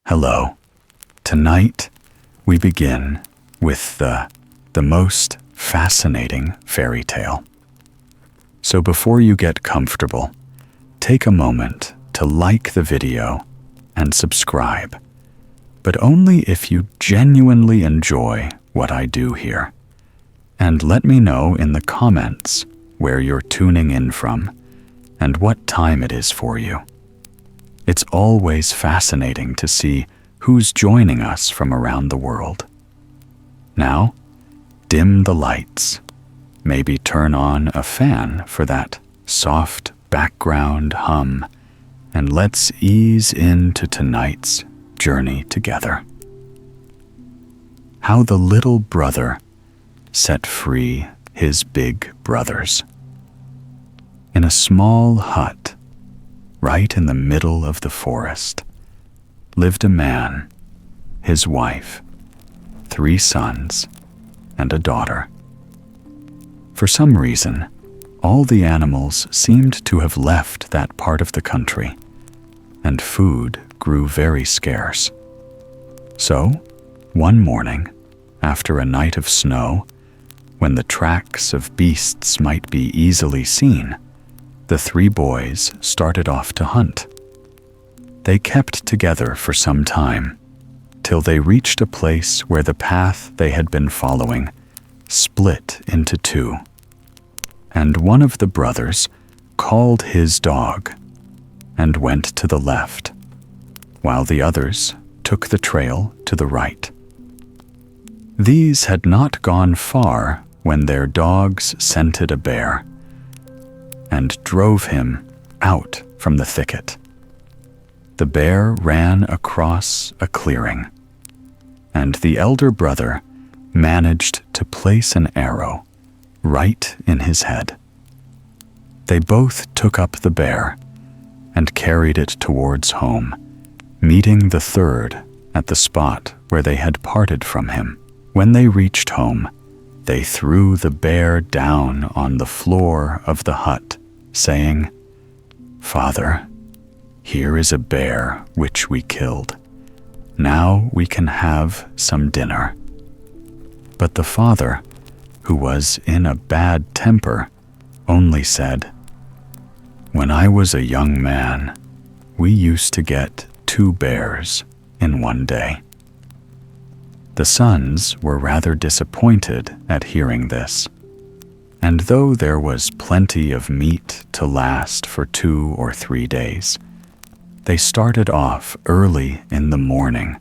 Hello. Tonight, we begin with the most fascinating fairy tale. So before you get comfortable, take a moment to like the video and subscribe, but only if you genuinely enjoy what I do here. And let me know in the comments where you're tuning in from and what time it is for you. It's always fascinating to see who's joining us from around the world. Now, dim the lights. Maybe turn on a fan for that soft background hum, and let's ease into tonight's journey together. How the little brother set free his big brothers. In a small hut, right in the middle of the forest, lived a man, his wife, 3 sons, and a daughter. For some reason, all the animals seemed to have left that part of the country, and food grew very scarce. So, one morning, after a night of snow, when the tracks of beasts might be easily seen, the 3 boys started off to hunt. They kept together for some time, till they reached a place where the path they had been following split into 2, and one of the brothers called his dog and went to the left, while the others took the trail to the right. These had not gone far when their dogs scented a bear and drove him out from the thicket. The bear ran across a clearing, and the elder brother managed to place an arrow right in his head. They both took up the bear and carried it towards home, meeting the third at the spot where they had parted from him. When they reached home, they threw the bear down on the floor of the hut, saying, "Father, here is a bear which we killed. Now we can have some dinner." But the father, who was in a bad temper, only said, "When I was a young man, we used to get 2 bears in one day." The sons were rather disappointed at hearing this, and though there was plenty of meat to last for 2 or 3 days, they started off early in the morning,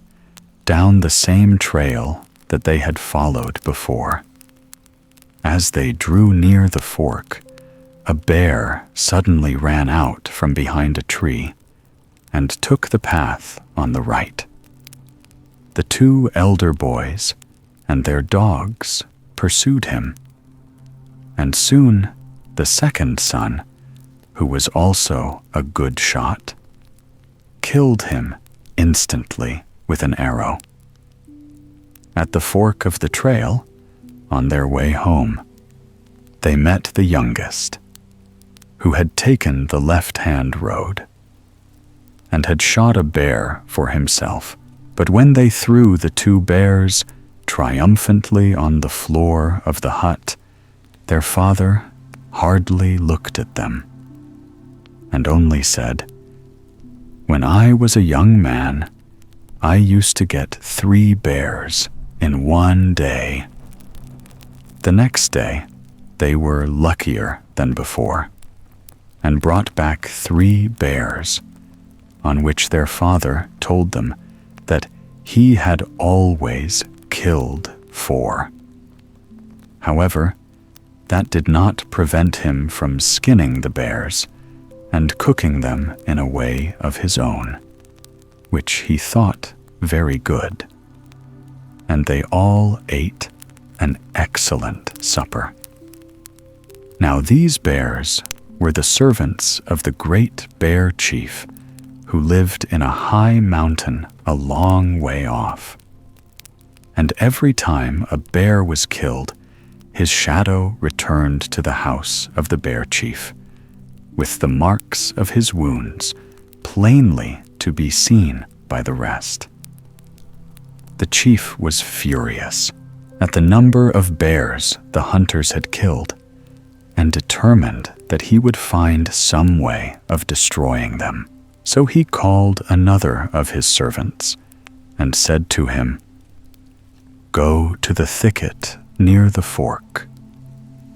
down the same trail that they had followed before. As they drew near the fork, a bear suddenly ran out from behind a tree and took the path on the right. The 2 elder boys and their dogs pursued him, and soon the second son, who was also a good shot, killed him instantly with an arrow. At the fork of the trail, on their way home, they met the youngest, who had taken the left-hand road and had shot a bear for himself. But when they threw the 2 bears triumphantly on the floor of the hut, their father hardly looked at them and only said, "When I was a young man, I used to get 3 bears in one day." The next day, they were luckier than before and brought back 3 bears, on which their father told them that he had always killed 4. However, that did not prevent him from skinning the bears and cooking them in a way of his own, which he thought very good. And they all ate an excellent supper. Now these bears were the servants of the great bear chief, who lived in a high mountain a long way off. And every time a bear was killed, his shadow returned to the house of the bear chief, with the marks of his wounds plainly to be seen by the rest. The chief was furious at the number of bears the hunters had killed, and determined that he would find some way of destroying them. So he called another of his servants and said to him, "Go to the thicket near the fork,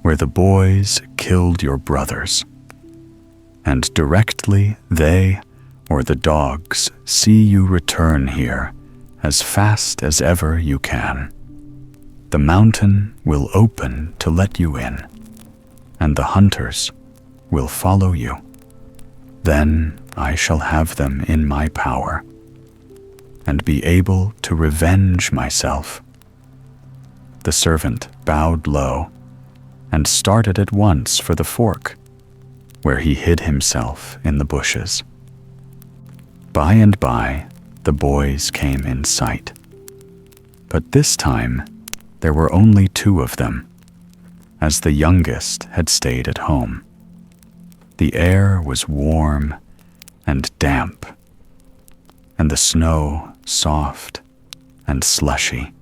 where the boys killed your brothers, and directly they or the dogs see you return here as fast as ever you can, the mountain will open to let you in, and the hunters will follow you. Then I shall have them in my power, and be able to revenge myself." The servant bowed low and started at once for the fork, where he hid himself in the bushes. By and by, the boys came in sight, but this time there were only 2 of them, as the youngest had stayed at home. The air was warm and damp, and the snow soft and slushy,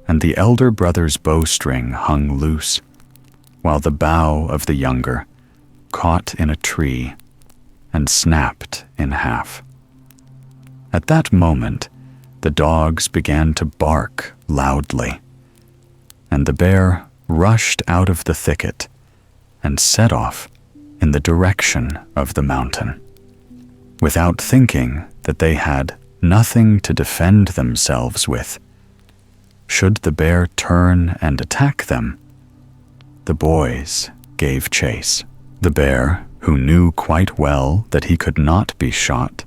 and the elder brother's bowstring hung loose, while the bow of the younger caught in a tree and snapped in half. At that moment, the dogs began to bark loudly, and the bear rushed out of the thicket and set off in the direction of the mountain, without thinking that they had nothing to defend themselves with. Should the bear turn and attack them, the boys gave chase. The bear, who knew quite well that he could not be shot,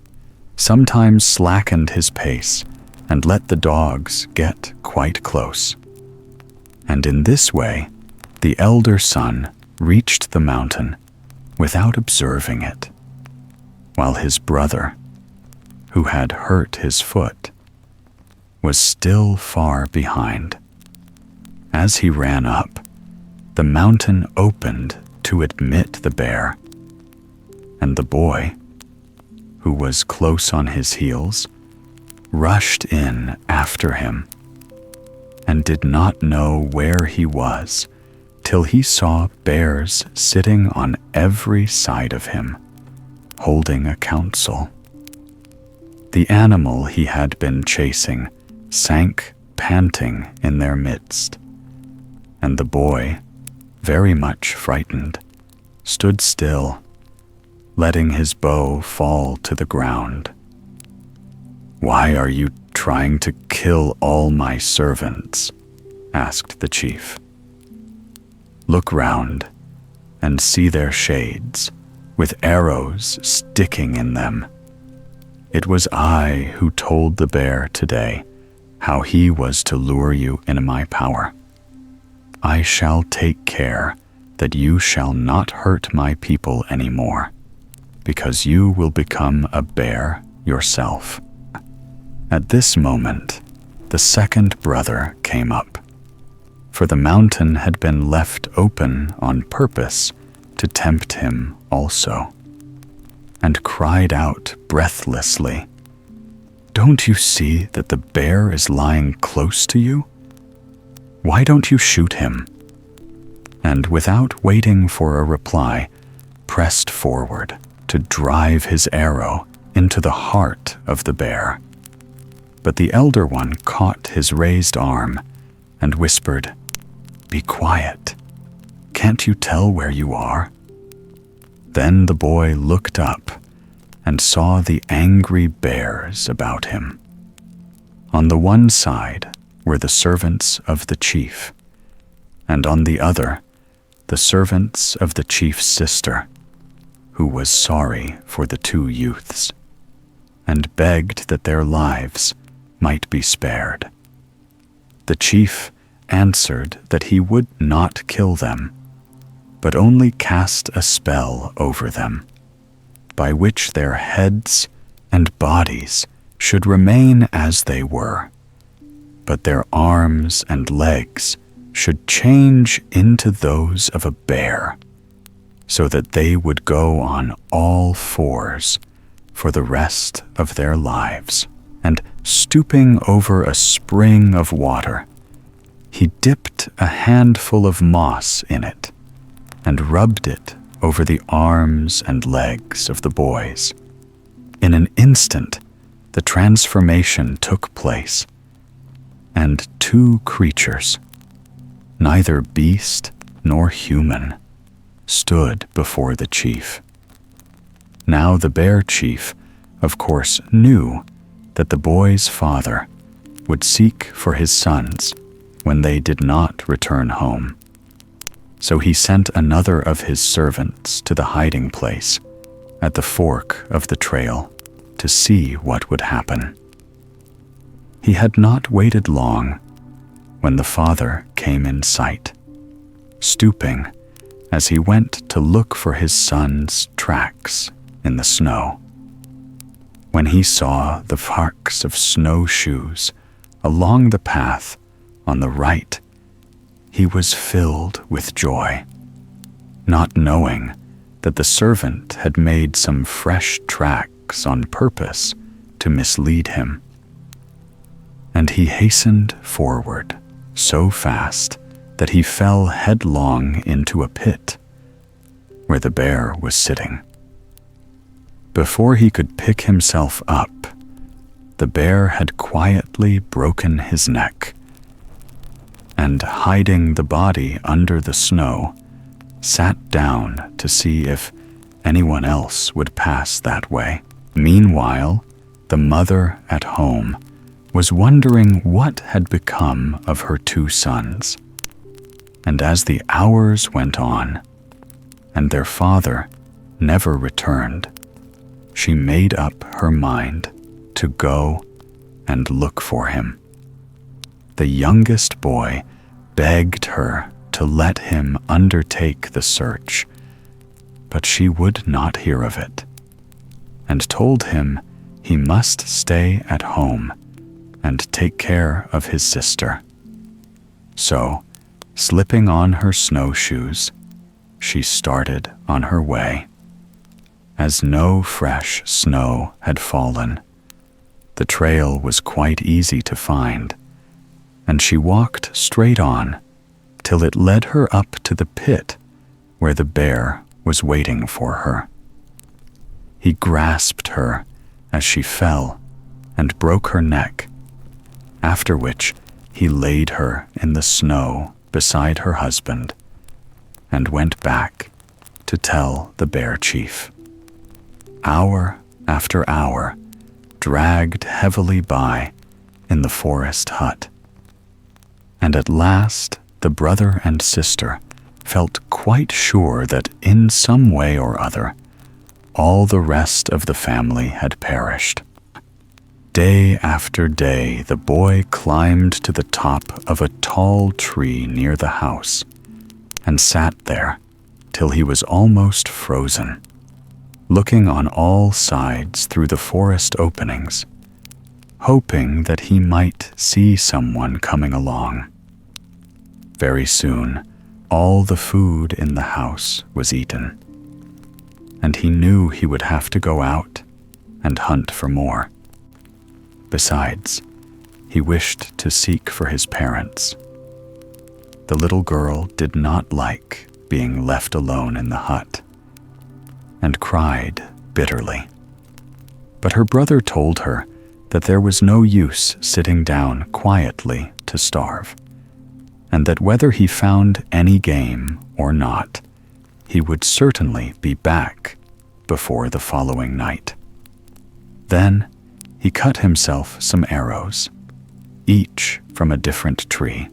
sometimes slackened his pace and let the dogs get quite close. And in this way, the elder son reached the mountain without observing it, while his brother, who had hurt his foot, was still far behind. As he ran up, the mountain opened to admit the bear, and the boy, who was close on his heels, rushed in after him, and did not know where he was till he saw bears sitting on every side of him, holding a council. The animal he had been chasing sank panting in their midst, and the boy, very much frightened, stood still, letting his bow fall to the ground. "Why are you trying to kill all my servants?" asked the chief. "Look round and see their shades, with arrows sticking in them. It was I who told the bear today how he was to lure you into my power. I shall take care that you shall not hurt my people anymore, because you will become a bear yourself." At this moment, the second brother came up, for the mountain had been left open on purpose to tempt him also, and cried out breathlessly, "Don't you see that the bear is lying close to you? Why don't you shoot him?" And without waiting for a reply, pressed forward to drive his arrow into the heart of the bear. But the elder one caught his raised arm and whispered, "Be quiet. Can't you tell where you are?" Then the boy looked up and saw the angry bears about him. On the one side were the servants of the chief, and on the other, the servants of the chief's sister, who was sorry for the 2 youths, and begged that their lives might be spared. The chief answered that he would not kill them, but only cast a spell over them, by which their heads and bodies should remain as they were, but their arms and legs should change into those of a bear, so that they would go on all 4s for the rest of their lives, and stooping over a spring of water, he dipped a handful of moss in it and rubbed it over the arms and legs of the boys. In an instant, the transformation took place, and two creatures, neither beast nor human, stood before the chief. Now the bear chief, of course, knew that the boy's father would seek for his sons when they did not return home. So he sent another of his servants to the hiding place at the fork of the trail to see what would happen. He had not waited long when the father came in sight, stooping as he went to look for his son's tracks in the snow. When he saw the marks of snowshoes along the path on the right, he was filled with joy, not knowing that the servant had made some fresh tracks on purpose to mislead him. And he hastened forward so fast that he fell headlong into a pit where the bear was sitting. Before he could pick himself up, the bear had quietly broken his neck, and hiding the body under the snow, sat down to see if anyone else would pass that way. Meanwhile, the mother at home was wondering what had become of her two sons. And as the hours went on, and their father never returned, she made up her mind to go and look for him. The youngest boy begged her to let him undertake the search, but she would not hear of it, and told him he must stay at home and take care of his sister. So, slipping on her snowshoes, she started on her way. As no fresh snow had fallen, the trail was quite easy to find, and she walked straight on till it led her up to the pit where the bear was waiting for her. He grasped her as she fell and broke her neck, after which he laid her in the snow beside her husband and went back to tell the bear chief. Hour after hour dragged heavily by in the forest hut, and at last the brother and sister felt quite sure that in some way or other all the rest of the family had perished. Day after day the boy climbed to the top of a tall tree near the house and sat there till he was almost frozen, looking on all sides through the forest openings, hoping that he might see someone coming along. Very soon, all the food in the house was eaten, and he knew he would have to go out and hunt for more. Besides, he wished to seek for his parents. The little girl did not like being left alone in the hut, and cried bitterly. But her brother told her that there was no use sitting down quietly to starve, and that whether he found any game or not, he would certainly be back before the following night. Then he cut himself some arrows, each from a different tree,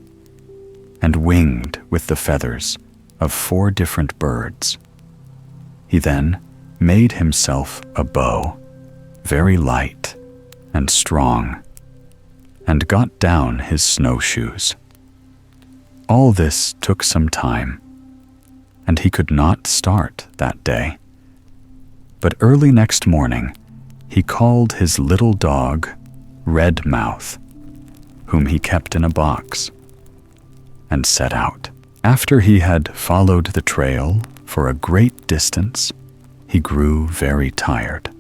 and winged with the feathers of 4 different birds. He then made himself a bow, very light and strong, and got down his snowshoes. All this took some time, and he could not start that day. But early next morning, he called his little dog, Red Mouth, whom he kept in a box, and set out. After he had followed the trail for a great distance, he grew very tired,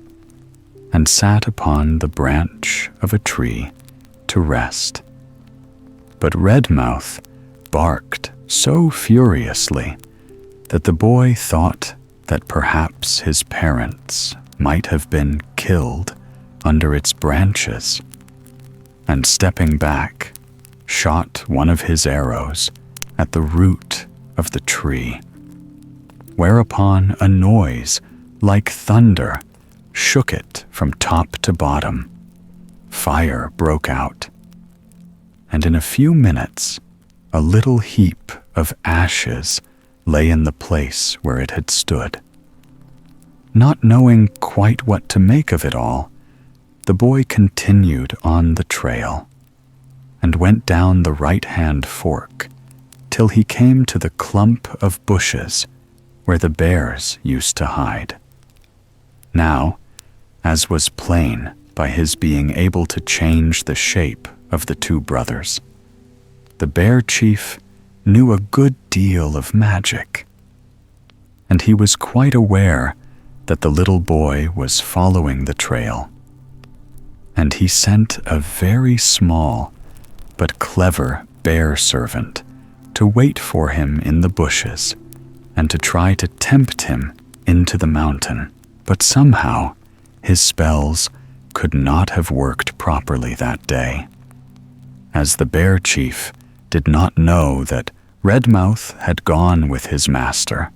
and sat upon the branch of a tree to rest. But Redmouth barked so furiously that the boy thought that perhaps his parents might have been killed under its branches, and stepping back, shot one of his arrows at the root of the tree, whereupon a noise like thunder shook it from top to bottom. Fire broke out, and in a few minutes, a little heap of ashes lay in the place where it had stood. Not knowing quite what to make of it all, the boy continued on the trail and went down the right-hand fork till he came to the clump of bushes where the bears used to hide. Now, as was plain by his being able to change the shape of the two brothers, the bear chief knew a good deal of magic, and he was quite aware that the little boy was following the trail, and he sent a very small but clever bear servant to wait for him in the bushes and to try to tempt him into the mountain. But somehow his spells could not have worked properly that day, as the bear chief did not know that Redmouth had gone with his master,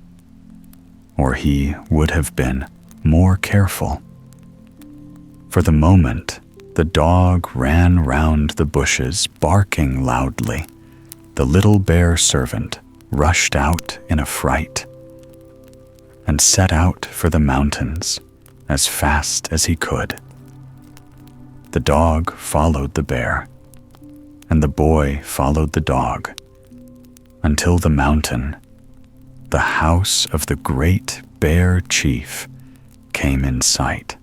or he would have been more careful. For the moment, the dog ran round the bushes barking loudly. The little bear servant rushed out in a fright and set out for the mountains as fast as he could. The dog followed the bear, and the boy followed the dog, until the mountain, the house of the great bear chief, came in sight.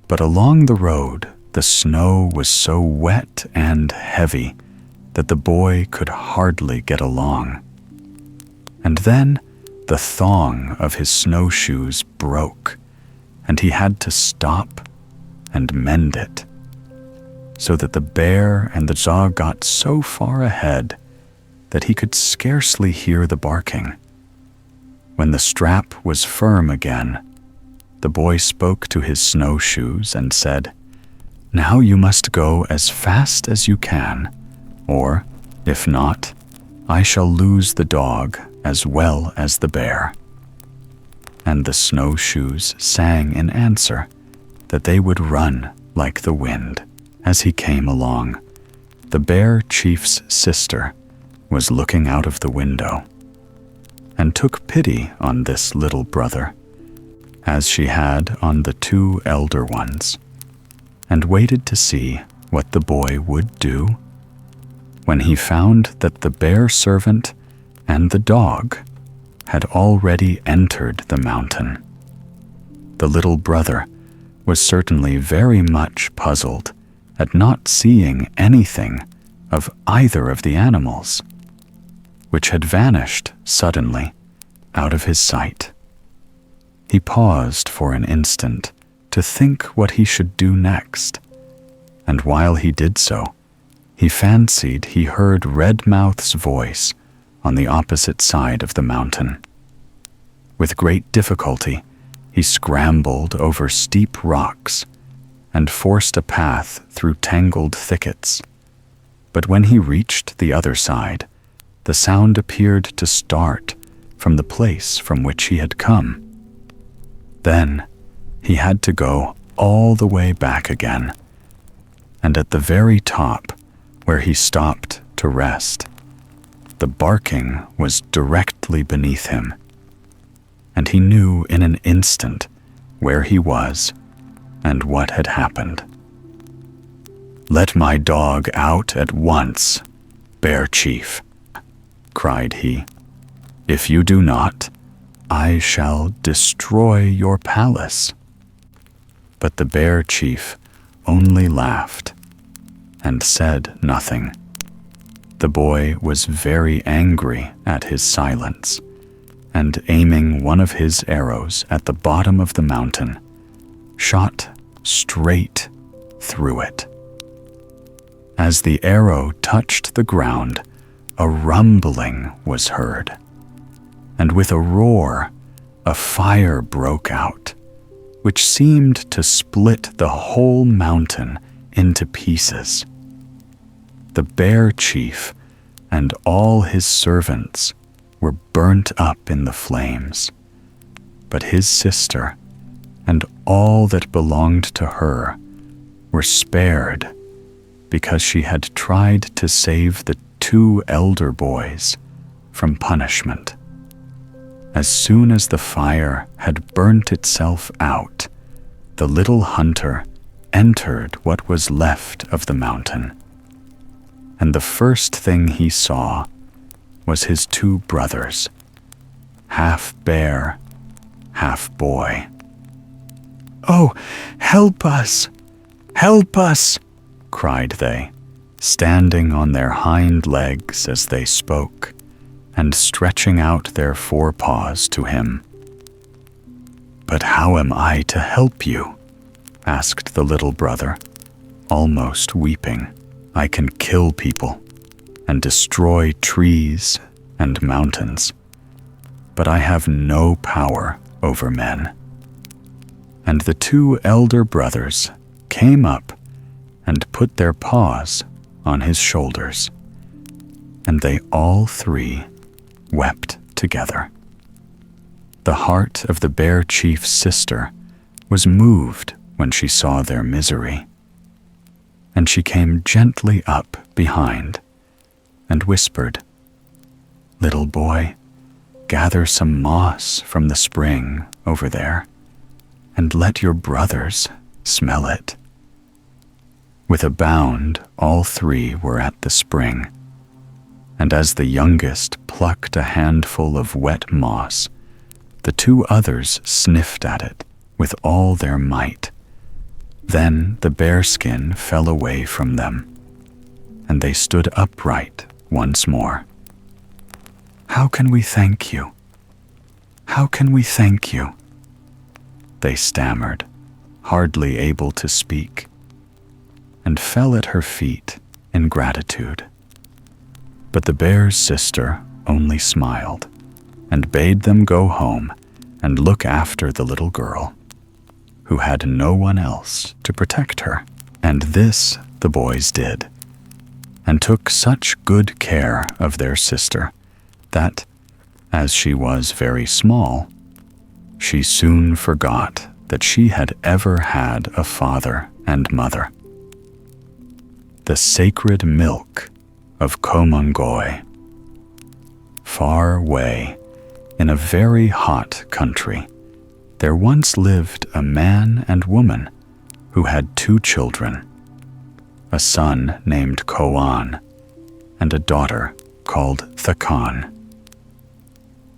But along the road, the snow was so wet and heavy that the boy could hardly get along. And then the thong of his snowshoes broke, and he had to stop and mend it, so that the bear and the dog got so far ahead that he could scarcely hear the barking. When the strap was firm again, the boy spoke to his snowshoes and said, "Now you must go as fast as you can, or, if not, I shall lose the dog as well as the bear." And the snowshoes sang in answer that they would run like the wind. As he came along, the bear chief's sister was looking out of the window and took pity on this little brother, as she had on the two elder ones, and waited to see what the boy would do. When he found that the bear servant and the dog had already entered the mountain, the little brother was certainly very much puzzled at not seeing anything of either of the animals, which had vanished suddenly out of his sight. He paused for an instant to think what he should do next, and while he did so, he fancied he heard Redmouth's voice on the opposite side of the mountain. With great difficulty, he scrambled over steep rocks and forced a path through tangled thickets. But when he reached the other side, the sound appeared to start from the place from which he had come. Then he had to go all the way back again, and at the very top, where he stopped to rest, the barking was directly beneath him, and he knew in an instant where he was and what had happened. "Let my dog out at once, Bear Chief," cried he. "If you do not, I shall destroy your palace." But the Bear Chief only laughed and said nothing. The boy was very angry at his silence, and aiming one of his arrows at the bottom of the mountain, shot straight through it. As the arrow touched the ground, a rumbling was heard, and with a roar, a fire broke out, which seemed to split the whole mountain into pieces. The bear chief and all his servants were burnt up in the flames, but his sister and all that belonged to her were spared because she had tried to save the 2 elder boys from punishment. As soon as the fire had burnt itself out, the little hunter entered what was left of the mountain, and the first thing he saw was his 2 brothers, half bear, half boy. "Oh, help us! Help us!" cried they, standing on their hind legs as they spoke, and stretching out their forepaws to him. "But how am I to help you?" asked the little brother, almost weeping. "I can kill people and destroy trees and mountains, but I have no power over men." And the 2 elder brothers came up and put their paws on his shoulders, and they all 3 wept together. The heart of the bear chief's sister was moved when she saw their misery, and she came gently up behind and whispered, "Little boy, gather some moss from the spring over there, and let your brothers smell it." With a bound, all 3 were at the spring, and as the youngest plucked a handful of wet moss, the 2 others sniffed at it with all their might. Then the bearskin fell away from them, and they stood upright once more. "How can we thank you? How can we thank you?" they stammered, hardly able to speak, and fell at her feet in gratitude. But the bear's sister only smiled and bade them go home and look after the little girl, who had no one else to protect her. And this the boys did, and took such good care of their sister that, as she was very small, she soon forgot that she had ever had a father and mother. The sacred milk of Koumongoé. Far away, in a very hot country, there once lived a man and woman who had 2 children, a son named Kouan and a daughter called Thakan.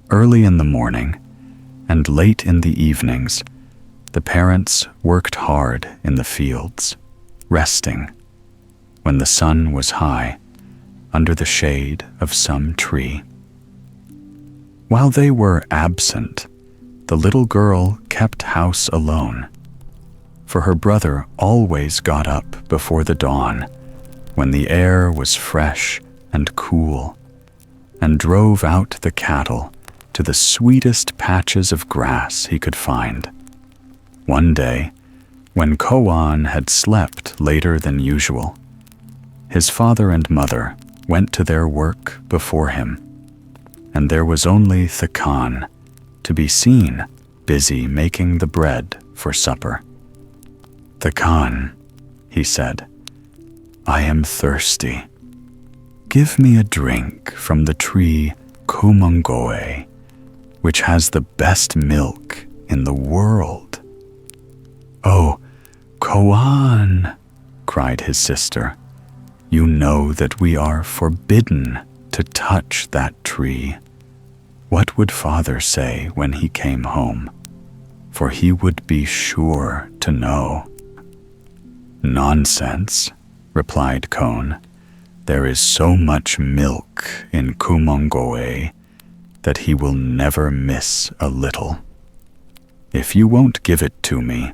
Early in the morning and late in the evenings, the parents worked hard in the fields, resting when the sun was high under the shade of some tree. While they were absent, the little girl kept house alone, for her brother always got up before the dawn, when the air was fresh and cool, and drove out the cattle to the sweetest patches of grass he could find. One day, when Kouan had slept later than usual, his father and mother went to their work before him, and there was only Thakan to be seen busy making the bread for supper. "Thakan," he said, "I am thirsty. Give me a drink from the tree Koumongoé, which has the best milk in the world." "Oh, Kouan," cried his sister, "you know that we are forbidden to touch that tree. What would father say when he came home? For he would be sure to know." "Nonsense," replied Kouan. "There is so much milk in Koumongoé that he will never miss a little. If you won't give it to me,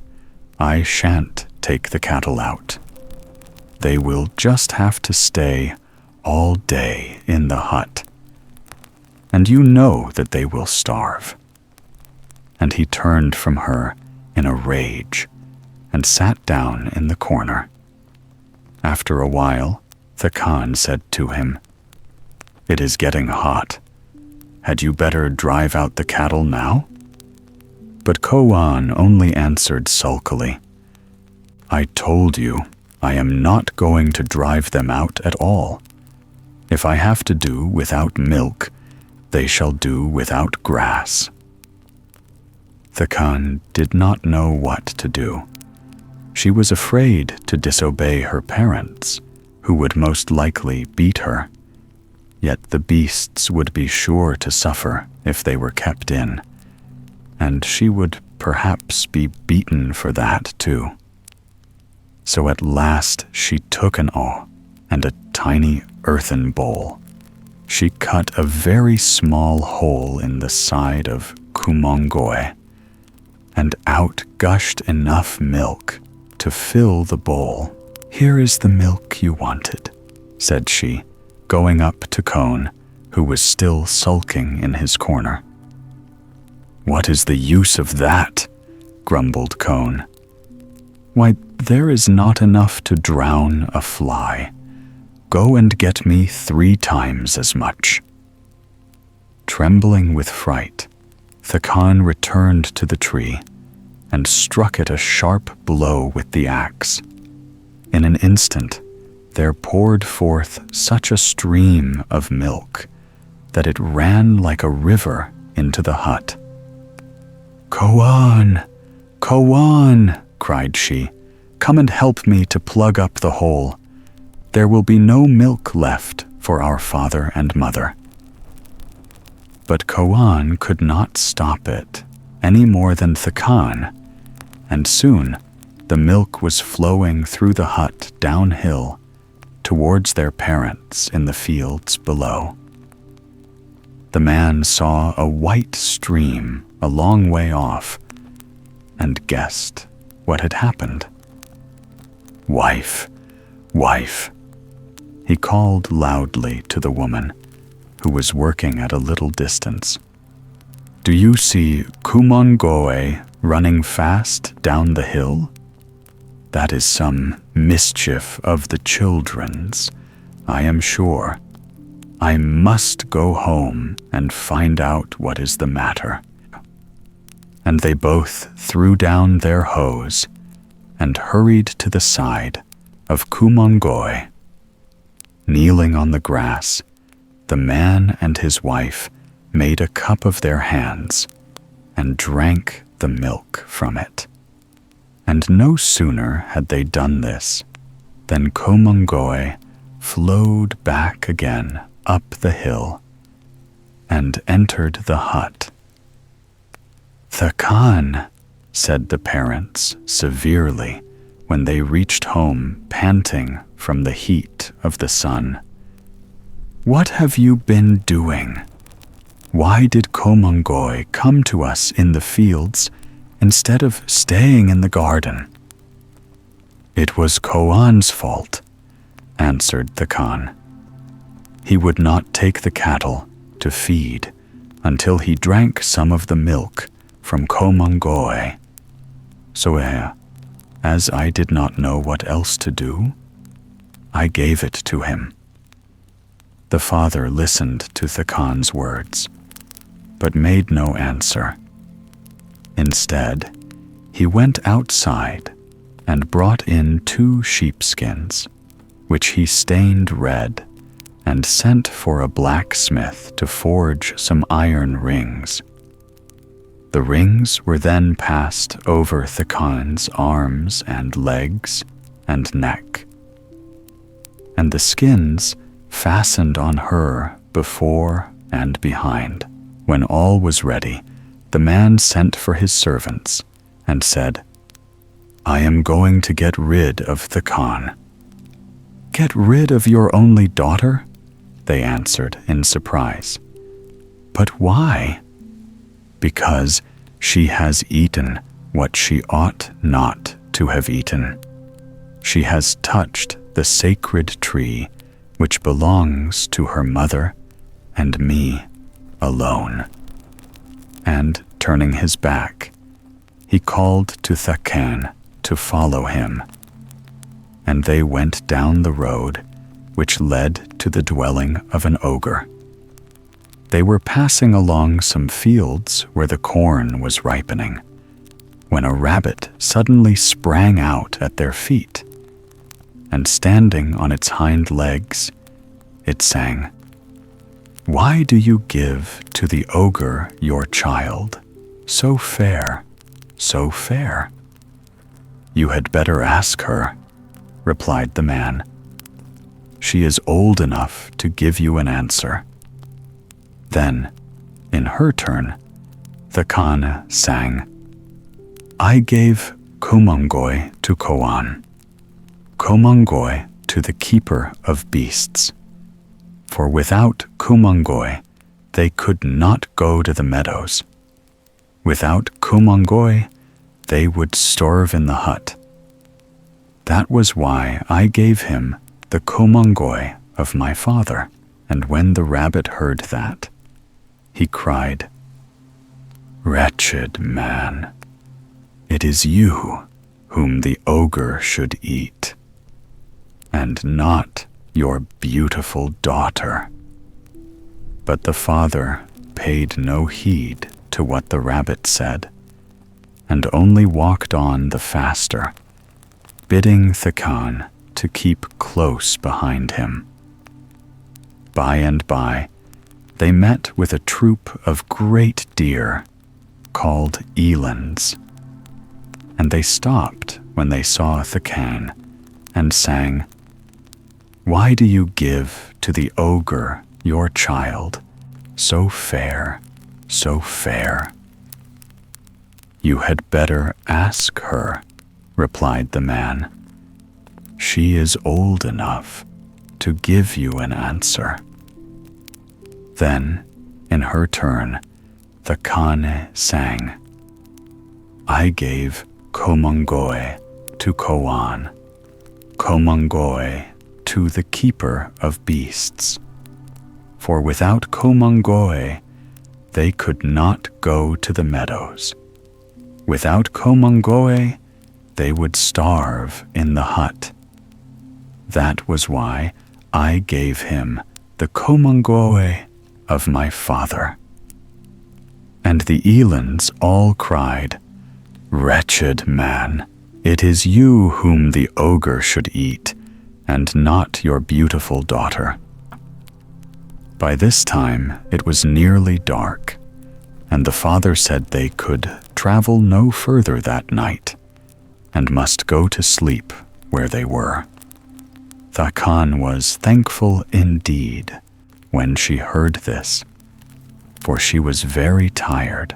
I shan't take the cattle out. they will just have to stay all day in the hut. And you know that they will starve." And he turned from her in a rage and sat down in the corner. After a while, the Khan said to him, "It is getting hot. Had you better drive out the cattle now?" But Kouan only answered sulkily, "I told you I am not going to drive them out at all. If I have to do without milk, they shall do without grass." The Khan did not know what to do. She was afraid to disobey her parents, who would most likely beat her. Yet the beasts would be sure to suffer if they were kept in, and she would perhaps be beaten for that too. So at last she took an awl and a tiny earthen bowl. She cut a very small hole in the side of Koumongoé, and out gushed enough milk to fill the bowl. "Here is the milk you wanted," said she, going up to Kouan, who was still sulking in his corner. "What is the use of that?" grumbled Kouan. "Why, there is not enough to drown a fly. Go and get me 3 times as much." Trembling with fright, the Khan returned to the tree and struck it a sharp blow with the axe. In an instant, there poured forth such a stream of milk that it ran like a river into the hut. "Kouan! Kouan!" cried she. "Come and help me to plug up the hole. There will be no milk left for our father and mother." But Kouan could not stop it any more than the Khan, and soon the milk was flowing through the hut downhill towards their parents in the fields below. The man saw a white stream a long way off and guessed what had happened. "Wife, wife," he called loudly to the woman, who was working at a little distance. "Do you see Koumongoé running fast down the hill? That is some mischief of the children's, I am sure. I must go home and find out what is the matter." And they both threw down their hoes and hurried to the side of Koumongoé. Kneeling on the grass, the man and his wife made a cup of their hands and drank the milk from it. And no sooner had they done this than Koumongoé flowed back again up the hill and entered the hut. "The Khan," said the parents severely when they reached home panting from the heat of the sun. "What have you been doing? Why did Koumongoé come to us in the fields instead of staying in the garden?" "It was Kouan's fault," answered the Khan. "He would not take the cattle to feed until he drank some of the milk from Koumongoé. So as I did not know what else to do, I gave it to him." The father listened to the Khan's words, but made no answer. Instead, he went outside and brought in 2 sheepskins, which he stained red, and sent for a blacksmith to forge some iron rings. The rings were then passed over the Khan's arms and legs and neck, and the skins fastened on her before and behind. When all was ready, the man sent for his servants and said, "I am going to get rid of the Khan." "Get rid of your only daughter?" they answered in surprise. "But why?" "Because she has eaten what she ought not to have eaten. She has touched the sacred tree which belongs to her mother and me alone. And, turning his back, he called to Thakan to follow him. And they went down the road which led to the dwelling of an ogre. They were passing along some fields where the corn was ripening, when a rabbit suddenly sprang out at their feet, and standing on its hind legs, it sang, "Why do you give to the ogre your child, so fair, so fair?" "You had better ask her," replied the man. "She is old enough to give you an answer." Then, in her turn, the Khan sang, "I gave Koumongoé to Kouan, Koumongoé to the keeper of beasts. For without Koumongoé, they could not go to the meadows. Without Koumongoé, they would starve in the hut. That was why I gave him the Koumongoé of my father." And when the rabbit heard that, he cried, "Wretched man, it is you whom the ogre should eat, and not your beautiful daughter." But the father paid no heed to what the rabbit said, and only walked on the faster, bidding Thakan to keep close behind him. By and by, they met with a troop of great deer called elands, and they stopped when they saw Thakan and sang, "Why do you give to the ogre your child, so fair, so fair?" "You had better ask her," replied the man. "She is old enough to give you an answer." Then, in her turn, the Kane sang, "I gave Koumongoé to Kouan, Koumongoé to the keeper of beasts. For without Koumongoé, they could not go to the meadows. Without Koumongoé, they would starve in the hut. That was why I gave him the Koumongoé of my father." And the elands all cried, "Wretched man, it is you whom the ogre should eat, and not your beautiful daughter." By this time it was nearly dark, and the father said they could travel no further that night, and must go to sleep where they were. Thakan was thankful indeed when she heard this, for she was very tired,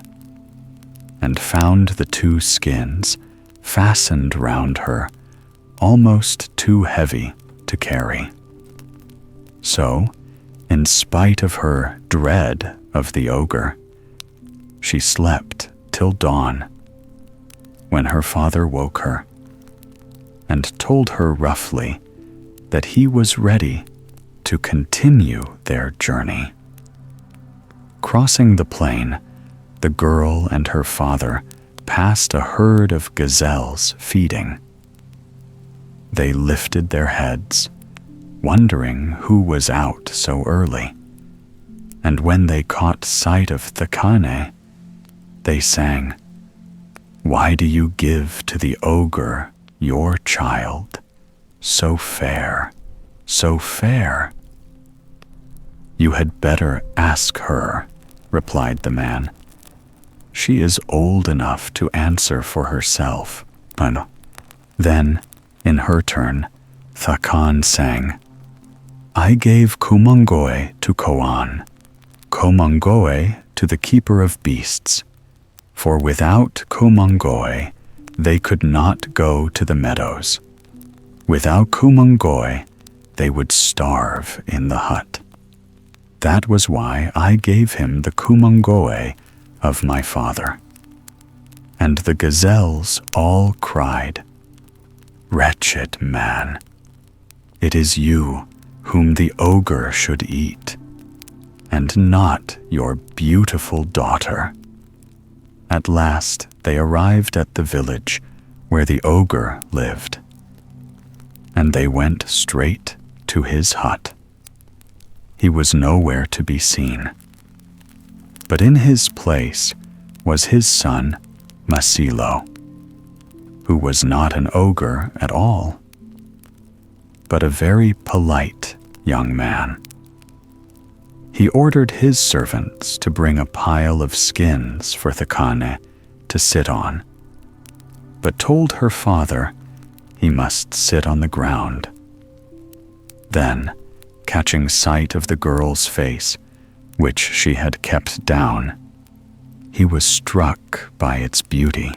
and found the two skins fastened round her almost too heavy to carry. So, in spite of her dread of the ogre, she slept till dawn, when her father woke her, and told her roughly that he was ready to continue their journey. Crossing the plain, the girl and her father passed a herd of gazelles feeding. They lifted their heads, wondering who was out so early, and when they caught sight of Thakane, they sang, "Why do you give to the ogre your child, so fair, so fair?" "You had better ask her," replied the man. "She is old enough to answer for herself." Then, in her turn, Thakan sang, "I gave Koumongoé to Kouan, Koumongoé to the keeper of beasts. For without Koumongoé, they could not go to the meadows. Without Koumongoé, they would starve in the hut. That was why I gave him the Koumongoé of my father." And the gazelles all cried, "Wretched man, It is you whom the ogre should eat, and not your beautiful daughter." At last they arrived at the village where the ogre lived, and they went straight to his hut. He was nowhere to be seen, but in his place was his son, Masilo, who was not an ogre at all, but a very polite young man. He ordered his servants to bring a pile of skins for Thakane to sit on, but told her father he must sit on the ground. Then, catching sight of the girl's face, which she had kept down, he was struck by its beauty,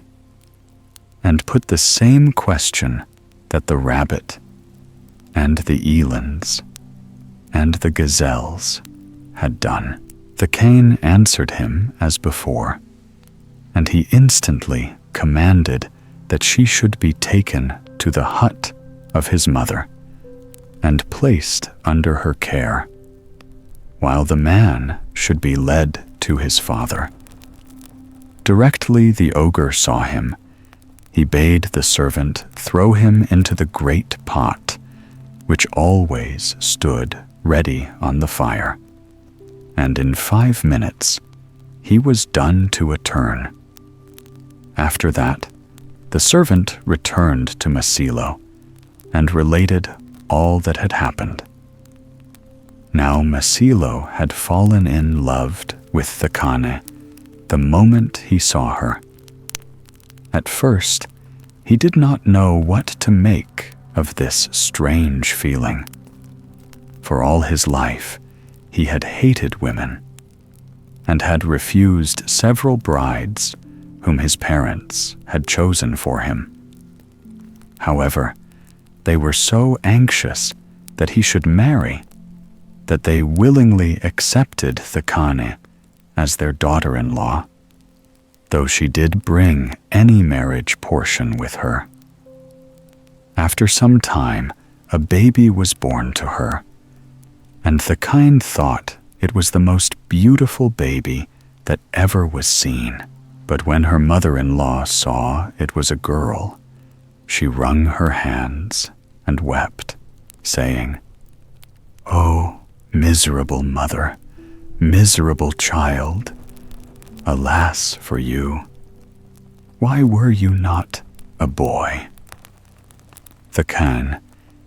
and put the same question that the rabbit and the elands and the gazelles had done. The cane answered him as before, and he instantly commanded that she should be taken to the hut of his mother and placed under her care, while the man should be led to his father. Directly the ogre saw him, he bade the servant throw him into the great pot, which always stood ready on the fire, and in 5 minutes he was done to a turn. After that, the servant returned to Masilo and related all that had happened. Now Masilo had fallen in love with Thakane the moment he saw her. At first, he did not know what to make of this strange feeling. For all his life, he had hated women and had refused several brides whom his parents had chosen for him. However, they were so anxious that he should marry that they willingly accepted Thakane as their daughter-in-law, though she did bring any marriage portion with her. After some time, a baby was born to her, and Thakane thought it was the most beautiful baby that ever was seen. But when her mother-in-law saw it was a girl, she wrung her hands and wept, saying, "Oh, miserable mother, miserable child, alas for you! Why were you not a boy?" Thakane,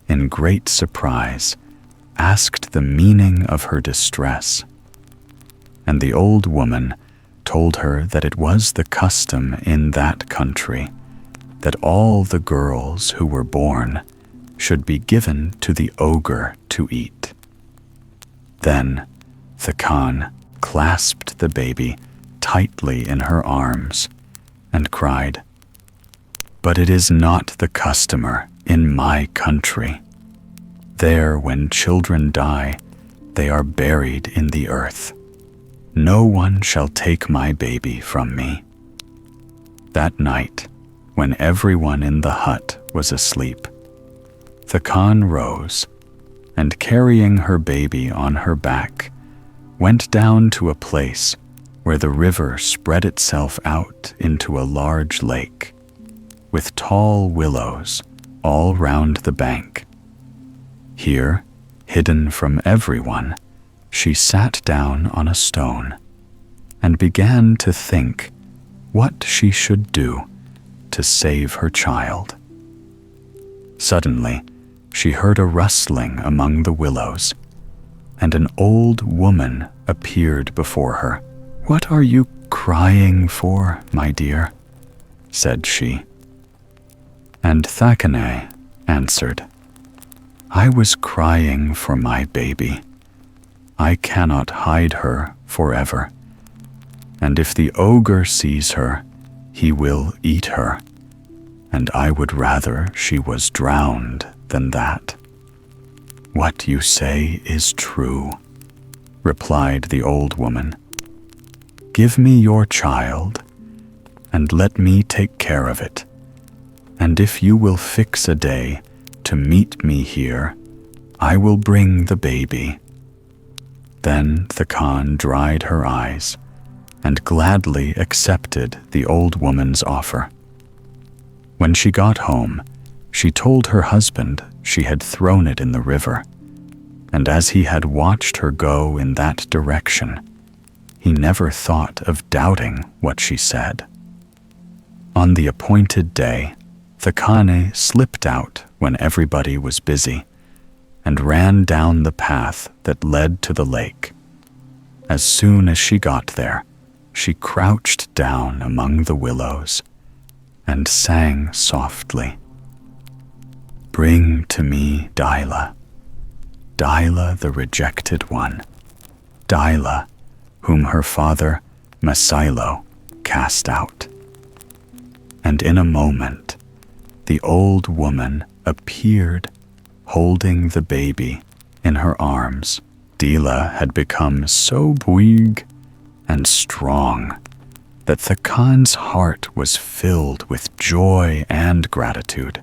in great surprise, asked the meaning of her distress, and the old woman told her that it was the custom in that country that all the girls who were born should be given to the ogre to eat. Then Thakane clasped the baby tightly in her arms and cried, "But it is not the custom in my country. There, when children die, they are buried in the earth. No one shall take my baby from me." That night, when everyone in the hut was asleep, Thakane rose and, carrying her baby on her back, went down to a place where the river spread itself out into a large lake, with tall willows all round the bank. Here, hidden from everyone, she sat down on a stone and began to think what she should do to save her child. Suddenly, she heard a rustling among the willows, and an old woman appeared before her. "What are you crying for, my dear?" said she. And Thakane answered, "I was crying for my baby. I cannot hide her forever, and if the ogre sees her, he will eat her, and I would rather she was drowned than that." "What you say is true," replied the old woman. "Give me your child, and let me take care of it, and if you will fix a day to meet me here, I will bring the baby." Then the Khan dried her eyes and gladly accepted the old woman's offer. When she got home, she told her husband she had thrown it in the river, and as he had watched her go in that direction, he never thought of doubting what she said. On the appointed day, the Kane slipped out when everybody was busy and ran down the path that led to the lake. As soon as she got there, she crouched down among the willows and sang softly, "Bring to me Dyla, Dyla the rejected one, Dyla whom her father Masilo cast out." And in a moment, the old woman appeared holding the baby in her arms. Dyla had become so big and strong that the Khan's heart was filled with joy and gratitude,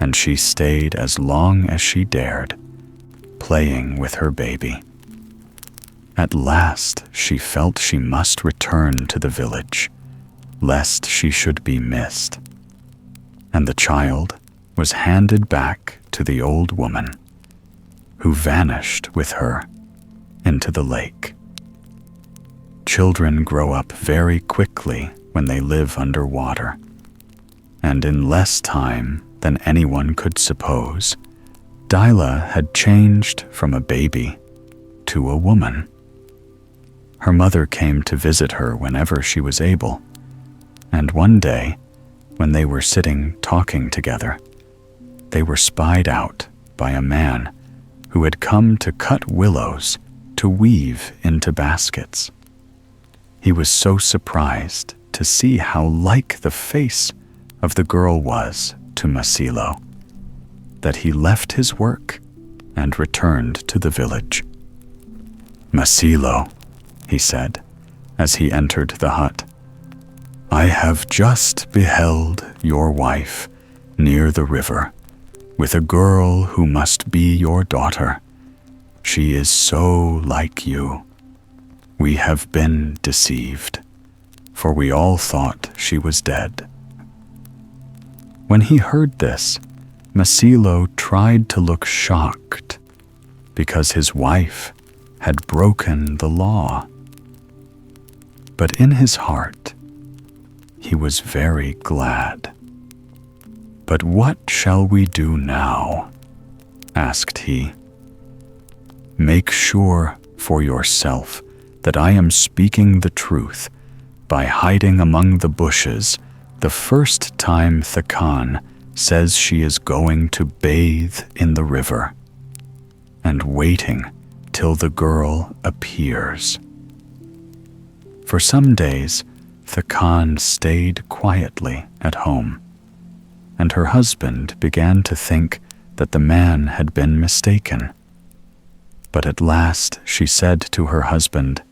and she stayed as long as she dared, playing with her baby. At last she felt she must return to the village, lest she should be missed, and the child was handed back to the old woman, who vanished with her into the lake. Children grow up very quickly when they live underwater, and in less time than anyone could suppose, Dyla had changed from a baby to a woman. Her mother came to visit her whenever she was able, and one day, when they were sitting talking together, they were spied out by a man who had come to cut willows to weave into baskets. He was so surprised to see how like the face of the girl was to Masilo that he left his work and returned to the village. "Masilo," he said as he entered the hut, "I have just beheld your wife near the river with a girl who must be your daughter. She is so like you. We have been deceived, for we all thought she was dead." When he heard this, Masilo tried to look shocked because his wife had broken the law. But in his heart, he was very glad. "But what shall we do now?" asked he. "Make sure for yourself that I am speaking the truth by hiding among the bushes the first time the Khan says she is going to bathe in the river, and waiting till the girl appears." For some days, the Khan stayed quietly at home, and her husband began to think that the man had been mistaken. But at last she said to her husband,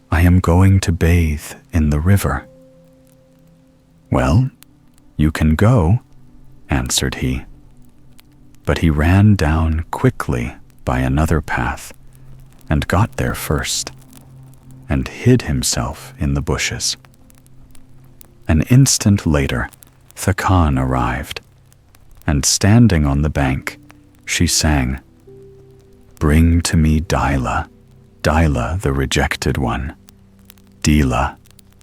"I am going to bathe in the river." "Well, you can go," answered he. But he ran down quickly by another path and got there first, and hid himself in the bushes. An instant later, the Khan arrived, and standing on the bank, she sang, "Bring to me Dyla, Dyla the rejected one, Dyla,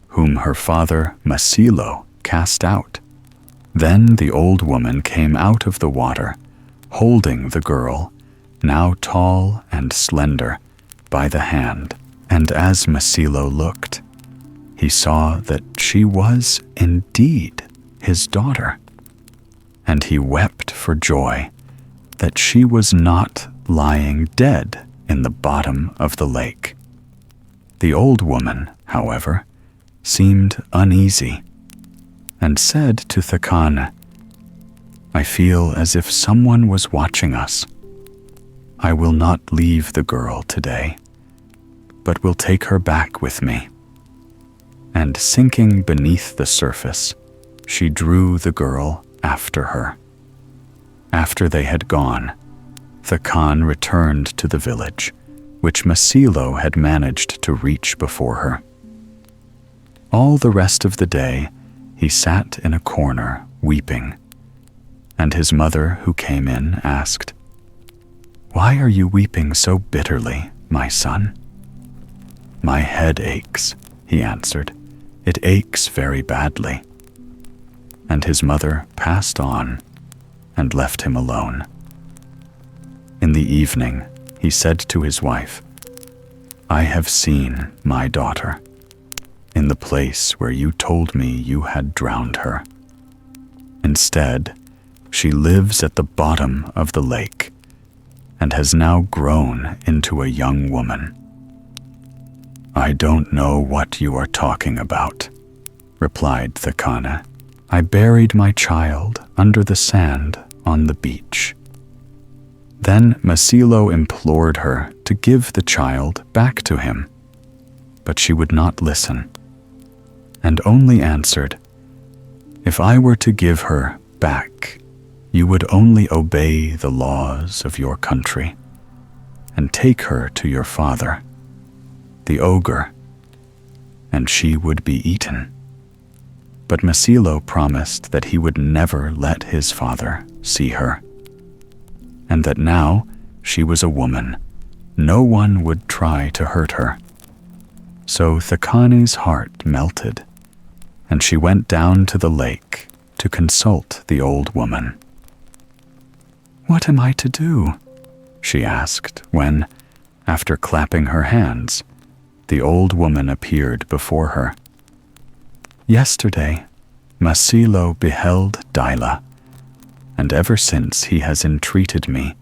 whom her father Masilo cast out." Then the old woman came out of the water, holding the girl, now tall and slender, by the hand, and as Masilo looked, he saw that she was indeed his daughter, and he wept for joy that she was not lying dead in the bottom of the lake. The old woman, however, seemed uneasy, and said to the Khan, "I feel as if someone was watching us. I will not leave the girl today, but will take her back with me." And sinking beneath the surface, she drew the girl after her. After they had gone, the Khan returned to the village, which Masilo had managed to reach before her. All the rest of the day, he sat in a corner, weeping, and his mother, who came in, asked, "Why are you weeping so bitterly, my son?" "My head aches," he answered. "It aches very badly." And his mother passed on and left him alone. In the evening, he said to his wife, "I have seen my daughter in the place where you told me you had drowned her. Instead, she lives at the bottom of the lake and has now grown into a young woman." "I don't know what you are talking about," replied the Kana. "I buried my child under the sand on the beach." Then Masilo implored her to give the child back to him, but she would not listen, and only answered, "If I were to give her back, you would only obey the laws of your country and take her to your father, the ogre, and she would be eaten." But Masilo promised that he would never let his father see her, and that now she was a woman, no one would try to hurt her. So Thakani's heart melted, and she went down to the lake to consult the old woman. "What am I to do?" she asked when, after clapping her hands, the old woman appeared before her. "Yesterday, Masilo beheld Daila, and ever since he has entreated me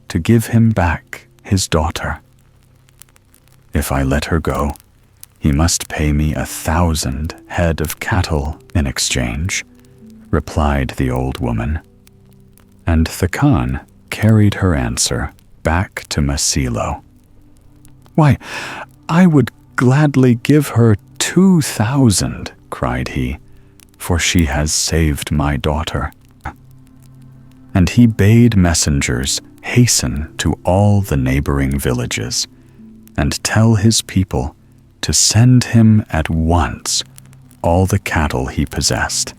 to give him back his daughter. If I let her go, he must pay me 1,000 head of cattle in exchange," replied the old woman. And the Khan carried her answer back to Masilo. "Why, I would gladly give her 2,000, cried he, "for she has saved my daughter." And he bade messengers hasten to all the neighboring villages and tell his people to send him at once all the cattle he possessed.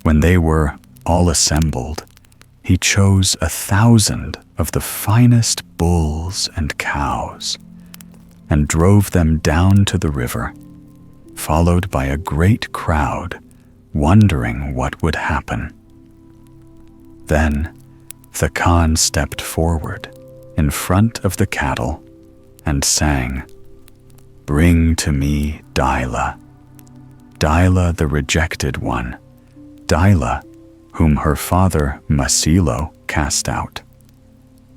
When they were all assembled, he chose 1,000 of the finest bulls and cows and drove them down to the river, followed by a great crowd, wondering what would happen. Then the Khan stepped forward in front of the cattle and sang, "Bring to me Daila, Daila the rejected one, Daila whom her father Masilo cast out."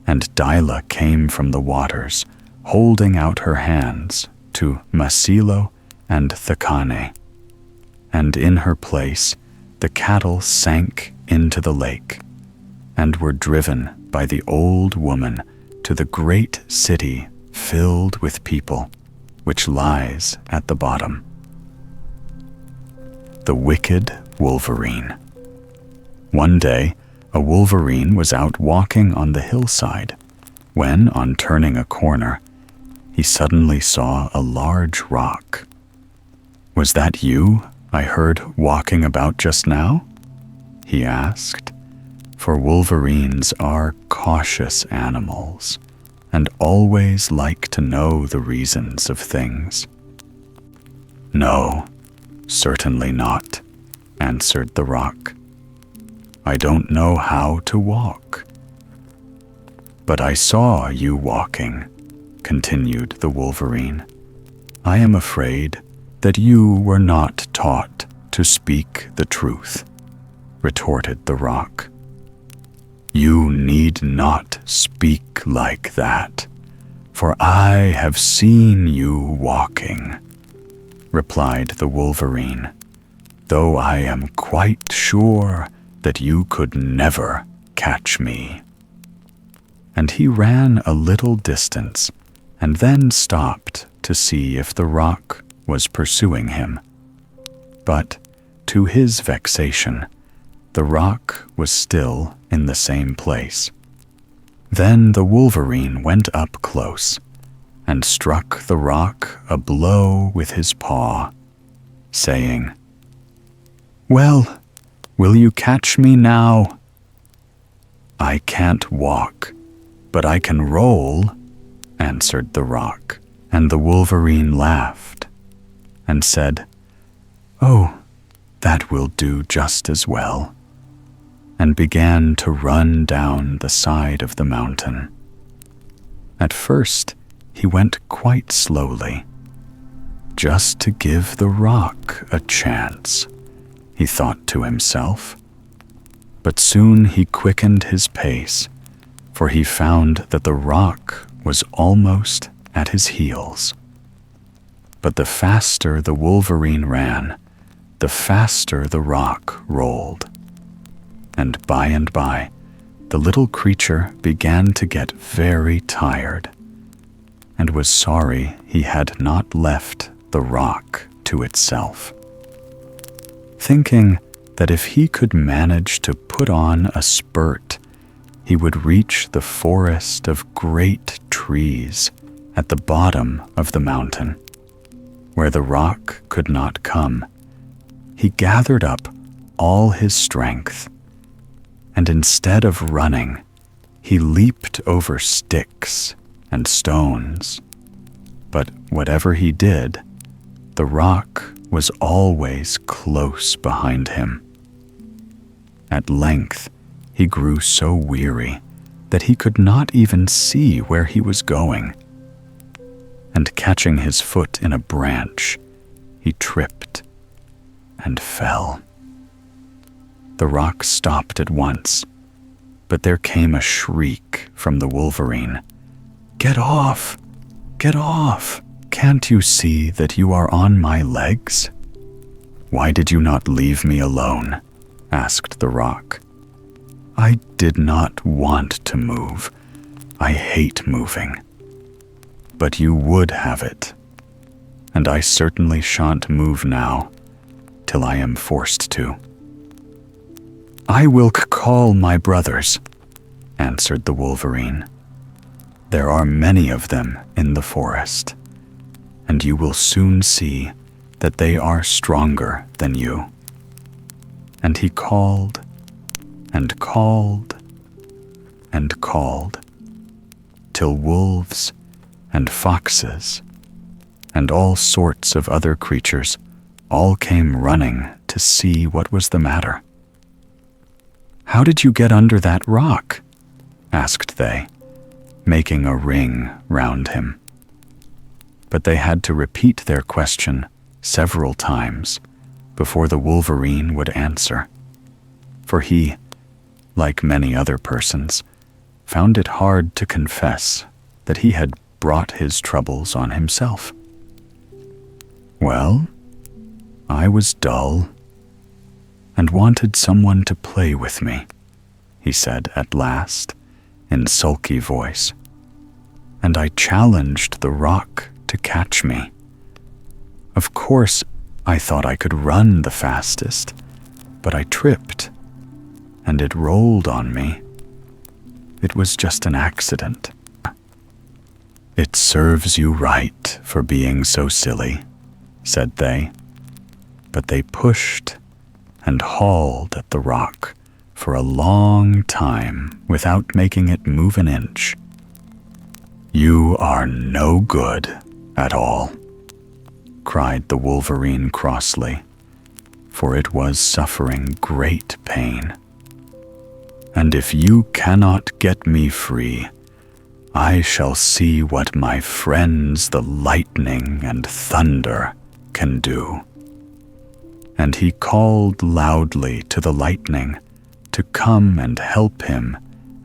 And Daila came from the waters, holding out her hands to Masilo and Thakane, and in her place the cattle sank into the lake and were driven by the old woman to the great city filled with people, which lies at the bottom. The Wicked Wolverine. One day, a wolverine was out walking on the hillside when, on turning a corner, he suddenly saw a large rock. "Was that you I heard walking about just now?" he asked, for wolverines are cautious animals and always like to know the reasons of things. "No, certainly not," answered the rock. "I don't know how to walk." "But I saw you walking," continued the wolverine. "I am afraid that you were not taught to speak the truth," retorted the rock. "You need not speak like that, for I have seen you walking," replied the wolverine, "though I am quite sure that you could never catch me." And he ran a little distance and then stopped to see if the rock was pursuing him. But, to his vexation, the rock was still in the same place. Then the wolverine went up close and struck the rock a blow with his paw, saying, "Well, will you catch me now?" "I can't walk, but I can roll," answered the rock. And the wolverine laughed and said, "Oh, that will do just as well," and began to run down the side of the mountain. At first, he went quite slowly, just to give the rock a chance, he thought to himself. But soon he quickened his pace, for he found that the rock was almost at his heels. But the faster the wolverine ran, the faster the rock rolled. And by, the little creature began to get very tired, and was sorry he had not left the rock to itself. Thinking that if he could manage to put on a spurt, he would reach the forest of great trees at the bottom of the mountain, where the rock could not come, he gathered up all his strength, and instead of running, he leaped over sticks and stones. But whatever he did, the rock was always close behind him. At length, he grew so weary that he could not even see where he was going. And catching his foot in a branch, he tripped and fell. The rock stopped at once, but there came a shriek from the wolverine. "Get off! Get off! Can't you see that you are on my legs?" "Why did you not leave me alone?" asked the rock. "I did not want to move. I hate moving. But you would have it, and I certainly shan't move now, till I am forced to." "I will call my brothers," answered the wolverine. "There are many of them in the forest, and you will soon see that they are stronger than you." And he called and called and called, till wolves and foxes and all sorts of other creatures all came running to see what was the matter. "How did you get under that rock?" asked they, making a ring round him. But they had to repeat their question several times before the wolverine would answer, for he, like many other persons, found it hard to confess that he had brought his troubles on himself. "Well, I was dull and wanted someone to play with me," he said at last in sulky voice, "and I challenged the rock to catch me. Of course, I thought I could run the fastest, but I tripped, and it rolled on me. It was just an accident." "It serves you right for being so silly," said they. But they pushed and hauled at the rock for a long time without making it move an inch. "You are no good at all," cried the wolverine crossly, for it was suffering great pain. "And if you cannot get me free, I shall see what my friends the lightning and thunder can do." And he called loudly to the lightning to come and help him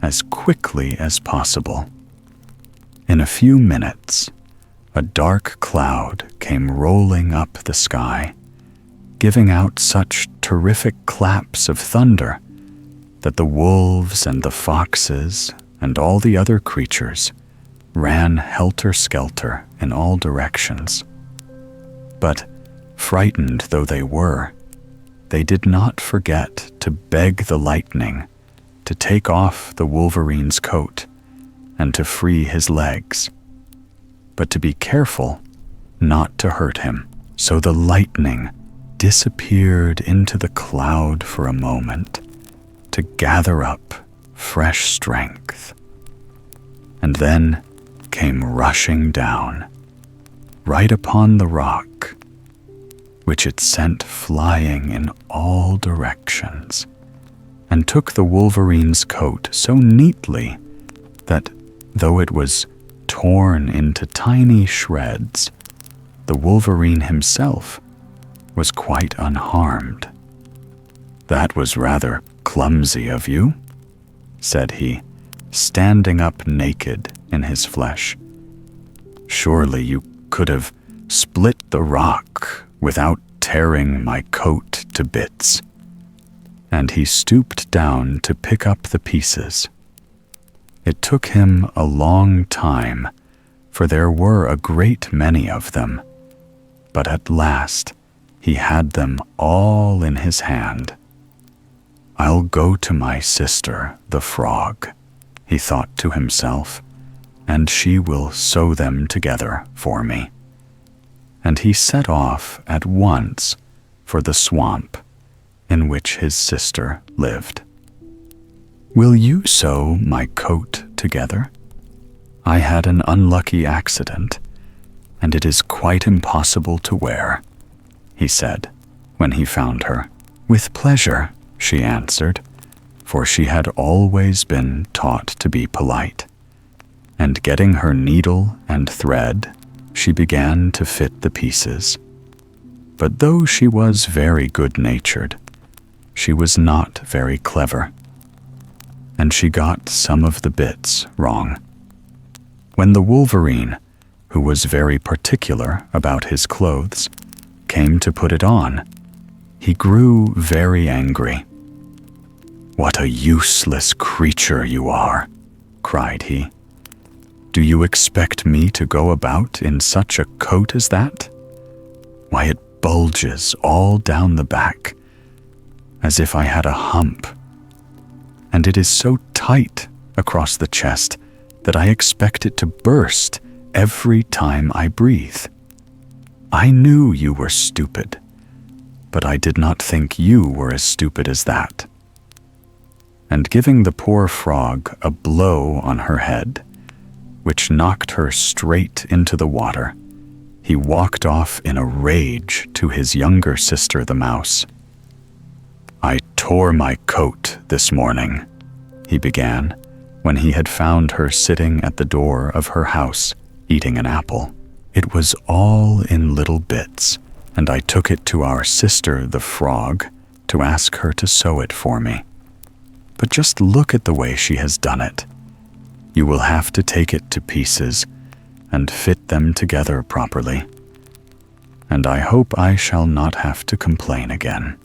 as quickly as possible. In a few minutes, a dark cloud came rolling up the sky, giving out such terrific claps of thunder that the wolves and the foxes and all the other creatures ran helter-skelter in all directions. But, frightened though they were, they did not forget to beg the lightning to take off the wolverine's coat and to free his legs, but to be careful not to hurt him. So the lightning disappeared into the cloud for a moment to gather up fresh strength, and then came rushing down, right upon the rock, which it sent flying in all directions, and took the wolverine's coat so neatly that, though it was torn into tiny shreds, the wolverine himself was quite unharmed. "That was rather clumsy of you," said he, standing up naked in his flesh. "Surely you could have split the rock without tearing my coat to bits." And he stooped down to pick up the pieces. It took him a long time, for there were a great many of them, but at last he had them all in his hand. "I'll go to my sister, the frog," he thought to himself, "and she will sew them together for me." And he set off at once for the swamp in which his sister lived. "Will you sew my coat together? I had an unlucky accident, and it is quite impossible to wear," he said when he found her. "With pleasure," she answered, for she had always been taught to be polite. And getting her needle and thread, she began to fit the pieces. But though she was very good-natured, she was not very clever, and she got some of the bits wrong. When the wolverine, who was very particular about his clothes, came to put it on, he grew very angry. "What a useless creature you are," cried he. "Do you expect me to go about in such a coat as that? Why, it bulges all down the back, as if I had a hump, and it is so tight across the chest that I expect it to burst every time I breathe. I knew you were stupid, but I did not think you were as stupid as that." And giving the poor frog a blow on her head, which knocked her straight into the water, he walked off in a rage to his younger sister the mouse. "I tore my coat this morning," he began, when he had found her sitting at the door of her house, eating an apple. "It was all in little bits, and I took it to our sister the frog to ask her to sew it for me. But just look at the way she has done it. You will have to take it to pieces and fit them together properly, and I hope I shall not have to complain again."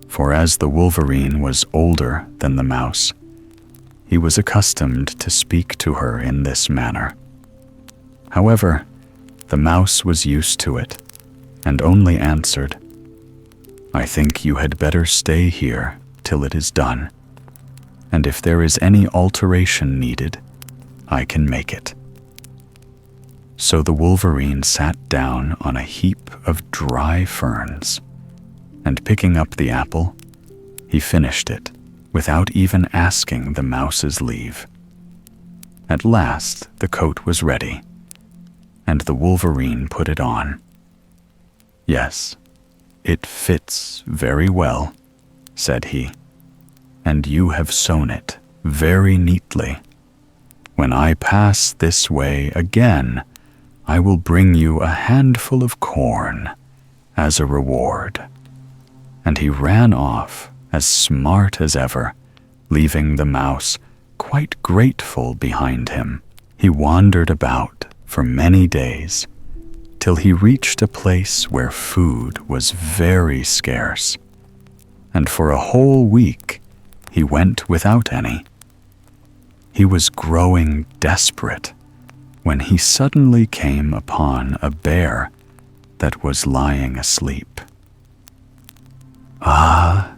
For as the wolverine was older than the mouse, he was accustomed to speak to her in this manner. However, the mouse was used to it, and only answered, "I think you had better stay here till it is done, and if there is any alteration needed, I can make it." So the wolverine sat down on a heap of dry ferns, and picking up the apple, he finished it without even asking the mouse's leave. At last the coat was ready, and the wolverine put it on. "Yes, it fits very well," said he, "and you have sewn it very neatly. When I pass this way again, I will bring you a handful of corn as a reward." And he ran off as smart as ever, leaving the mouse quite grateful behind him. He wandered about for many days, till he reached a place where food was very scarce, and for a whole week he went without any. He was growing desperate when he suddenly came upon a bear that was lying asleep. "Ah,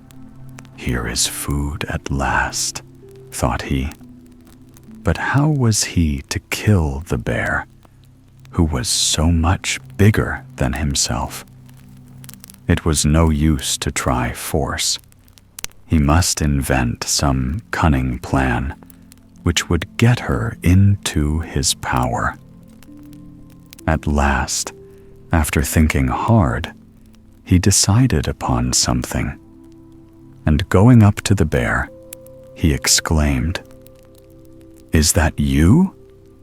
here is food at last," thought he. But how was he to kill the bear, who was so much bigger than himself? It was no use to try force. He must invent some cunning plan which would get her into his power. At last, after thinking hard, he decided upon something, and going up to the bear, he exclaimed, "Is that you,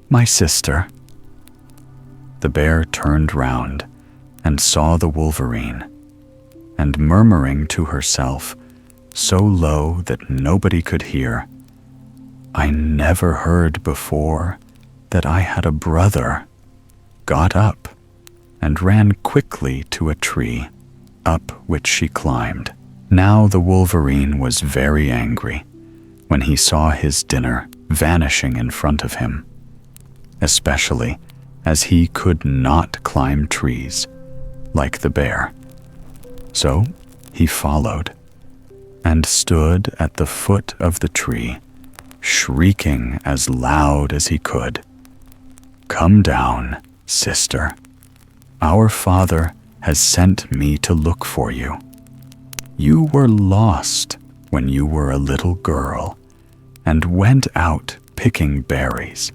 my sister?" The bear turned round and saw the wolverine, and murmuring to herself, so low that nobody could hear, "I never heard before that I had a brother," got up and ran quickly to a tree, up which she climbed. Now the wolverine was very angry when he saw his dinner vanishing in front of him, especially as he could not climb trees like the bear. So he followed and stood at the foot of the tree, shrieking as loud as he could, "Come down, sister. Our father has sent me to look for you. You were lost when you were a little girl and went out picking berries.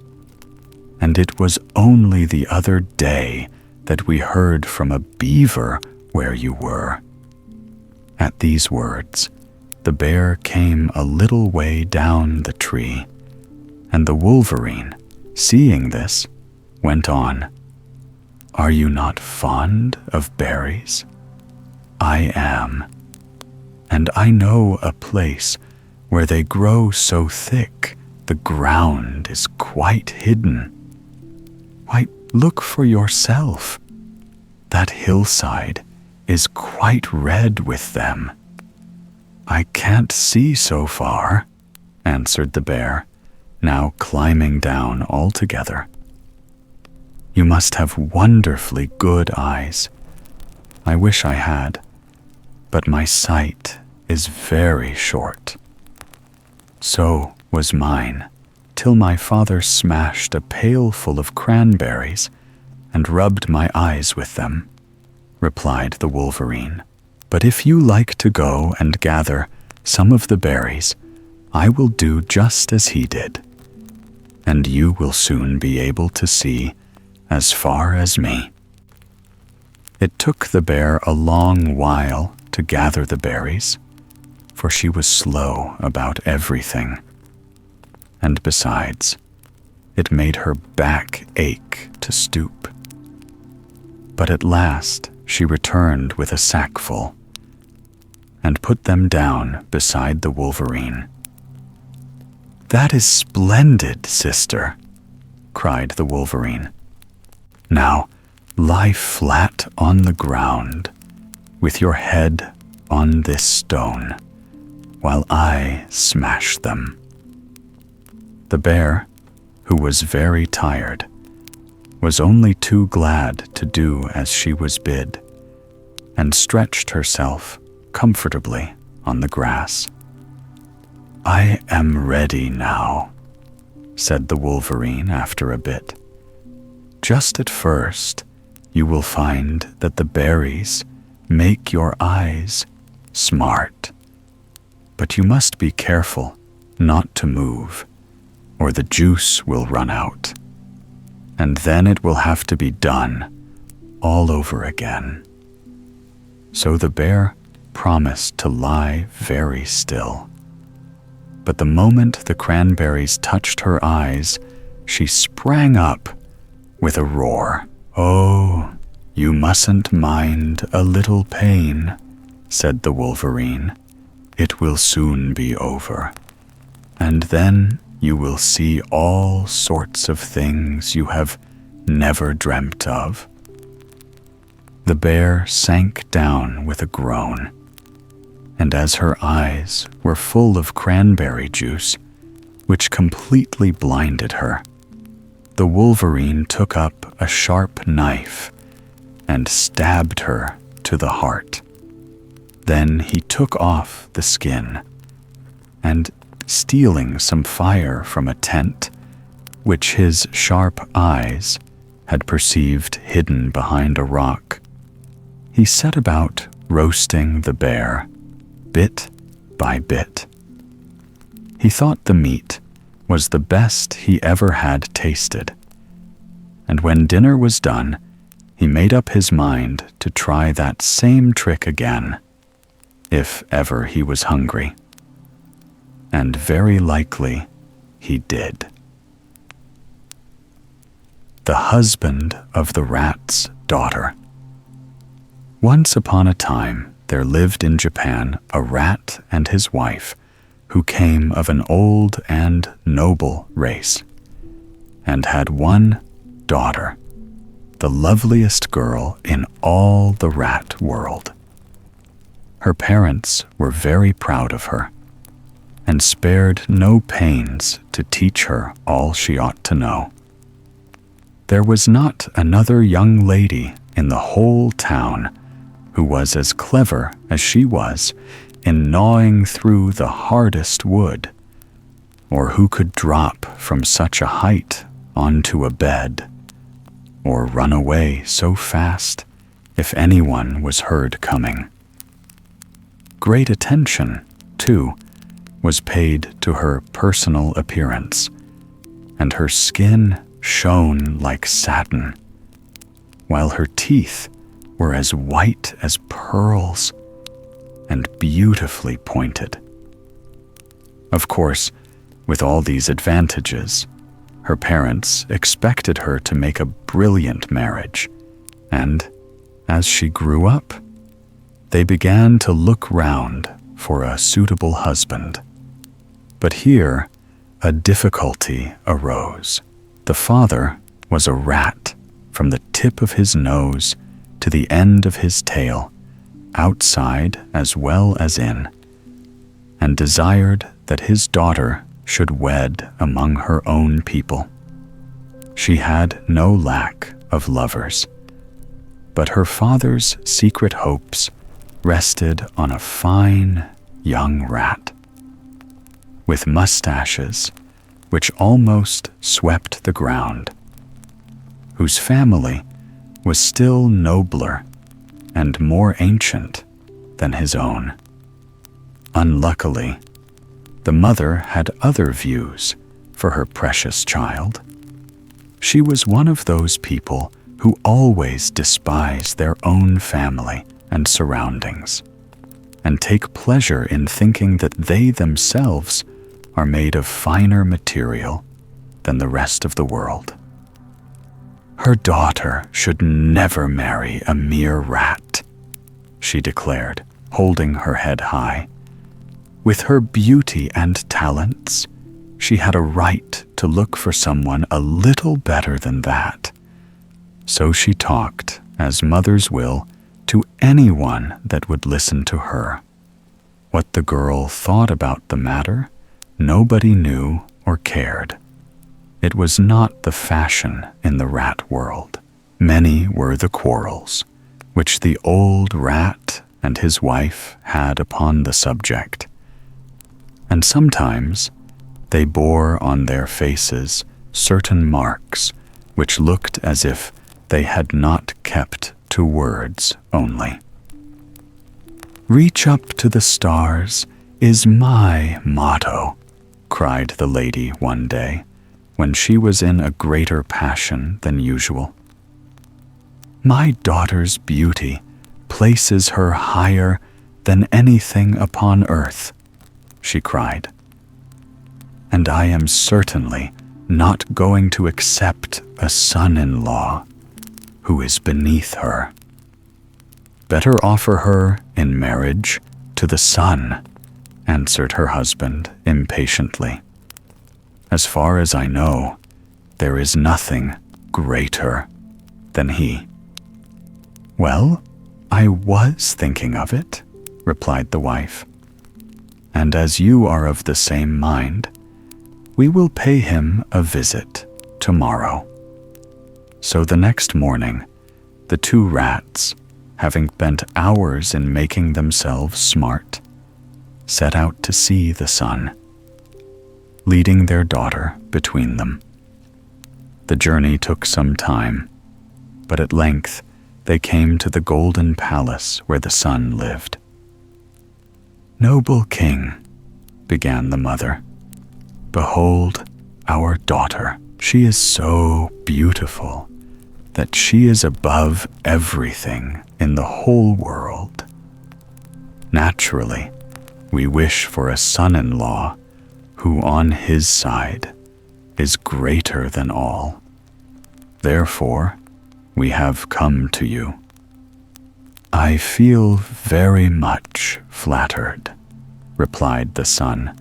And it was only the other day that we heard from a beaver where you were." At these words, the bear came a little way down the tree, and the wolverine, seeing this, went on, "Are you not fond of berries? I am, and I know a place where they grow so thick the ground is quite hidden. Why, look for yourself. That hillside is quite red with them." "I can't see so far," answered the bear, now climbing down altogether. "You must have wonderfully good eyes. I wish I had, but my sight is very short." "So was mine, till my father smashed a pail full of cranberries and rubbed my eyes with them," replied the wolverine. "But if you like to go and gather some of the berries, I will do just as he did, and you will soon be able to see as far as me." It took the bear a long while to gather the berries, for she was slow about everything. And besides, it made her back ache to stoop. But at last she returned with a sackful, and put them down beside the wolverine. "That is splendid, sister," cried the wolverine. "Now lie flat on the ground, with your head on this stone, while I smash them." The bear, who was very tired, was only too glad to do as she was bid, and stretched herself comfortably on the grass. "I am ready now," said the wolverine after a bit. "Just at first, you will find that the berries make your eyes smart. But you must be careful not to move, or the juice will run out, and then it will have to be done all over again." So the bear promised to lie very still. But the moment the cranberries touched her eyes, she sprang up with a roar. "Oh, you mustn't mind a little pain," said the wolverine. "It will soon be over, and then you will see all sorts of things you have never dreamt of." The bear sank down with a groan, and as her eyes were full of cranberry juice, which completely blinded her, the wolverine took up a sharp knife and stabbed her to the heart. Then he took off the skin, and stealing some fire from a tent which his sharp eyes had perceived hidden behind a rock, he set about roasting the bear, bit by bit. He thought the meat was the best he ever had tasted, and when dinner was done, he made up his mind to try that same trick again, if ever he was hungry. And very likely he did. The husband of the rat's daughter. Once upon a time, there lived in Japan a rat and his wife who came of an old and noble race, and had one daughter, the loveliest girl in all the rat world. Her parents were very proud of her, and spared no pains to teach her all she ought to know. There was not another young lady in the whole town who was as clever as she was in gnawing through the hardest wood, or who could drop from such a height onto a bed, or run away so fast if anyone was heard coming. Great attention, too, was paid to her personal appearance, and her skin shone like satin, while her teeth were as white as pearls and beautifully pointed. Of course, with all these advantages, her parents expected her to make a brilliant marriage, and as she grew up, they began to look round for a suitable husband. But here, a difficulty arose. The father was a rat from the tip of his nose to the end of his tail, outside as well as in, and desired that his daughter should wed among her own people. She had no lack of lovers, but her father's secret hopes rested on a fine young rat, with mustaches which almost swept the ground, whose family was still nobler and more ancient than his own. Unluckily, the mother had other views for her precious child. She was one of those people who always despise their own family and surroundings, and take pleasure in thinking that they themselves are made of finer material than the rest of the world. Her daughter should never marry a mere rat, she declared, holding her head high. With her beauty and talents, she had a right to look for someone a little better than that. So she talked, as mothers will, to anyone that would listen to her. What the girl thought about the matter, nobody knew or cared. It was not the fashion in the rat world. Many were the quarrels which the old rat and his wife had upon the subject, and sometimes they bore on their faces certain marks which looked as if they had not kept to words only. "Reach up to the stars is my motto," cried the lady one day, when she was in a greater passion than usual. "My daughter's beauty places her higher than anything upon earth," she cried, "and I am certainly not going to accept a son-in-law who is beneath her. Better offer her in marriage to the sun," answered her husband impatiently. "As far as I know, there is nothing greater than he." "Well, I was thinking of it," replied the wife, "and as you are of the same mind, we will pay him a visit tomorrow." So the next morning, the two rats, having spent hours in making themselves smart, set out to see the sun, leading their daughter between them. The journey took some time, but at length they came to the golden palace where the sun lived. "Noble king," began the mother, "behold our daughter. She is so beautiful that she is above everything in the whole world. Naturally, we wish for a son-in-law who on his side is greater than all. Therefore, we have come to you." "I feel very much flattered," replied the son,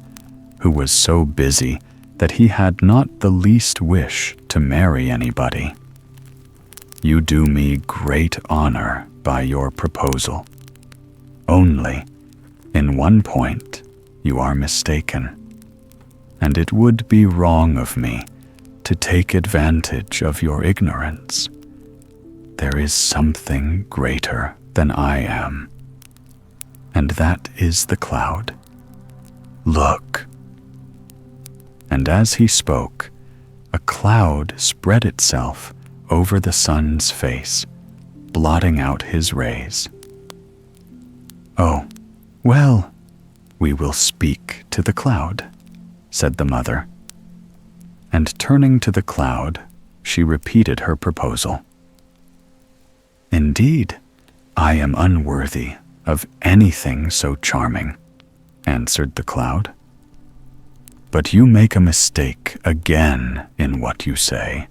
who was so busy that he had not the least wish to marry anybody. "You do me great honor by your proposal. Only, in one point, you are mistaken, and it would be wrong of me to take advantage of your ignorance. There is something greater than I am, and that is the cloud. Look." And as he spoke, a cloud spread itself over the sun's face, blotting out his rays. "Oh, well, we will speak to the cloud," said the mother. And turning to the cloud, she repeated her proposal. "Indeed, I am unworthy of anything so charming," answered the cloud. "But you make a mistake again in what you say.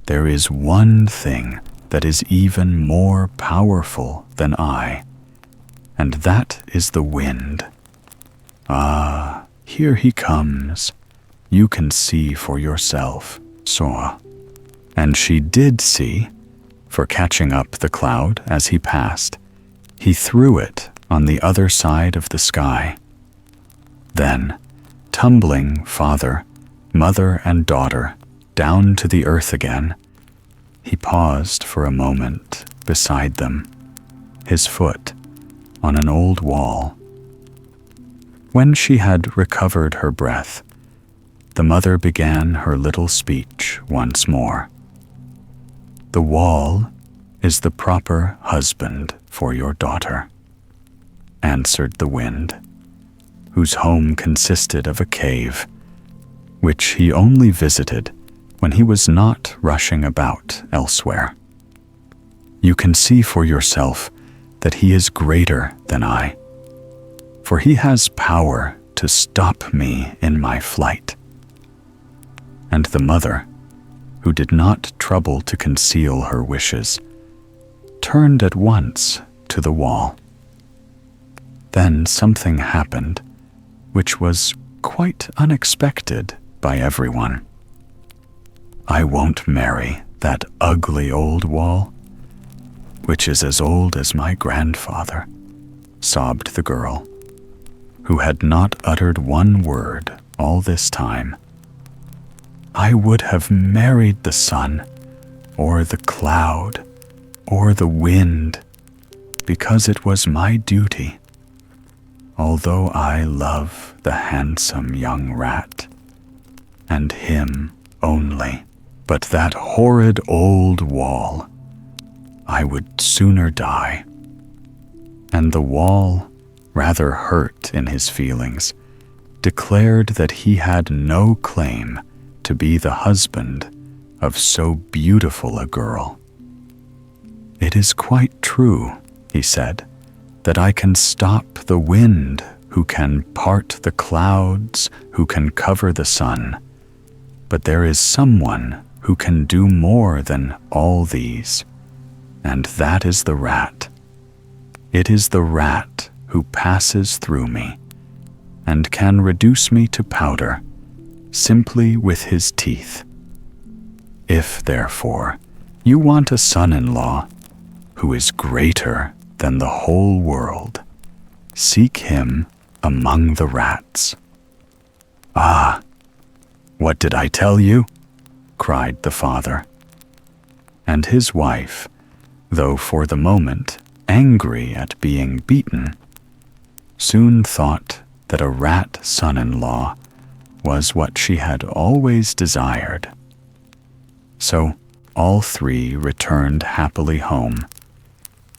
There is one thing that is even more powerful than I, and that is the wind. Ah, here he comes. You can see for yourself, saw." And she did see, for catching up the cloud as he passed, he threw it on the other side of the sky. Then, tumbling father, mother, and daughter down to the earth again, he paused for a moment beside them, his foot on an old wall. When she had recovered her breath, the mother began her little speech once more. "The wall is the proper husband for your daughter," answered the wind, whose home consisted of a cave, which he only visited when he was not rushing about elsewhere. "You can see for yourself that he is greater than I, for he has power to stop me in my flight." And the mother, who did not trouble to conceal her wishes, turned at once to the wall. Then something happened which was quite unexpected by everyone. "I won't marry that ugly old wall, which is as old as my grandfather," sobbed the girl, who had not uttered one word all this time. "I would have married the sun, or the cloud, or the wind, because it was my duty, although I love the handsome young rat, and him only. But that horrid old wall, I would sooner die." And the wall, rather hurt in his feelings, declared that he had no claim to be the husband of so beautiful a girl. "It is quite true," he said, "that I can stop the wind, who can part the clouds, who can cover the sun. But there is someone who can do more than all these, and that is the rat. It is the rat who passes through me and can reduce me to powder simply with his teeth. If, therefore, you want a son-in-law who is greater than the whole world, seek him among the rats." "Ah, what did I tell you?" cried the father. And his wife, though for the moment angry at being beaten, soon thought that a rat son-in-law was what she had always desired. So all three returned happily home,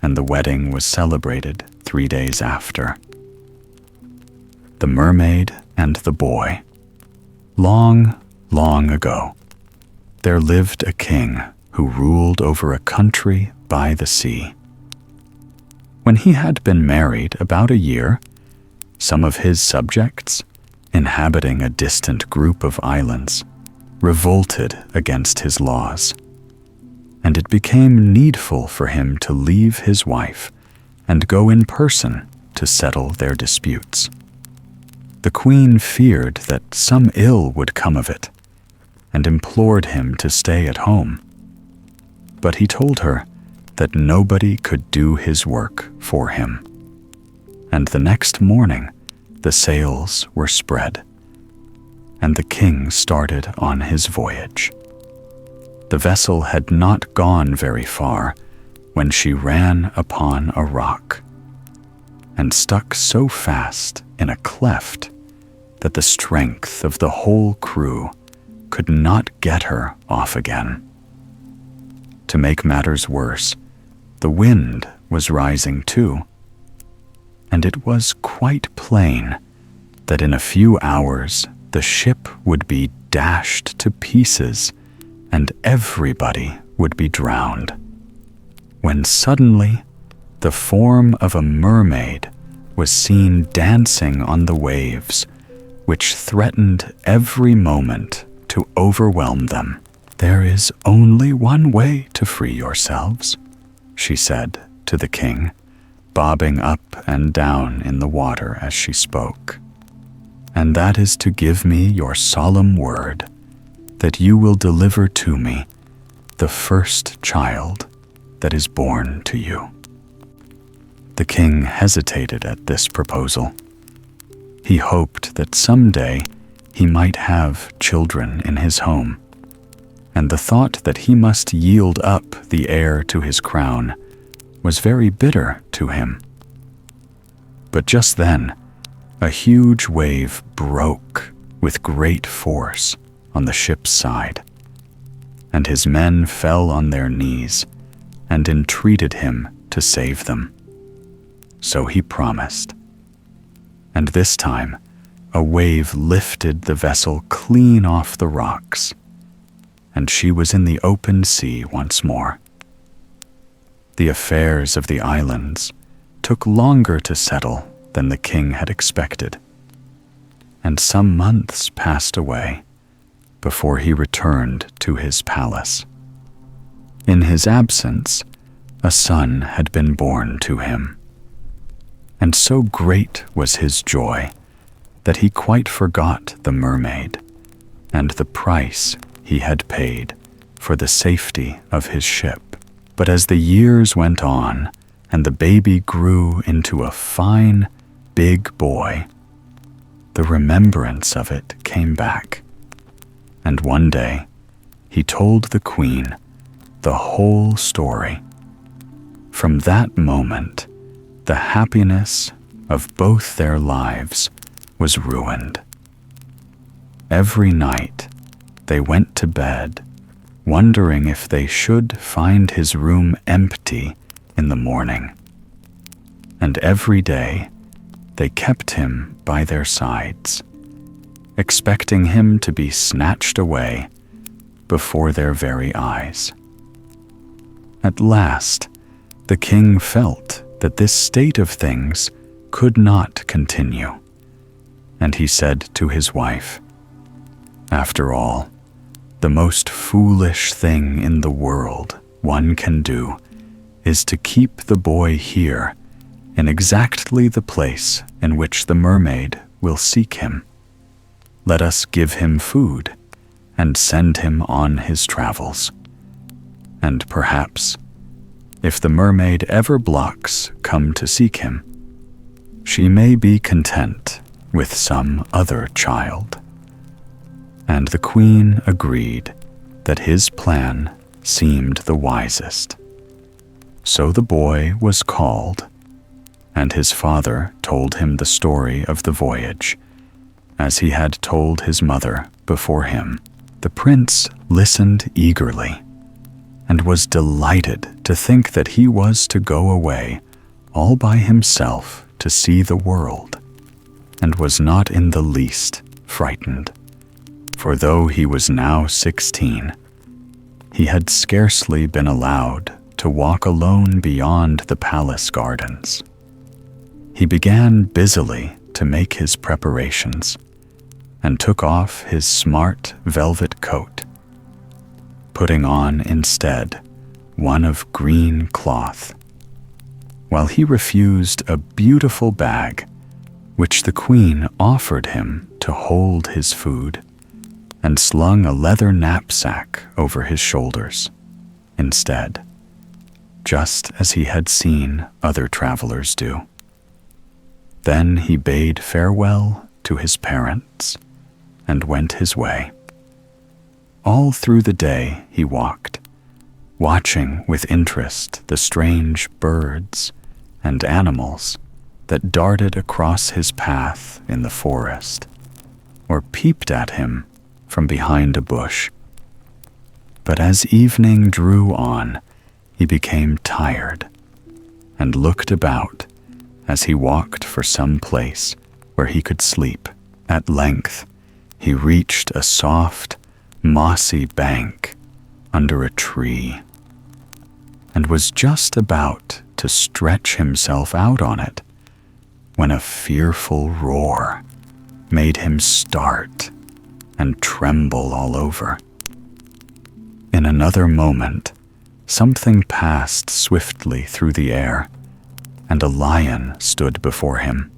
and the wedding was celebrated 3 days after. The mermaid and the boy. Long, long ago, there lived a king who ruled over a country by the sea. When he had been married about a year, some of his subjects, inhabiting a distant group of islands, revolted against his laws, and it became needful for him to leave his wife and go in person to settle their disputes. The queen feared that some ill would come of it, and implored him to stay at home. But he told her that nobody could do his work for him. And the next morning, the sails were spread, and the king started on his voyage. The vessel had not gone very far when she ran upon a rock, and stuck so fast in a cleft that the strength of the whole crew could not get her off again. To make matters worse, the wind was rising too, and it was quite plain that in a few hours the ship would be dashed to pieces and everybody would be drowned, when suddenly the form of a mermaid was seen dancing on the waves, which threatened every moment to overwhelm them. "There is only one way to free yourselves," she said to the king, bobbing up and down in the water as she spoke, "and that is to give me your solemn word that you will deliver to me the first child that is born to you." The king hesitated at this proposal. He hoped that someday he might have children in his home, and the thought that he must yield up the heir to his crown was very bitter to him. But just then, a huge wave broke with great force on the ship's side, and his men fell on their knees and entreated him to save them. So he promised. And this time, a wave lifted the vessel clean off the rocks, and she was in the open sea once more. The affairs of the islands took longer to settle than the king had expected, and some months passed away before he returned to his palace. In his absence, a son had been born to him, and so great was his joy that he quite forgot the mermaid and the price he had paid for the safety of his ship. But as the years went on and the baby grew into a fine, big boy, the remembrance of it came back, and one day he told the queen the whole story. From that moment, the happiness of both their lives was ruined. Every night they went to bed, wondering if they should find his room empty in the morning. And every day they kept him by their sides, expecting him to be snatched away before their very eyes. At last, the king felt that this state of things could not continue, and he said to his wife, "After all, the most foolish thing in the world one can do is to keep the boy here in exactly the place in which the mermaid will seek him. Let us give him food and send him on his travels. And perhaps, if the mermaid ever blocks come to seek him, she may be content with some other child." And the queen agreed that his plan seemed the wisest. So the boy was called, and his father told him the story of the voyage, as he had told his mother before him. The prince listened eagerly and was delighted to think that he was to go away all by himself to see the world, and was not in the least frightened, for though he was now 16, he had scarcely been allowed to walk alone beyond the palace gardens. He began busily to make his preparations, and took off his smart velvet coat, putting on instead one of green cloth, while he refused a beautiful bag which the queen offered him to hold his food, and slung a leather knapsack over his shoulders instead, just as he had seen other travelers do. Then he bade farewell to his parents and went his way. All through the day he walked, watching with interest the strange birds and animals that darted across his path in the forest, or peeped at him from behind a bush. But as evening drew on, he became tired and looked about as he walked for some place where he could sleep. At length, he reached a soft, mossy bank under a tree, and was just about to stretch himself out on it when a fearful roar made him start and tremble all over. In another moment, something passed swiftly through the air, and a lion stood before him.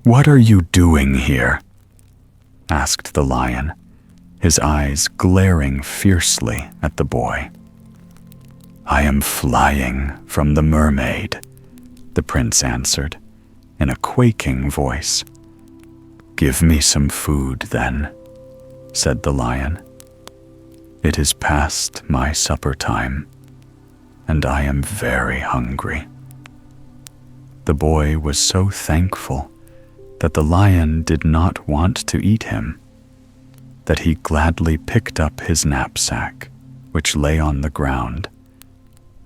"What are you doing here?" asked the lion, his eyes glaring fiercely at the boy. "I am flying from the Mermaid," the prince answered in a quaking voice. "Give me some food, then," said the lion. "It is past my supper time, and I am very hungry." The boy was so thankful that the lion did not want to eat him, that he gladly picked up his knapsack, which lay on the ground,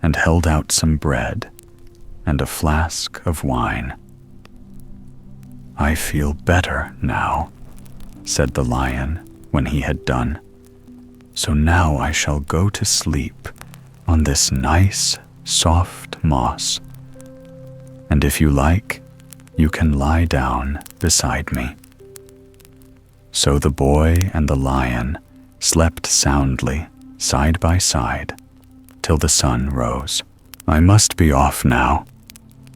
and held out some bread and a flask of wine. "I feel better now," said the lion when he had done. "So now I shall go to sleep on this nice, soft moss. And if you like, you can lie down beside me." So the boy and the lion slept soundly, side by side, till the sun rose. "I must be off now,"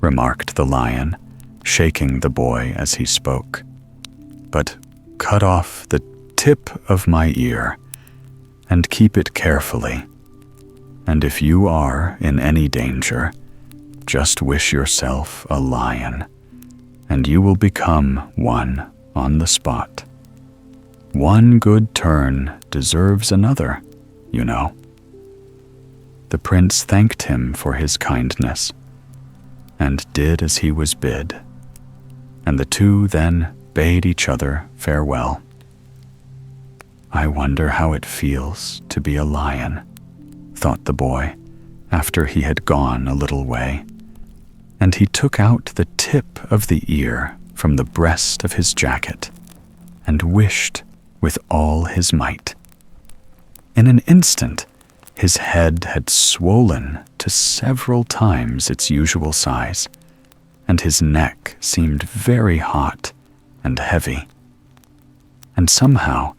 remarked the lion, shaking the boy as he spoke. "But cut off the tip of my ear and keep it carefully. And if you are in any danger, just wish yourself a lion, and you will become one on the spot. One good turn deserves another, you know." The prince thanked him for his kindness, and did as he was bid, and the two then bade each other farewell. "I wonder how it feels to be a lion," thought the boy, after he had gone a little way, and he took out the tip of the ear from the breast of his jacket, and wished with all his might. In an instant, his head had swollen to several times its usual size, and his neck seemed very hot and heavy. And somehow,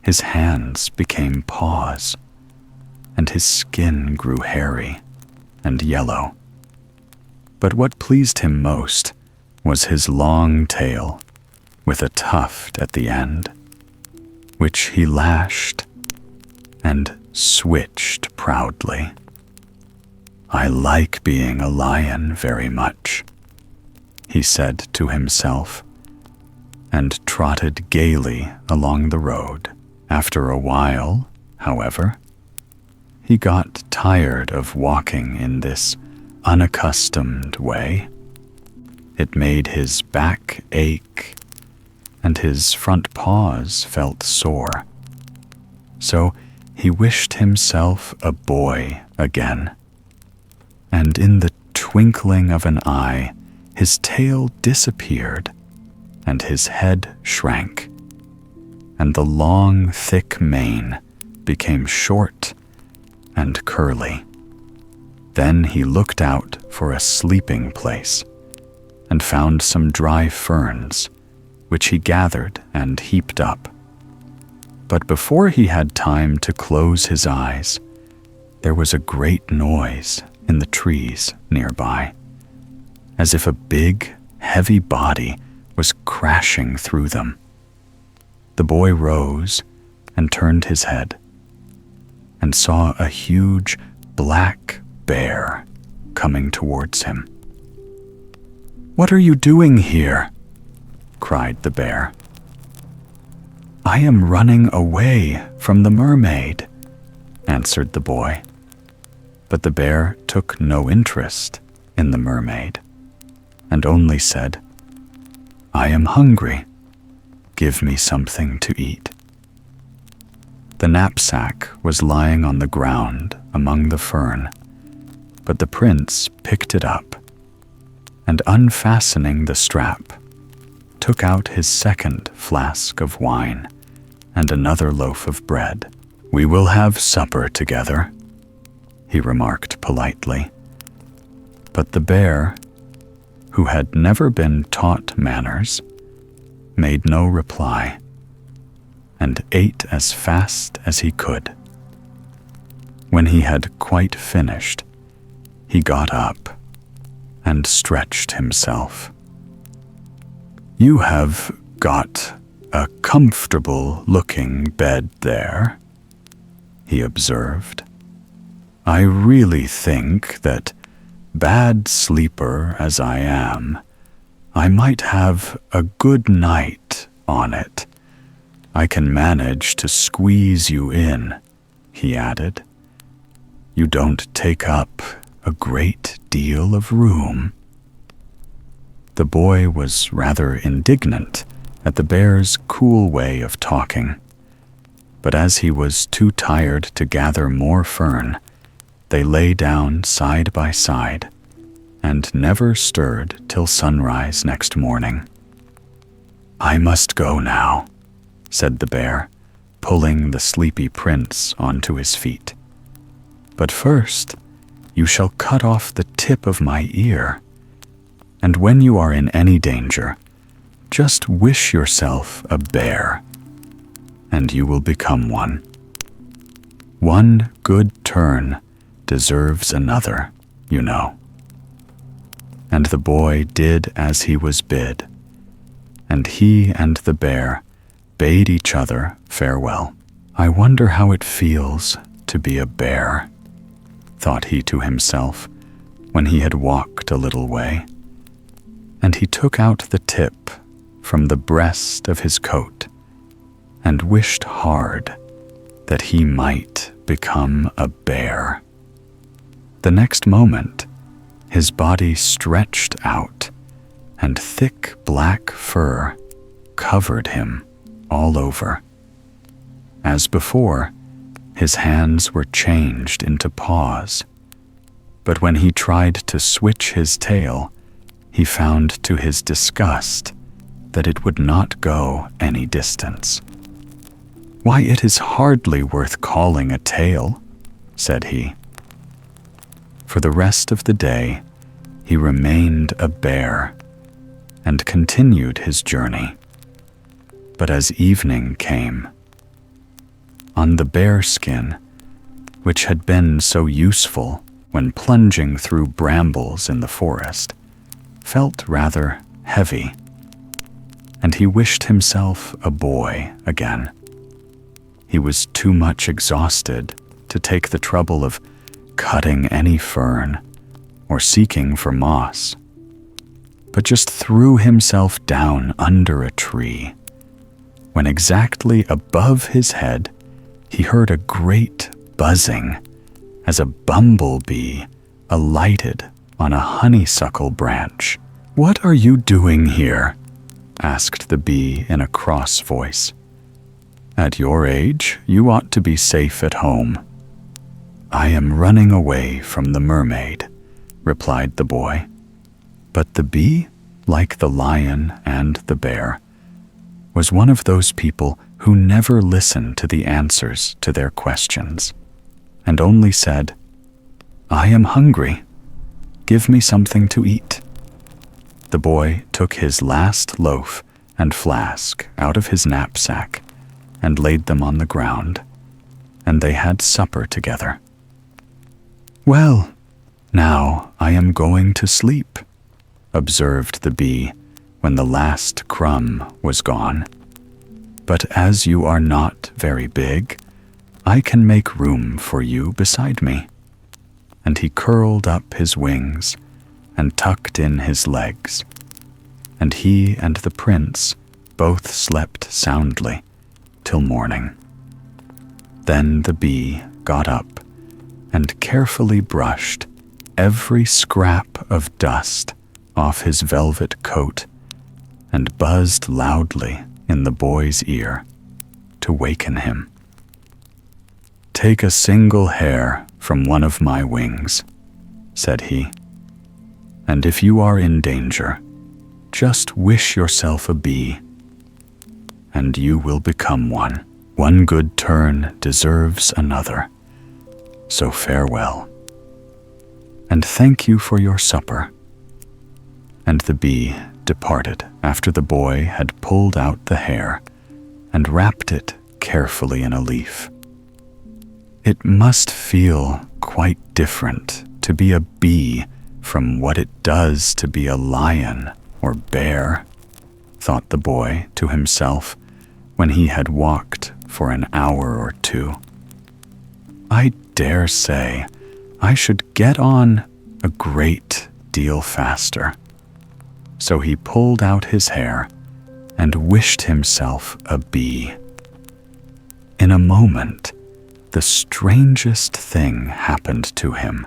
his hands became paws, and his skin grew hairy and yellow. But what pleased him most was his long tail, with a tuft at the end, which he lashed and switched proudly. "I like being a lion very much," he said to himself, and trotted gaily along the road. After a while, however, he got tired of walking in this unaccustomed way. It made his back ache, and his front paws felt sore, So he wished himself a boy again. And in the twinkling of an eye, his tail disappeared, and his head shrank, and the long, thick mane became short and curly. Then he looked out for a sleeping place and found some dry ferns, which he gathered and heaped up. But before he had time to close his eyes, there was a great noise in the trees nearby, as if a big, heavy body was crashing through them. The boy rose and turned his head and saw a huge black bear coming towards him. "What are you doing here?" cried the bear. "I am running away from the mermaid," answered the boy. But the bear took no interest in the mermaid and only said, "I am hungry. Give me something to eat." The knapsack was lying on the ground among the fern, but the prince picked it up and, unfastening the strap, took out his second flask of wine and another loaf of bread. "We will have supper together," he remarked politely. But the bear, who had never been taught manners, made no reply and ate as fast as he could. When he had quite finished, he got up and stretched himself. "You have got a comfortable-looking bed there," he observed. "I really think that, bad sleeper as I am, I might have a good night on it. I can manage to squeeze you in," he added. "You don't take up a great deal of room." The boy was rather indignant at the bear's cool way of talking, but as he was too tired to gather more fern, they lay down side by side and never stirred till sunrise next morning. "I must go now," said the bear, pulling the sleepy prince onto his feet. "But first, you shall cut off the tip of my ear, and when you are in any danger, just wish yourself a bear, and you will become one. One good turn deserves another, you know." And the boy did as he was bid, and he and the bear bade each other farewell. "I wonder how it feels to be a bear," thought he to himself when he had walked a little way. And he took out the tip from the breast of his coat and wished hard that he might become a bear. The next moment, his body stretched out, and thick black fur covered him all over. As before, his hands were changed into paws, but when he tried to switch his tail, he found to his disgust that it would not go any distance. "Why, it is hardly worth calling a tail," said he. For the rest of the day, he remained a bear and continued his journey. But as evening came, on the bear skin, which had been so useful when plunging through brambles in the forest, felt rather heavy, and he wished himself a boy again. He was too much exhausted to take the trouble of cutting any fern or seeking for moss, but just threw himself down under a tree, when exactly above his head he heard a great buzzing as a bumblebee alighted on a honeysuckle branch. "What are you doing here?" asked the bee in a cross voice. At your age, you ought to be safe at home." "I am running away from the mermaid," replied the boy. But the bee, like the lion and the bear, was one of those people who never listen to the answers to their questions, and only said, "I am hungry. Give me something to eat." The boy took his last loaf and flask out of his knapsack and laid them on the ground, and they had supper together. "Well, now I am going to sleep," observed the bee when the last crumb was gone. "But as you are not very big, I can make room for you beside me." And he curled up his wings and tucked in his legs, and he and the prince both slept soundly till morning. Then the bee got up and carefully brushed every scrap of dust off his velvet coat and buzzed loudly in the boy's ear to waken him. "Take a single hair from one of my wings," said he, "and if you are in danger, just wish yourself a bee, and you will become one. One good turn deserves another. So farewell, and thank you for your supper." And the bee departed after the boy had pulled out the hair and wrapped it carefully in a leaf. It must feel quite different to be a bee from what it does to be a lion or bear, thought the boy to himself when he had walked for an hour or two. "I dare say I should get on a great deal faster." So he pulled out his hair and wished himself a bee. In a moment, the strangest thing happened to him.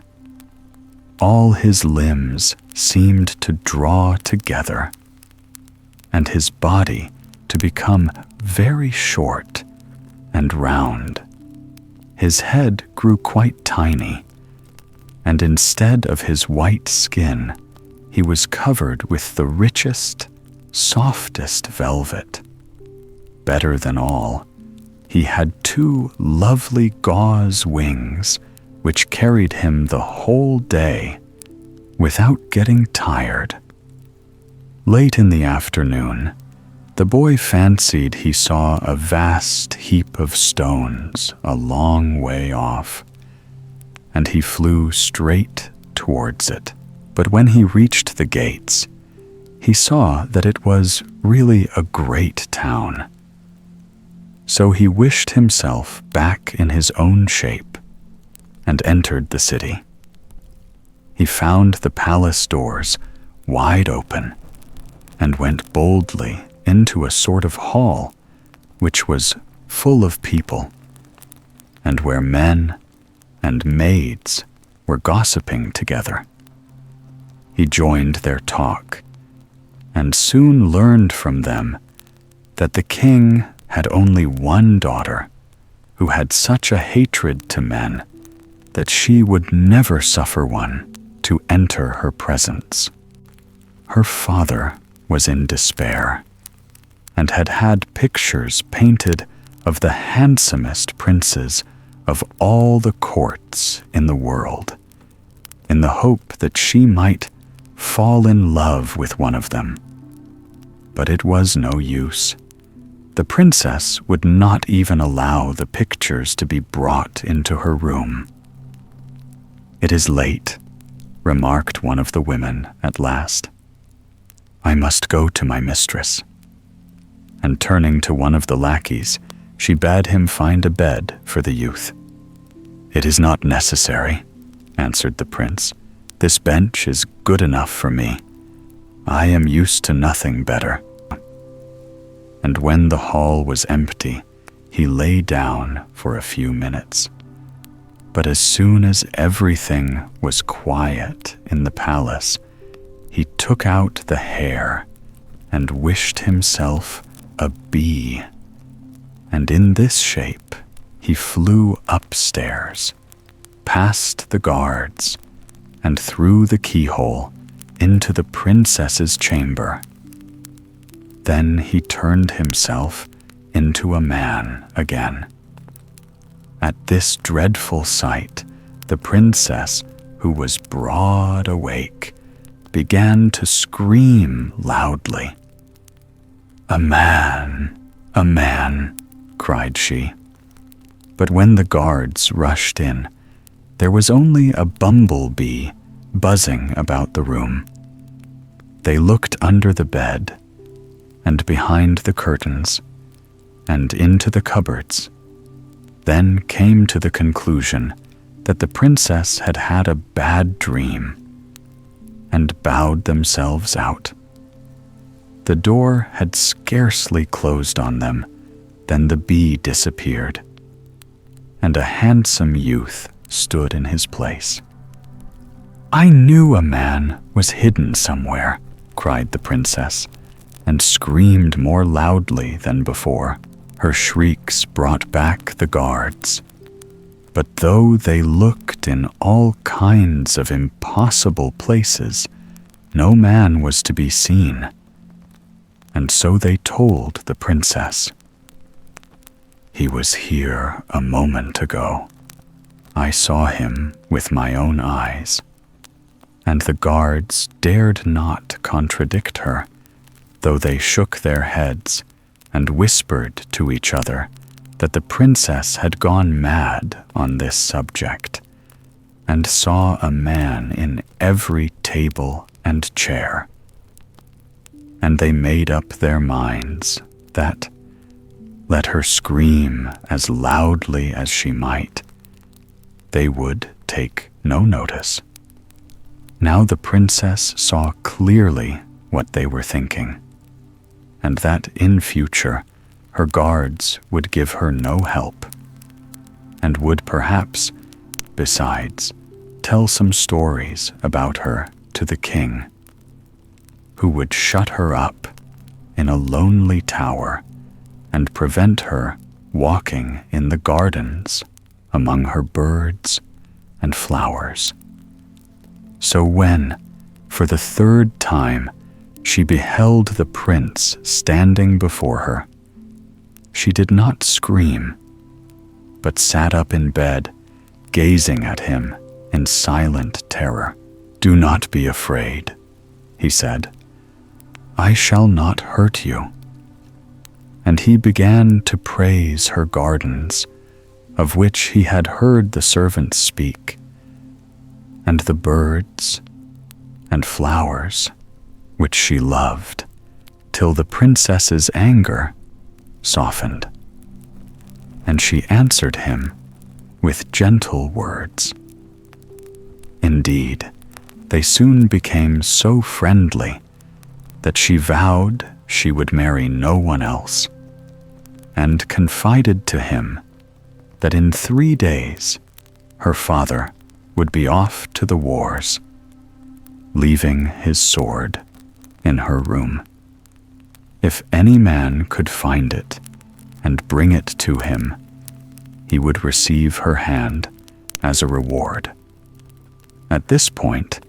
All his limbs seemed to draw together, and his body to become very short and round. His head grew quite tiny, and instead of his white skin, he was covered with the richest, softest velvet. Better than all, he had 2 lovely gauze wings which carried him the whole day without getting tired. Late in the afternoon, the boy fancied he saw a vast heap of stones a long way off, and he flew straight towards it. But when he reached the gates, he saw that it was really a great town. So he wished himself back in his own shape and entered the city. He found the palace doors wide open and went boldly into a sort of hall which was full of people, and where men and maids were gossiping together. He joined their talk and soon learned from them that the king had only one daughter who had such a hatred to men that she would never suffer one to enter her presence. Her father was in despair and had had pictures painted of the handsomest princes of all the courts in the world, in the hope that she might fall in love with one of them. But it was no use. The princess would not even allow the pictures to be brought into her room. "It is late," remarked one of the women at last. "I must go to my mistress." And turning to one of the lackeys, she bade him find a bed for the youth. "It is not necessary," answered the prince. "This bench is good enough for me. I am used to nothing better." And when the hall was empty, he lay down for a few minutes. But as soon as everything was quiet in the palace, he took out the hair and wished himself a bee. and in this shape he flew upstairs, past the guards, and through the keyhole into the princess's chamber. Then he turned himself into a man again. At this dreadful sight, the princess, who was broad awake, began to scream loudly. "A man, a man," cried she. But when the guards rushed in, there was only a bumblebee buzzing about the room. They looked under the bed, and behind the curtains, and into the cupboards, then came to the conclusion that the princess had had a bad dream, and bowed themselves out. The door had scarcely closed on them than the bee disappeared, and a handsome youth stood in his place. "I knew a man was hidden somewhere," cried the princess, and screamed more loudly than before. Her shrieks brought back the guards. But though they looked in all kinds of impossible places, no man was to be seen. And so they told the princess. "He was here a moment ago. I saw him with my own eyes." And the guards dared not contradict her, though they shook their heads and whispered to each other that the princess had gone mad on this subject, and saw a man in every table and chair. And they made up their minds that, let her scream as loudly as she might, they would take no notice. Now the princess saw clearly what they were thinking, and that in future her guards would give her no help, and would perhaps, besides, tell some stories about her to the king, who would shut her up in a lonely tower and prevent her walking in the gardens among her birds and flowers. So when, for the third time, she beheld the prince standing before her, she did not scream, but sat up in bed, gazing at him in silent terror. "Do not be afraid," he said. "I shall not hurt you." And he began to praise her gardens, of which he had heard the servants speak, and the birds and flowers which she loved, till the princess's anger softened, and she answered him with gentle words. Indeed, they soon became so friendly that she vowed she would marry no one else, and confided to him that in 3 days her father would be off to the wars, leaving his sword in her room. If any man could find it and bring it to him, he would receive her hand as a reward. At this point,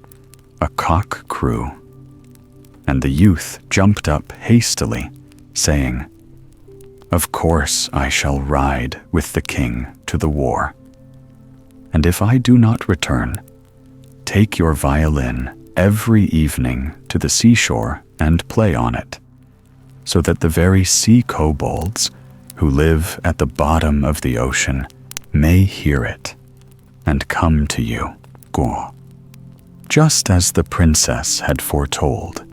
a cock crew, and the youth jumped up hastily, saying, "Of course I shall ride with the king to the war. And if I do not return, take your violin every evening to the seashore and play on it, so that the very sea kobolds who live at the bottom of the ocean may hear it and come to you." Go. Just as the princess had foretold,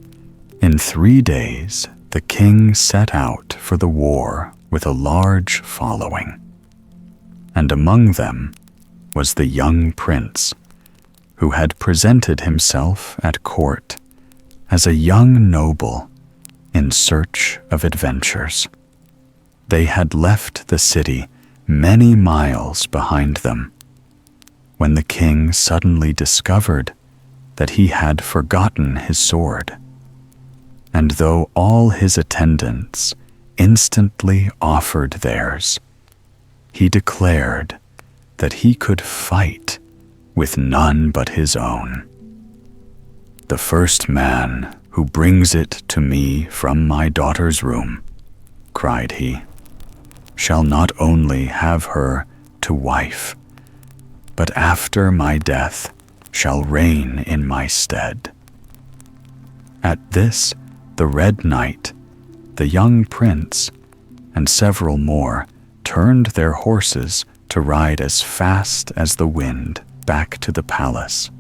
in 3 days the king set out for the war with a large following, and among them was the young prince, who had presented himself at court as a young noble in search of adventures. They had left the city many miles behind them, when the king suddenly discovered that he had forgotten his sword, and though all his attendants instantly offered theirs. He declared that he could fight with none but his own. "The first man who brings it to me from my daughter's room," cried he, "shall not only have her to wife, but after my death shall reign in my stead." At this, the Red Knight, the young prince, and several more turned their horses to ride as fast as the wind back to the palace.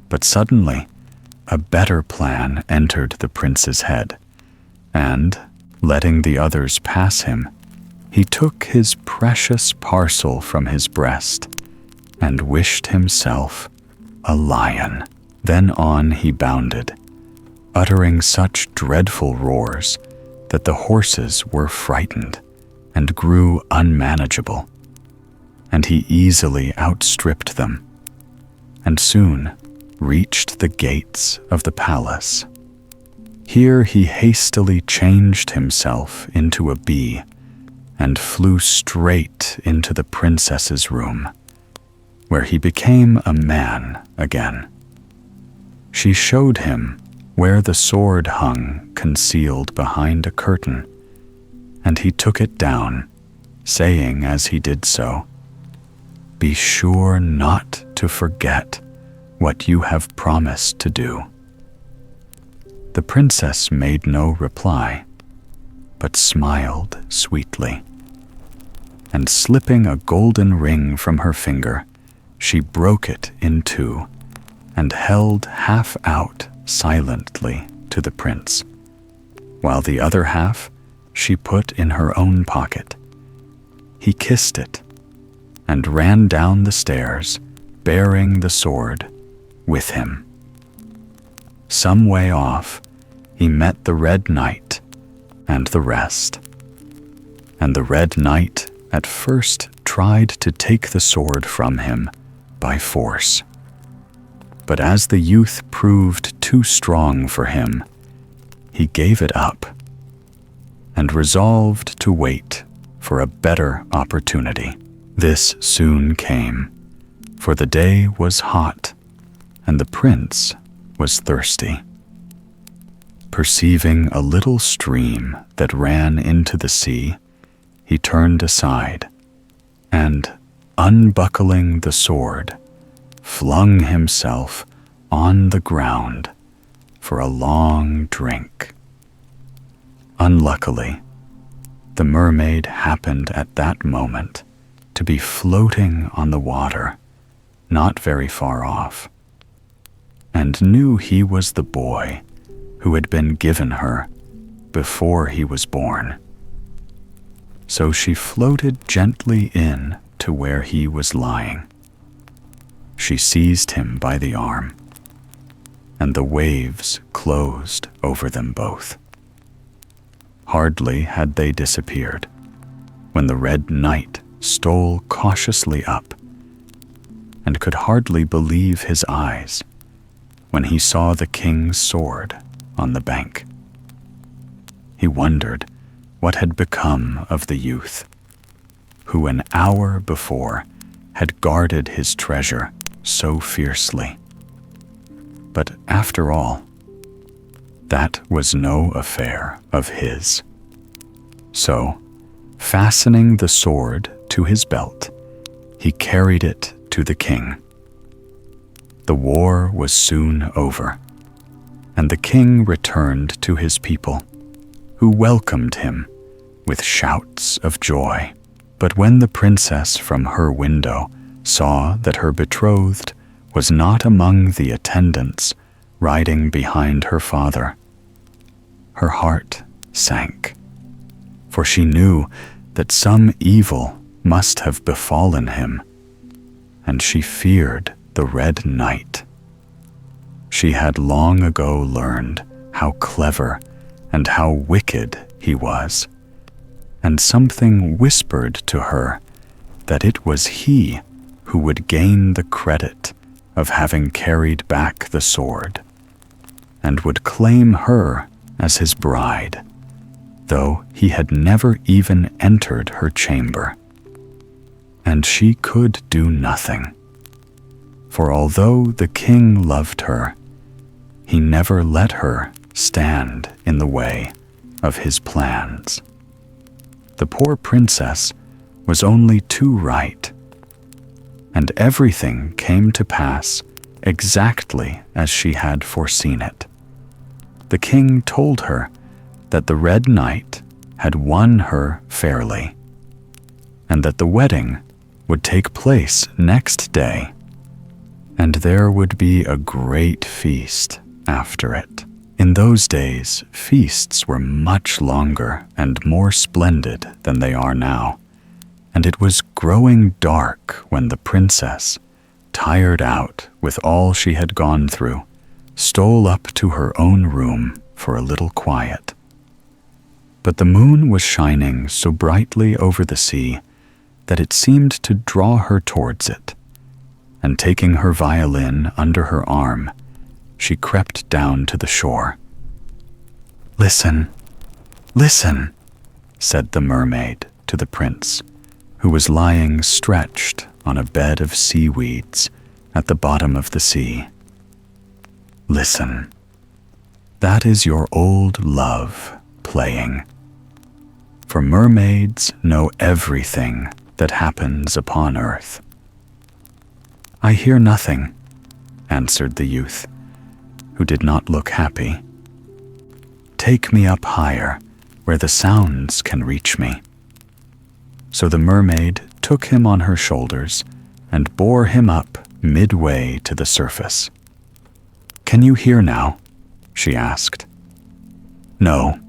But suddenly, a better plan entered the prince's head, and, letting the others pass him, he took his precious parcel from his breast and wished himself a lion. Then on he bounded, uttering such dreadful roars that the horses were frightened and grew unmanageable, and he easily outstripped them, and soon reached the gates of the palace. Here he hastily changed himself into a bee and flew straight into the princess's room, where he became a man again. She showed him where the sword hung concealed behind a curtain, and he took it down, saying as he did so, "Be sure not to forget what you have promised to do." The princess made no reply, but smiled sweetly, and slipping a golden ring from her finger, she broke it in two and held half out silently to the prince, while the other half she put in her own pocket. He kissed it and ran down the stairs, bearing the sword with him. Some way off, he met the Red Knight and the rest, and the Red Knight at first tried to take the sword from him by force. But as the youth proved too strong for him, he gave it up and resolved to wait for a better opportunity. This soon came, for the day was hot and the prince was thirsty. Perceiving a little stream that ran into the sea, he turned aside and, unbuckling the sword, flung himself on the ground for a long drink. Unluckily, the mermaid happened at that moment to be floating on the water, not very far off, and knew he was the boy who had been given her before he was born. So she floated gently in to where he was lying. She seized him by the arm, and the waves closed over them both. Hardly had they disappeared when the Red Knight stole cautiously up, and could hardly believe his eyes when he saw the king's sword on the bank. He wondered what had become of the youth, who an hour before had guarded his treasure so fiercely. But after all, that was no affair of his. So, fastening the sword to his belt, he carried it to the king. The war was soon over, and the king returned to his people, who welcomed him with shouts of joy. But when the princess from her window saw that her betrothed was not among the attendants riding behind her father, her heart sank, for she knew that some evil must have befallen him, and she feared the Red Knight. She had long ago learned how clever and how wicked he was, and something whispered to her that it was he who would gain the credit of having carried back the sword, and would claim her as his bride, though he had never even entered her chamber. And she could do nothing, for although the king loved her, he never let her stand in the way of his plans. The poor princess was only too right, and everything came to pass exactly as she had foreseen it. The king told her that the Red Knight had won her fairly, and that the wedding would take place next day, and there would be a great feast after it. In those days, feasts were much longer and more splendid than they are now, and it was growing dark when the princess, tired out with all she had gone through, stole up to her own room for a little quiet. But the moon was shining so brightly over the sea that it seemed to draw her towards it, and taking her violin under her arm, she crept down to the shore. "Listen, listen," said the mermaid to the prince, who was lying stretched on a bed of seaweeds at the bottom of the sea. "Listen, that is your old love playing. For mermaids know everything that happens upon earth." "I hear nothing," answered the youth, who did not look happy. "Take me up higher, where the sounds can reach me." So the mermaid took him on her shoulders and bore him up midway to the surface. "Can you hear now?" she asked. "No,"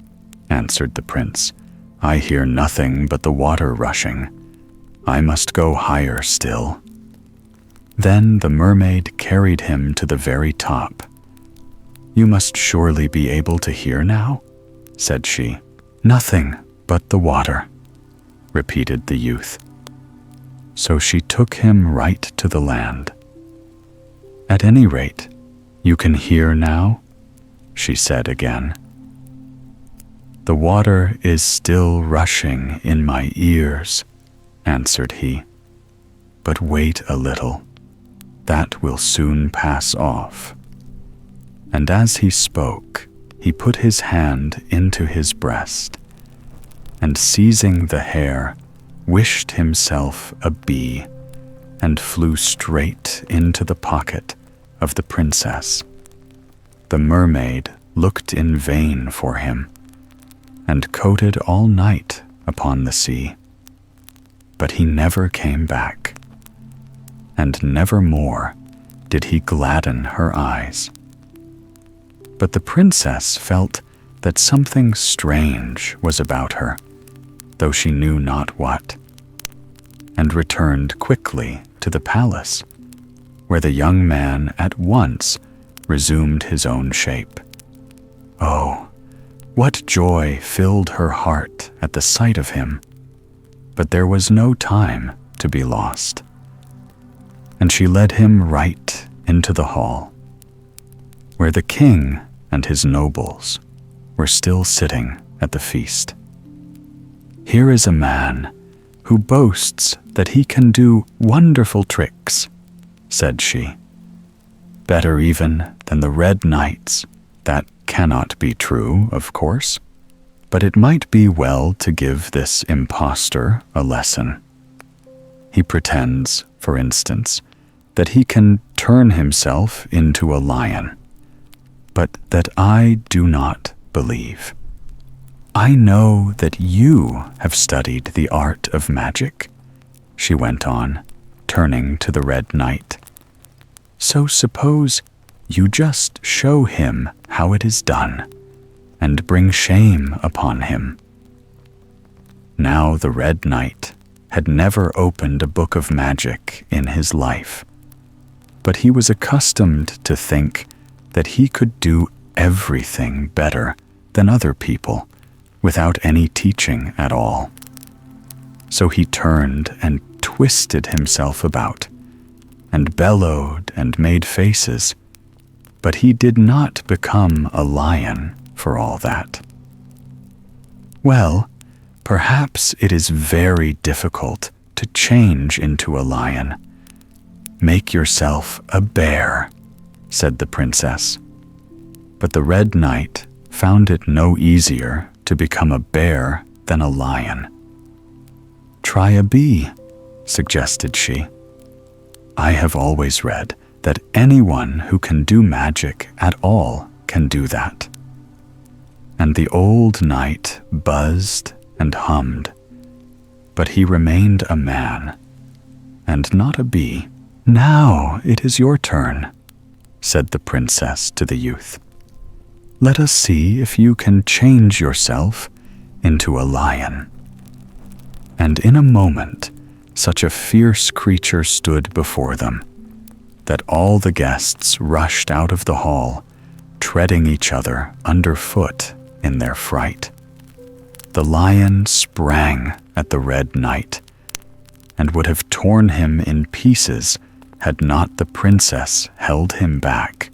answered the prince. "I hear nothing but the water rushing. I must go higher still." Then the mermaid carried him to the very top. "You must surely be able to hear now," said she. "Nothing but the water," repeated the youth. So she took him right to the land. "At any rate, you can hear now?" she said again. "The water is still rushing in my ears," answered he. "But wait a little. That will soon pass off." And as he spoke, he put his hand into his breast, and seizing the hair, wished himself a bee, and flew straight into the pocket of the princess. The mermaid looked in vain for him, and coated all night upon the sea. But he never came back, and never more did he gladden her eyes. But the princess felt that something strange was about her, though she knew not what, and returned quickly to the palace, where the young man at once resumed his own shape. Oh, what joy filled her heart at the sight of him! But there was no time to be lost, and she led him right into the hall, where the king and his nobles were still sitting at the feast. "Here is a man who boasts that he can do wonderful tricks," said she. "Better even than the Red Knights. That cannot be true, of course, but it might be well to give this impostor a lesson. He pretends, for instance, that he can turn himself into a lion, but that I do not believe. I know that you have studied the art of magic," she went on, turning to the Red Knight. "So suppose you just show him how it is done, and bring shame upon him." Now the Red Knight had never opened a book of magic in his life, but he was accustomed to think that he could do everything better than other people without any teaching at all. So he turned and twisted himself about, and bellowed and made faces, but he did not become a lion for all that. Well, perhaps it is very difficult to change into a lion. Make yourself a bear, said the princess. But the Red Knight found it no easier to become a bear than a lion. Try a bee, suggested she. I have always read that anyone who can do magic at all can do that. And the old knight buzzed and hummed, but he remained a man, and not a bee. Now it is your turn, said the princess to the youth. Let us see if you can change yourself into a lion. And in a moment, such a fierce creature stood before them that all the guests rushed out of the hall, treading each other underfoot in their fright. The lion sprang at the Red Knight and would have torn him in pieces had not the princess held him back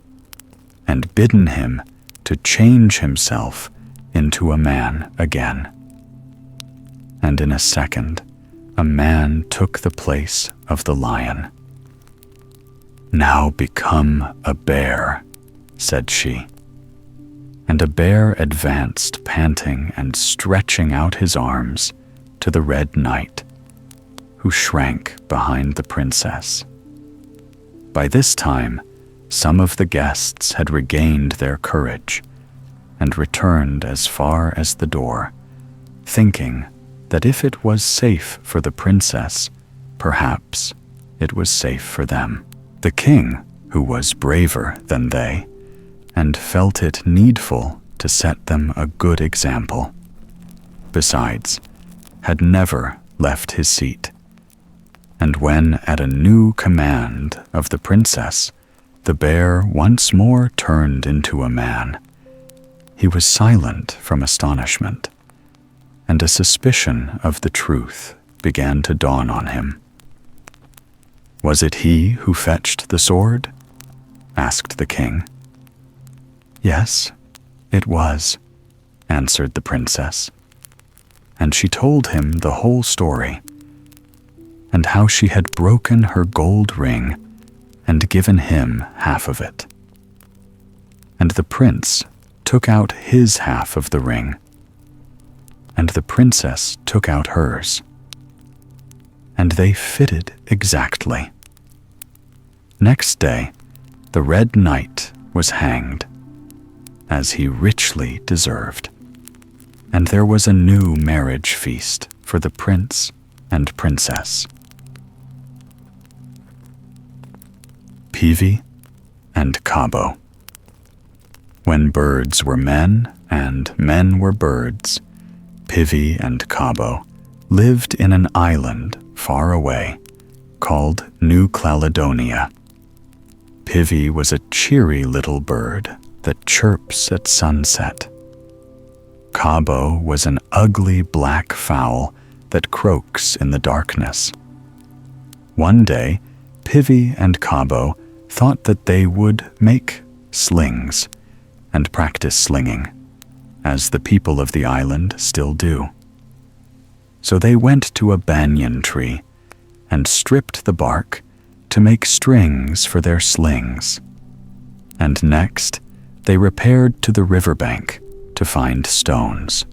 and bidden him to change himself into a man again. And in a second, a man took the place of the lion. Now become a bear, said she. And a bear advanced, panting and stretching out his arms to the Red Knight, who shrank behind the princess. By this time, some of the guests had regained their courage and returned as far as the door, thinking that if it was safe for the princess, perhaps it was safe for them. The king, who was braver than they, and felt it needful to set them a good example, besides, had never left his seat. And when at a new command of the princess, the bear once more turned into a man, he was silent from astonishment, and a suspicion of the truth began to dawn on him. Was it he who fetched the sword? Asked the king. Yes, it was, answered the princess. And she told him the whole story, and how she had broken her gold ring and given him half of it. And the prince took out his half of the ring, and the princess took out hers, and they fitted exactly. Next day, the Red Knight was hanged, as he richly deserved, and there was a new marriage feast for the prince and princess. Pivi and Kabo. When birds were men and men were birds, Pivi and Kabo lived in an island far away called New Caledonia. Pivi was a cheery little bird that chirps at sunset. Kabo was an ugly black fowl that croaks in the darkness. One day, Pivi and Kabo thought that they would make slings and practice slinging, as the people of the island still do. So they went to a banyan tree and stripped the bark to make strings for their slings. And next, they repaired to the riverbank to find stones.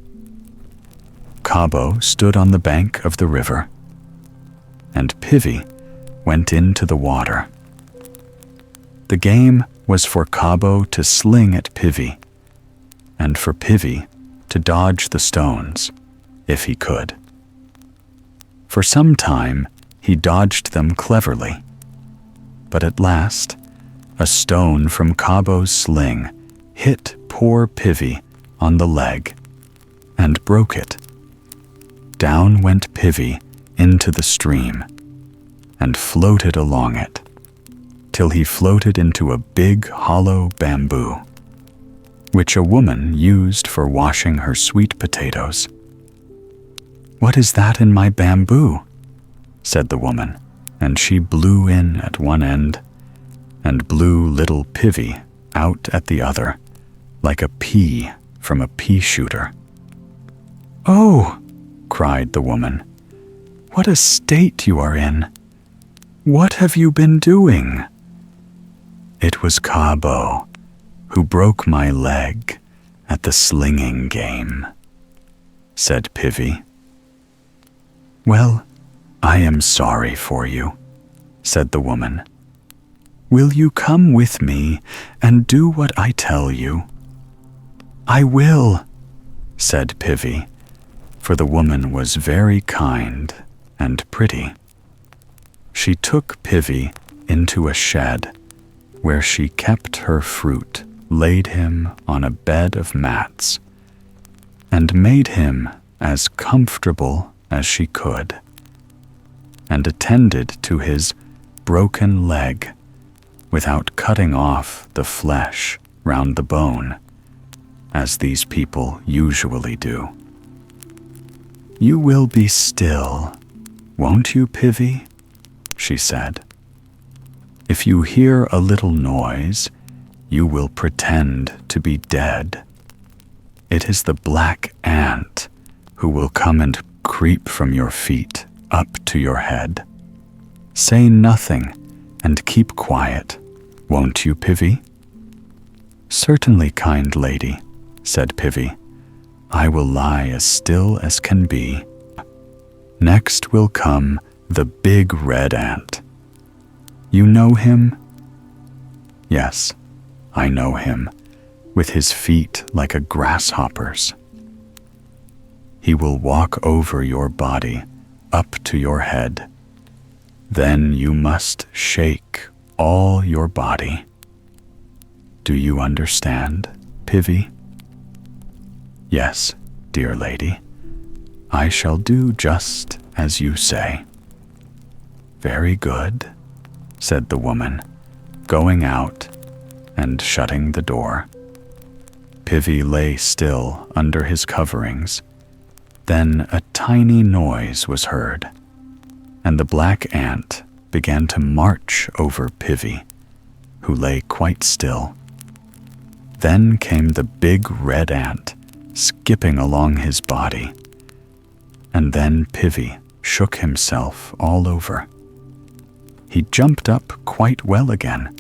Kabo stood on the bank of the river, and Pivi went into the water. The game was for Kabo to sling at Pivi, and for Pivi to dodge the stones, if he could. For some time, he dodged them cleverly, but at last, a stone from Kabo's sling hit poor Pivi on the leg and broke it. Down went Pivi into the stream and floated along it, till he floated into a big hollow bamboo, which a woman used for washing her sweet potatoes. "What is that in my bamboo?" said the woman, and she blew in at one end and blew little Pivi out at the other, like a pea from a pea shooter. "Oh," cried the woman, "what a state you are in! What have you been doing?" "It was Kabo who broke my leg at the slinging game," said Pivi. "Well, I am sorry for you," said the woman. "Will you come with me and do what I tell you?" "I will," said Pivi, for the woman was very kind and pretty. She took Pivi into a shed where she kept her fruit, laid him on a bed of mats, and made him as comfortable as she could, and attended to his broken leg without cutting off the flesh round the bone, as these people usually do. "You will be still, won't you, Pivi?" she said. "If you hear a little noise, you will pretend to be dead. It is the black ant who will come and creep from your feet up to your head. Say nothing and keep quiet, won't you, Pivi?" "Certainly, kind lady," said Pivi. "I will lie as still as can be." Next will come the big red ant. You know him? Yes, I know him, with his feet like a grasshopper's. He will walk over your body up to your head. Then you must shake all your body. Do you understand, Pivi? Yes, dear lady, I shall do just as you say. Very good, said the woman, going out and shutting the door. Pivi lay still under his coverings. Then a tiny noise was heard, and the black ant began to march over Pivi, who lay quite still. Then came the big red ant, skipping along his body, and then Pivi shook himself all over. He jumped up quite well again.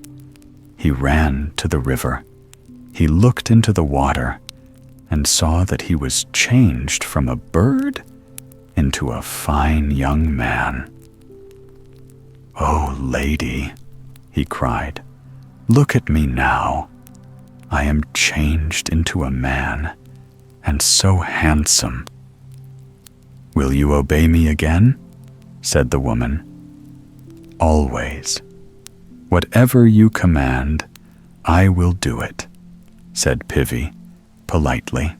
He ran to the river. He looked into the water and saw that he was changed from a bird into a fine young man. "Oh, lady," he cried, "look at me now. I am changed into a man, and so handsome." "Will you obey me again?" said the woman. "Always. Whatever you command, I will do it," said Pivi, politely.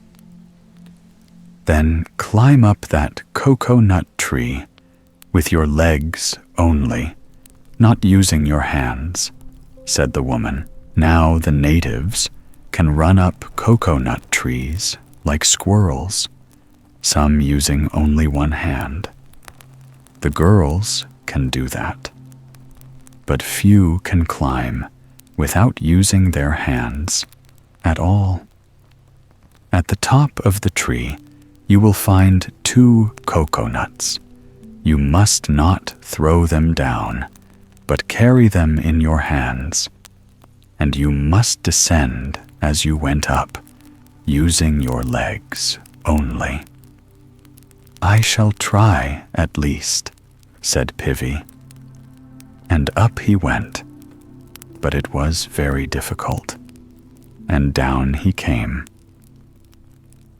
"Then climb up that coconut tree with your legs only, not using your hands," said the woman. Now the natives can run up coconut trees like squirrels, some using only one hand. The girls can do that, but few can climb without using their hands at all. At the top of the tree, you will find 2 coconuts. You must not throw them down, but carry them in your hands, and you must descend as you went up, using your legs only. "I shall try at least," said Pivi. And up he went, but it was very difficult, and down he came.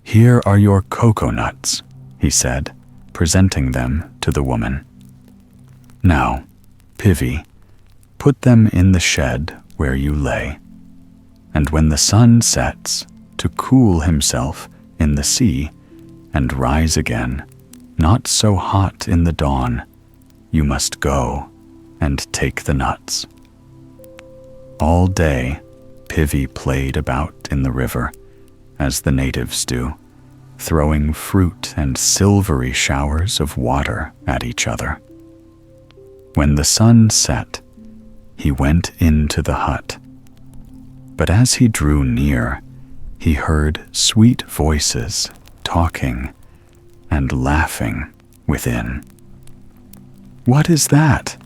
"Here are your coconuts," he said, presenting them to the woman. "Now, Pivi, put them in the shed where you lay, and when the sun sets, to cool himself in the sea and rise again, not so hot in the dawn, you must go and take the nuts." All day, Pivi played about in the river, as the natives do, throwing fruit and silvery showers of water at each other. When the sun set, he went into the hut. But as he drew near, he heard sweet voices talking and laughing within. "What is that?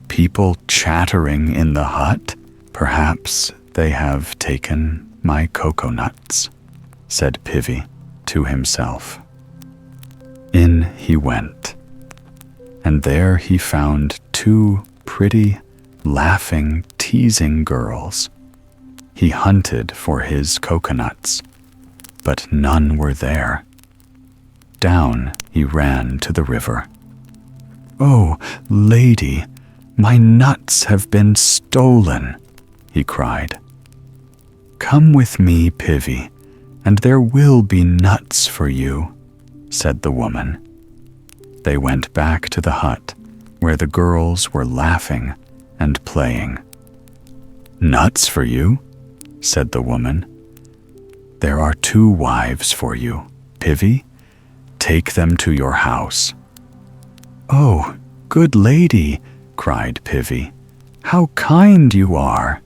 People chattering in the hut? Perhaps they have taken my coconuts," said Pivi to himself. In he went, and there he found two pretty, laughing, teasing girls. He hunted for his coconuts, but none were there. Down he ran to the river. "Oh, lady, my nuts have been stolen," he cried. "Come with me, Pivi, and there will be nuts for you," said the woman. They went back to the hut, where the girls were laughing and playing. "Nuts for you?" said the woman. "There are 2 wives for you, Pivi. Take them to your house." "Oh, good lady," cried Pivi, "how kind you are."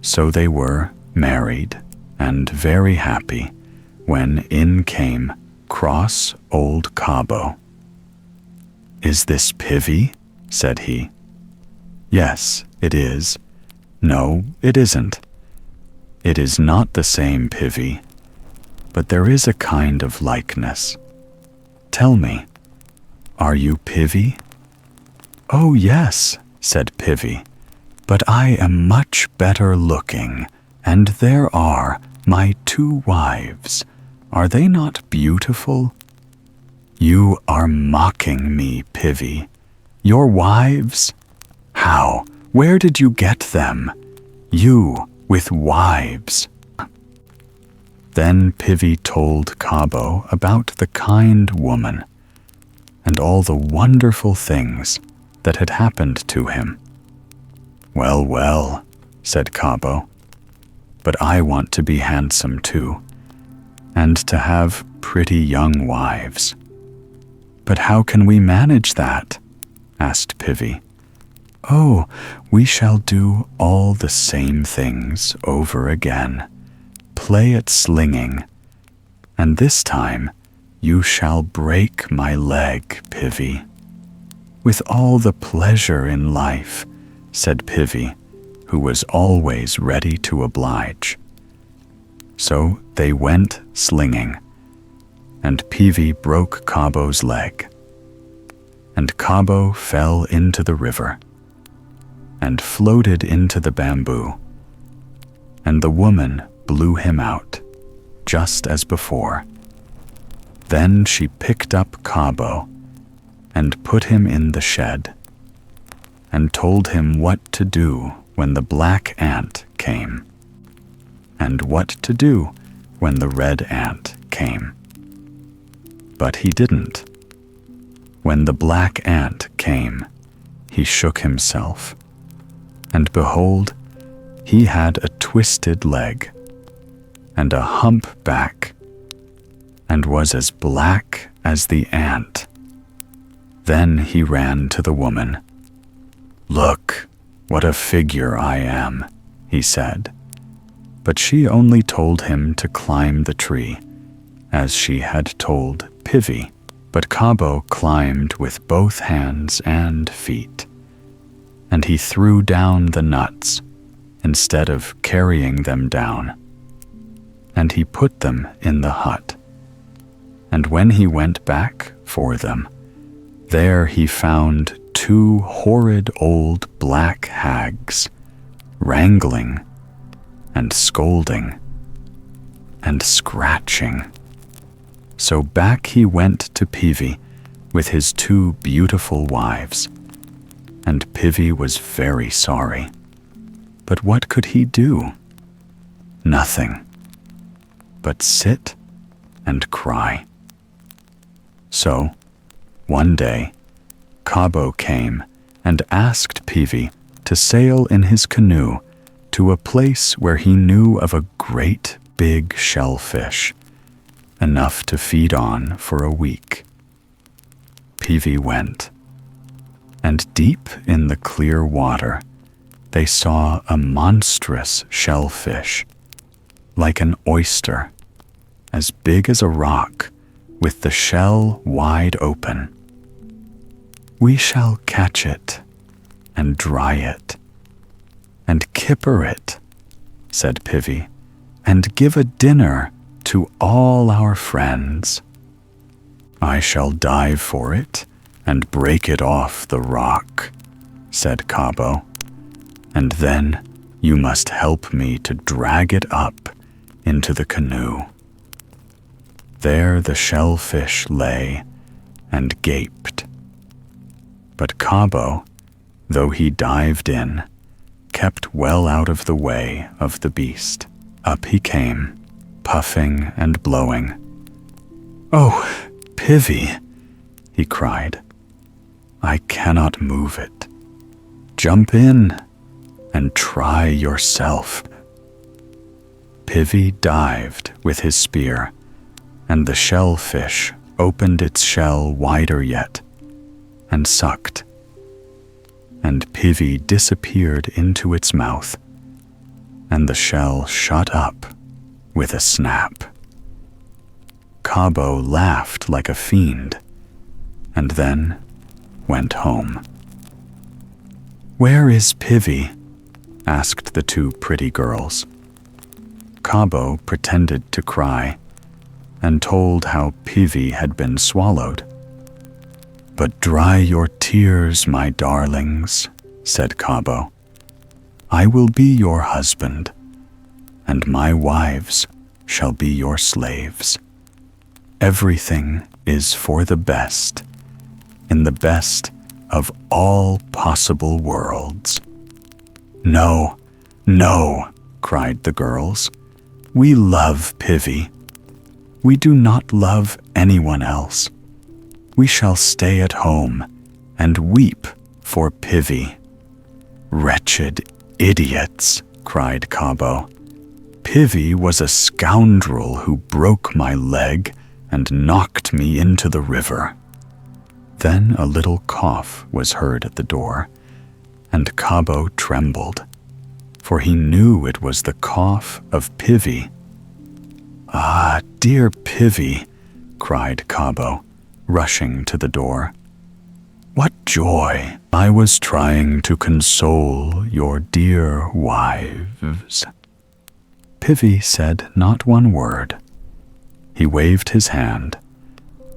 So they were married and very happy when in came cross old Kabo. "Is this Pivi?" said he. "Yes, it is." "No, it isn't." "It is not the same Pivi, but there is a kind of likeness. Tell me, are you Pivi?" "Oh yes," said Pivi, "but I am much better looking, and there are my 2 wives. Are they not beautiful?" "You are mocking me, Pivi. Your wives? How? Where did you get them? You with wives?" Then Pivi told Kabo about the kind woman and all the wonderful things that had happened to him. "Well, well," said Kabo, "but I want to be handsome too, and to have pretty young wives." "But how can we manage that?" asked Pivi. "Oh, we shall do all the same things over again. Play at slinging, and this time you shall break my leg, Pivi." "With all the pleasure in life," said Pivi, who was always ready to oblige. So they went slinging, and Pivi broke Kabo's leg, and Kabo fell into the river and floated into the bamboo, and the woman blew him out, just as before. Then she picked up Kabo and put him in the shed, and told him what to do when the black ant came, and what to do when the red ant came. But he didn't. When the black ant came, he shook himself, and behold, he had a twisted leg and a hump back, and was as black as the ant. Then he ran to the woman. "Look, what a figure I am," he said. But she only told him to climb the tree, as she had told Pivi. But Kabo climbed with both hands and feet, and he threw down the nuts instead of carrying them down. And he put them in the hut. And when he went back for them, there he found 2 horrid old black hags, wrangling and scolding and scratching. So back he went to Pivi with his 2 beautiful wives, and Pivi was very sorry. But what could he do? Nothing but sit and cry. So, one day, Kabo came and asked Pivi to sail in his canoe to a place where he knew of a great big shellfish, enough to feed on for a week. Pivi went, and deep in the clear water they saw a monstrous shellfish, like an oyster, as big as a rock, with the shell wide open. "We shall catch it, and dry it, and kipper it," said Pivi, "and give a dinner to all our friends." "I shall dive for it and break it off the rock," said Kabo, "and then you must help me to drag it up into the canoe." There the shellfish lay and gaped. But Kabo, though he dived in, kept well out of the way of the beast. Up he came, puffing and blowing. "Oh, Pivi," he cried, "I cannot move it. Jump in and try yourself." Pivi dived with his spear, and the shellfish opened its shell wider yet and sucked, and Pivi disappeared into its mouth, and the shell shut up with a snap. Kabo laughed like a fiend, and then went home. "Where is Pivi?" asked the two pretty girls. Kabo pretended to cry, and told how Pivi had been swallowed. "But dry your tears, my darlings," said Kabo. "I will be your husband, and my wives shall be your slaves. Everything is for the best, in the best of all possible worlds." "No, no," cried the girls. "We love Pivi. We do not love anyone else. We shall stay at home and weep for Pivi." "Wretched idiots," cried Kabo. "Pivi was a scoundrel who broke my leg and knocked me into the river." Then a little cough was heard at the door, and Kabo trembled, for he knew it was the cough of Pivi. "Ah, dear Pivi," cried Kabo, rushing to the door. "What joy! I was trying to console your dear wives." Pivi said not one word. He waved his hand,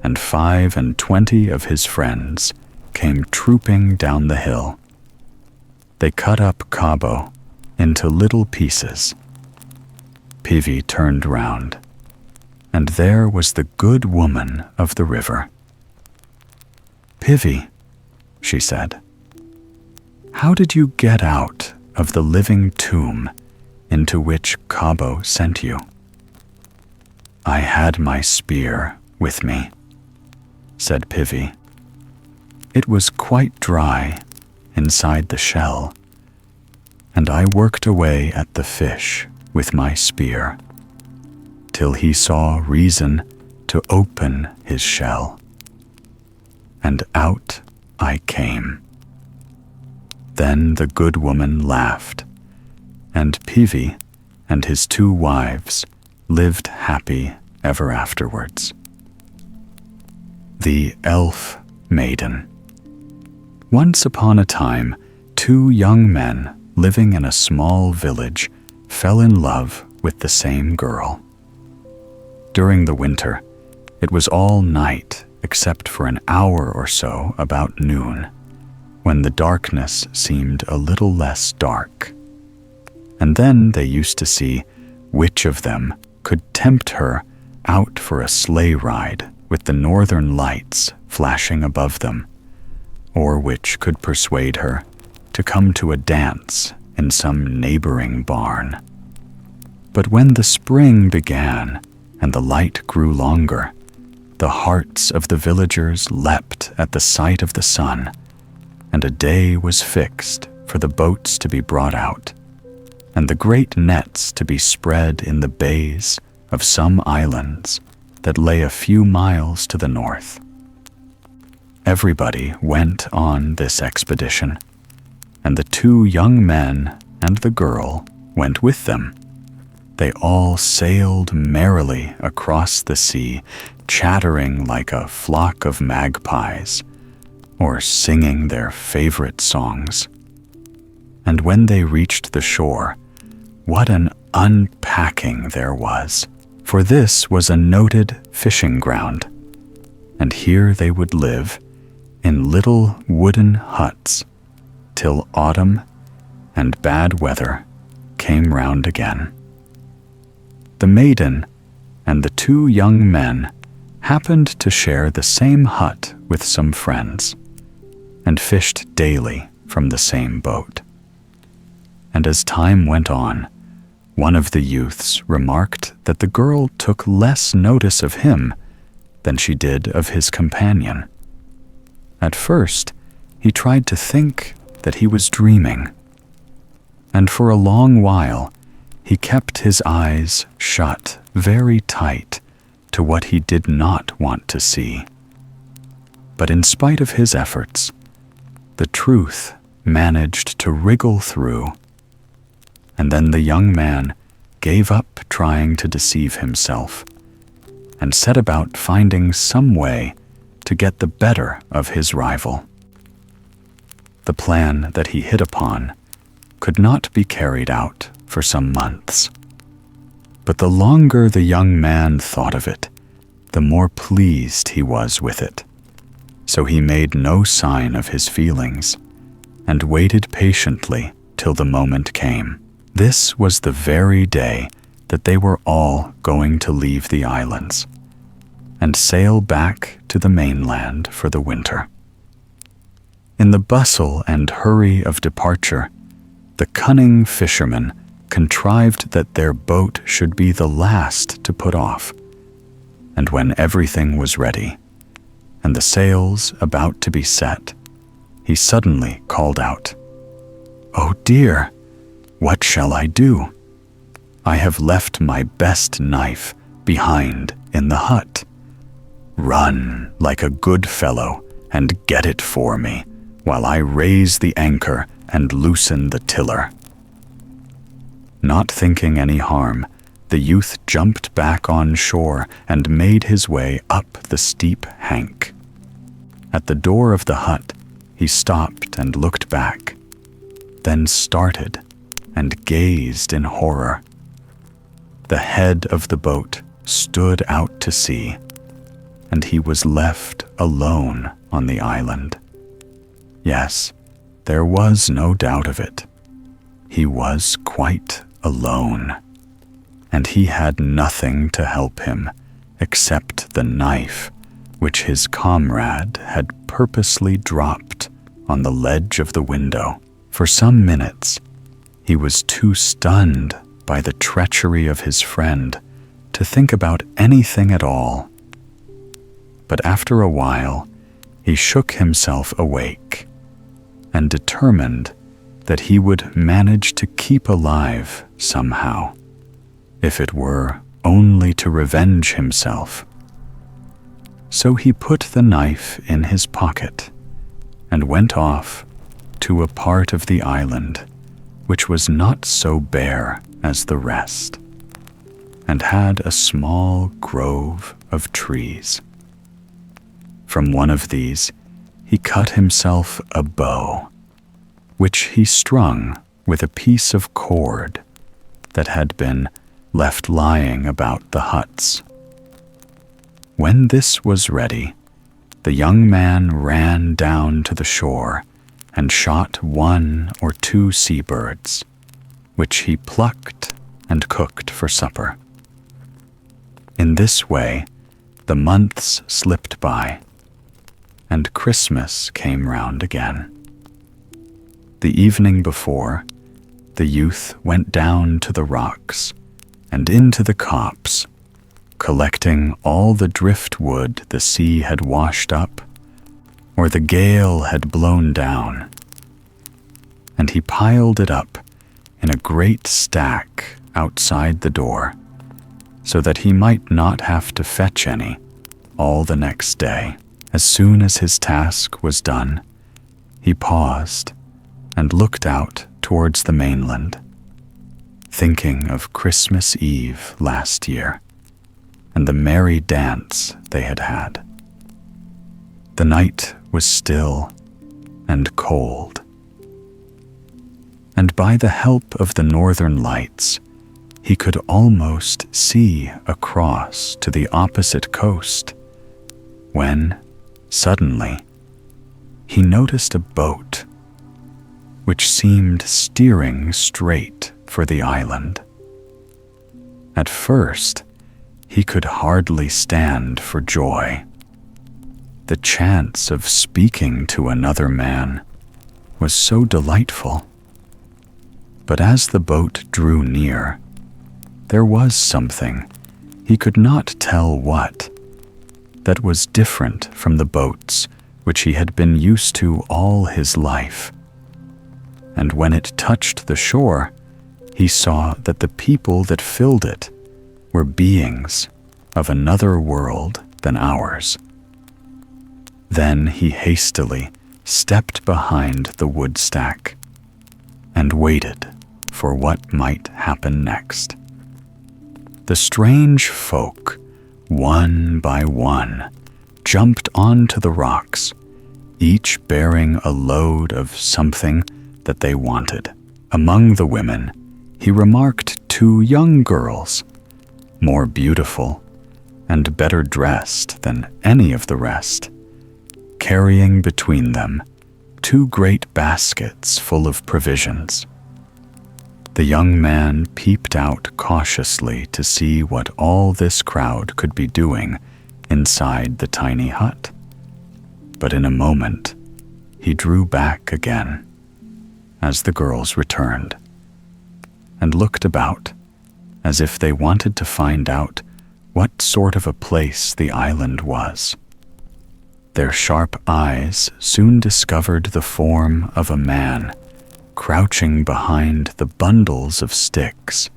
and 25 of his friends came trooping down the hill. They cut up Kabo into little pieces. Pivi turned round, and there was the good woman of the river. "Pivi," she said, "how did you get out of the living tomb into which Kabo sent you?" "I had my spear with me," said Pivi. "It was quite dry inside the shell, and I worked away at the fish with my spear, till he saw reason to open his shell. And out I came." Then the good woman laughed, and Pivi and his 2 wives lived happy ever afterwards. The Elf Maiden. Once upon a time, 2 young men living in a small village fell in love with the same girl. During the winter, it was all night except for an hour or so about noon, when the darkness seemed a little less dark. And then they used to see which of them could tempt her out for a sleigh ride with the northern lights flashing above them, or which could persuade her to come to a dance in some neighboring barn. But when the spring began and the light grew longer, the hearts of the villagers leapt at the sight of the sun, and a day was fixed for the boats to be brought out, and the great nets to be spread in the bays of some islands that lay a few miles to the north. Everybody went on this expedition, and the 2 young men and the girl went with them. they all sailed merrily across the sea, chattering like a flock of magpies, or singing their favorite songs. And when they reached the shore, what an unpacking there was, for this was a noted fishing ground, and here they would live in little wooden huts till autumn and bad weather came round again. The maiden and the two young men happened to share the same hut with some friends, and fished daily from the same boat. And as time went on, one of the youths remarked that the girl took less notice of him than she did of his companion. At first, he tried to think that he was dreaming, and for a long while he kept his eyes shut very tight to what he did not want to see. But in spite of his efforts, the truth managed to wriggle through, and then the young man gave up trying to deceive himself and set about finding some way to get the better of his rival. The plan that he hit upon could not be carried out for some months. But the longer the young man thought of it, the more pleased he was with it. So he made no sign of his feelings and waited patiently till the moment came. This was the very day that they were all going to leave the islands and sail back to the mainland for the winter. In the bustle and hurry of departure, the cunning fishermen contrived that their boat should be the last to put off, and when everything was ready, and the sails about to be set, he suddenly called out, "Oh dear, what shall I do? I have left my best knife behind in the hut. Run like a good fellow and get it for me, while I raise the anchor and loosen the tiller." Not thinking any harm, the youth jumped back on shore and made his way up the steep hank. At the door of the hut, he stopped and looked back, then started and gazed in horror. The head of the boat stood out to sea, and he was left alone on the island. Yes, there was no doubt of it. He was quite alone, and he had nothing to help him except the knife which his comrade had purposely dropped on the ledge of the window. For some minutes, he was too stunned by the treachery of his friend to think about anything at all. But after a while, he shook himself awake and determined that he would manage to keep alive somehow, if it were only to revenge himself. So he put the knife in his pocket and went off to a part of the island which was not so bare as the rest, and had a small grove of trees. From one of these, he cut himself a bow, which he strung with a piece of cord that had been left lying about the huts. When this was ready, the young man ran down to the shore and shot 1 or 2 seabirds, which he plucked and cooked for supper. In this way, the months slipped by, and Christmas came round again. The evening before, the youth went down to the rocks and into the copse, collecting all the driftwood the sea had washed up or the gale had blown down, and he piled it up in a great stack outside the door, so that he might not have to fetch any all the next day. As soon as his task was done, he paused and looked out towards the mainland, thinking of Christmas Eve last year and the merry dance they had had. The night was still and cold, and by the help of the northern lights, he could almost see across to the opposite coast when, suddenly, he noticed a boat which seemed steering straight for the island. At first, he could hardly stand for joy. The chance of speaking to another man was so delightful. But as the boat drew near, there was something, he could not tell what, that was different from the boats which he had been used to all his life. And when it touched the shore, he saw that the people that filled it were beings of another world than ours. Then he hastily stepped behind the wood stack and waited for what might happen next. The strange folk, one by one, jumped onto the rocks, each bearing a load of something that they wanted. Among the women, he remarked 2 young girls, more beautiful and better dressed than any of the rest, carrying between them 2 great baskets full of provisions. The young man peeped out cautiously to see what all this crowd could be doing inside the tiny hut. But in a moment, he drew back again as the girls returned and looked about as if they wanted to find out what sort of a place the island was. Their sharp eyes soon discovered the form of a man crouching behind the bundles of sticks,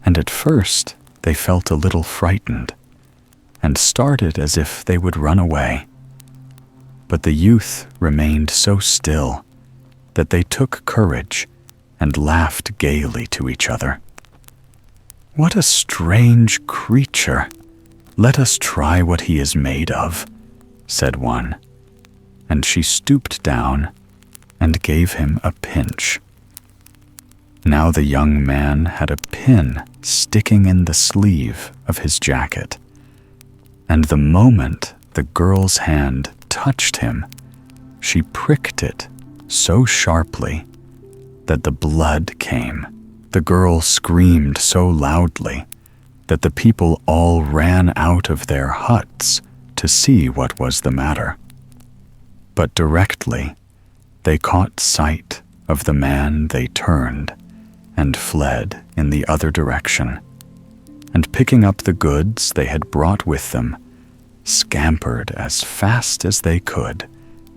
and at first they felt a little frightened and started as if they would run away. But the youth remained so still that they took courage and laughed gaily to each other. "What a strange creature! Let us try what he is made of," said one, and she stooped down and gave him a pinch. Now the young man had a pin sticking in the sleeve of his jacket, and the moment the girl's hand touched him, she pricked it so sharply that the blood came. The girl screamed so loudly that the people all ran out of their huts to see what was the matter. But directly they caught sight of the man, they turned and fled in the other direction, and picking up the goods they had brought with them, scampered as fast as they could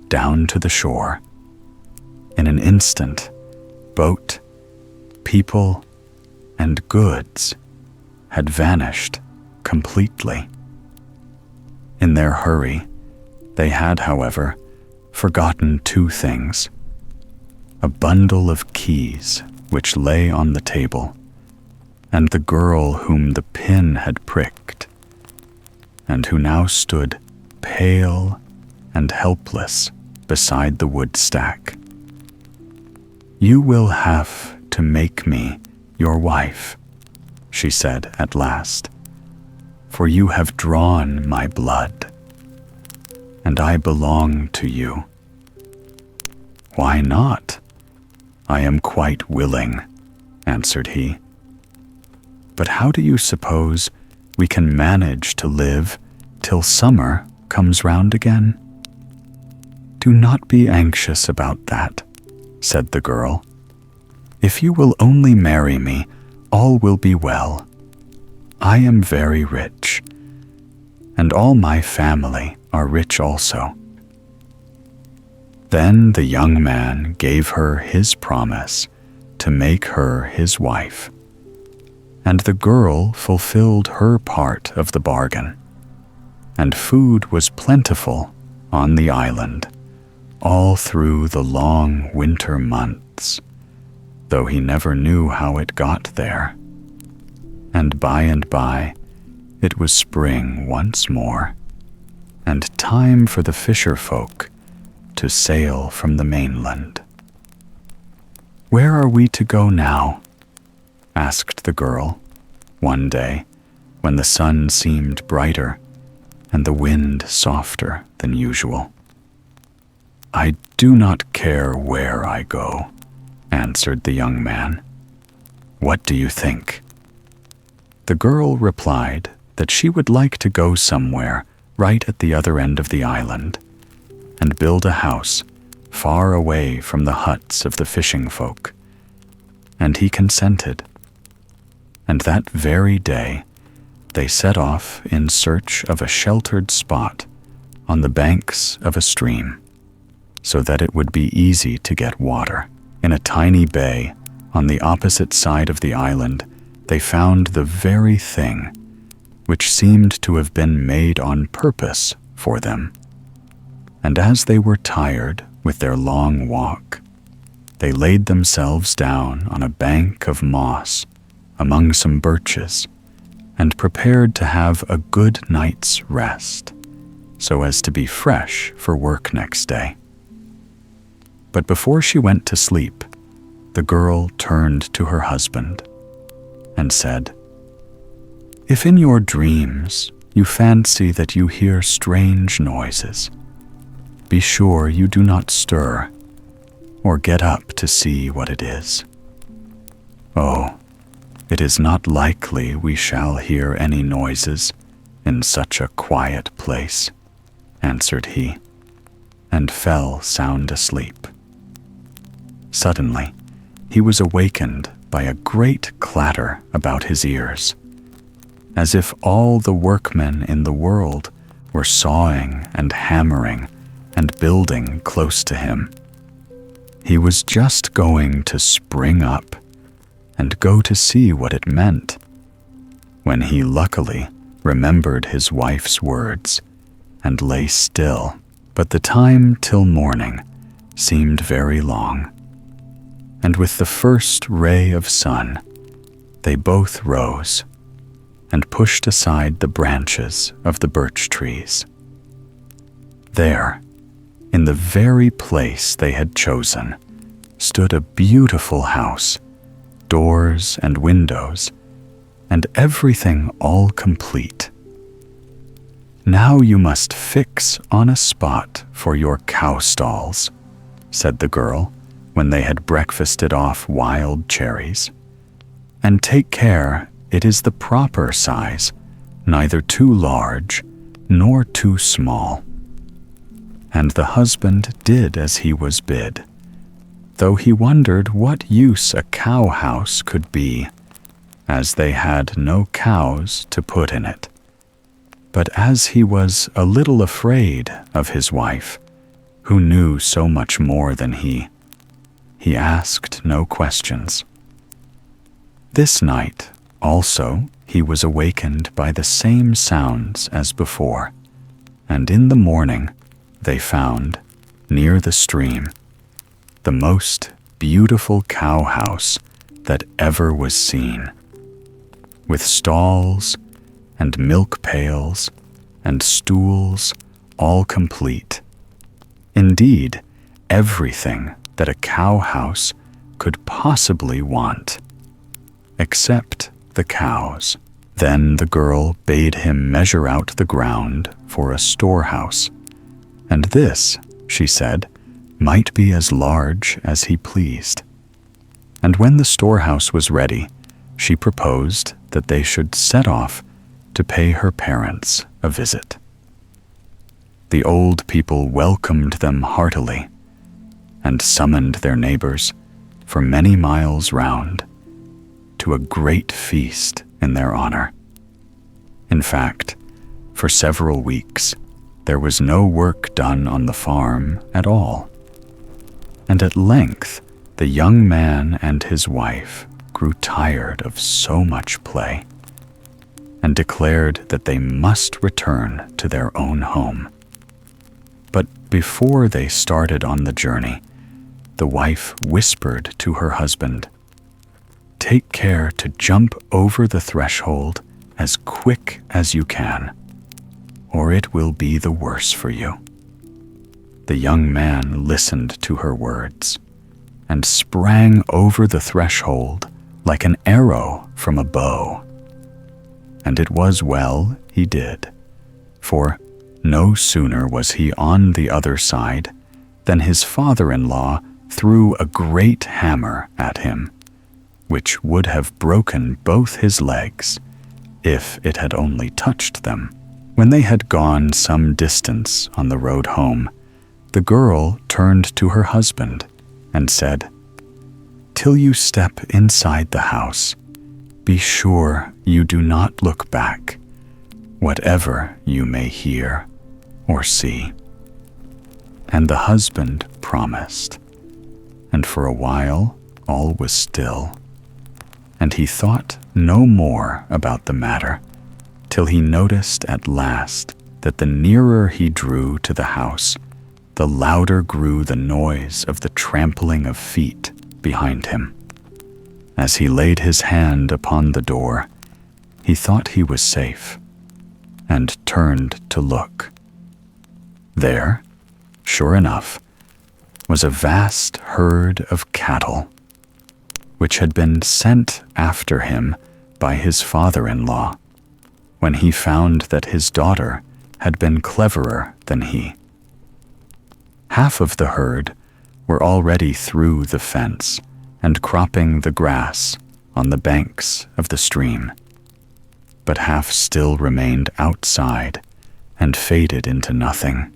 down to the shore. In an instant, boat, people, and goods had vanished completely. In their hurry, they had, however, forgotten 2 things: a bundle of keys which lay on the table, and the girl whom the pin had pricked, and who now stood pale and helpless beside the wood stack. "You will have to make me your wife," she said at last, "for you have drawn my blood, and I belong to you." "Why not? I am quite willing," answered he. "But how do you suppose we can manage to live till summer comes round again?" "Do not be anxious about that," said the girl. "If you will only marry me, all will be well. I am very rich, and all my family are rich also." Then the young man gave her his promise to make her his wife, and the girl fulfilled her part of the bargain, and food was plentiful on the island all through the long winter months, though he never knew how it got there. And by, it was spring once more, and time for the fisher folk to sail from the mainland. "Where are we to go now?" asked the girl one day when the sun seemed brighter and the wind softer than usual. "I do not care where I go," answered the young man. "What do you think?" The girl replied that she would like to go somewhere right at the other end of the island and build a house far away from the huts of the fishing folk, and he consented. And that very day, they set off in search of a sheltered spot on the banks of a stream, so that it would be easy to get water. In a tiny bay on the opposite side of the island, they found the very thing which seemed to have been made on purpose for them. And as they were tired with their long walk, they laid themselves down on a bank of moss among some birches and prepared to have a good night's rest, so as to be fresh for work next day. But before she went to sleep, the girl turned to her husband and said, "If in your dreams you fancy that you hear strange noises, be sure you do not stir or get up to see what it is. Oh, it is not likely we shall hear any noises in such a quiet place," answered he, and fell sound asleep. Suddenly, he was awakened by a great clatter about his ears, as if all the workmen in the world were sawing and hammering and building close to him. He was just going to spring up and go to see what it meant, when he luckily remembered his wife's words and lay still. But the time till morning seemed very long, and with the first ray of sun, they both rose and pushed aside the branches of the birch trees. There, in the very place they had chosen, stood a beautiful house, doors and windows, and everything all complete. "Now you must fix on a spot for your cow stalls," said the girl when they had breakfasted off wild cherries, "and take care it is the proper size, neither too large nor too small." And the husband did as he was bid, though he wondered what use a cow house could be, as they had no cows to put in it. But as he was a little afraid of his wife, who knew so much more than he asked no questions. This night, also, he was awakened by the same sounds as before, and in the morning they found, near the stream, the most beautiful cow house that ever was seen, with stalls and milk pails and stools all complete. Indeed, everything that a cow house could possibly want, except the cows. Then the girl bade him measure out the ground for a storehouse, and this, she said, might be as large as he pleased. And when the storehouse was ready, she proposed that they should set off to pay her parents a visit. The old people welcomed them heartily and summoned their neighbors for many miles round to a great feast in their honor. In fact, for several weeks, there was no work done on the farm at all. And at length, the young man and his wife grew tired of so much play and declared that they must return to their own home. But before they started on the journey, the wife whispered to her husband, take care to jump over the threshold as quick as you can, or it will be the worse for you." The young man listened to her words and sprang over the threshold like an arrow from a bow. And it was well he did, for no sooner was he on the other side than his father-in-law threw a great hammer at him, which would have broken both his legs if it had only touched them. When they had gone some distance on the road home, the girl turned to her husband and said, "Till you step inside the house, be sure you do not look back, whatever you may hear or see." And the husband promised, and for a while all was still, and he thought no more about the matter, till he noticed at last that the nearer he drew to the house, the louder grew the noise of the trampling of feet behind him. As he laid his hand upon the door, he thought he was safe, and turned to look. There, sure enough, was a vast herd of cattle, which had been sent after him by his father-in-law, when he found that his daughter had been cleverer than he. Half of the herd were already through the fence and cropping the grass on the banks of the stream, but half still remained outside and faded into nothing,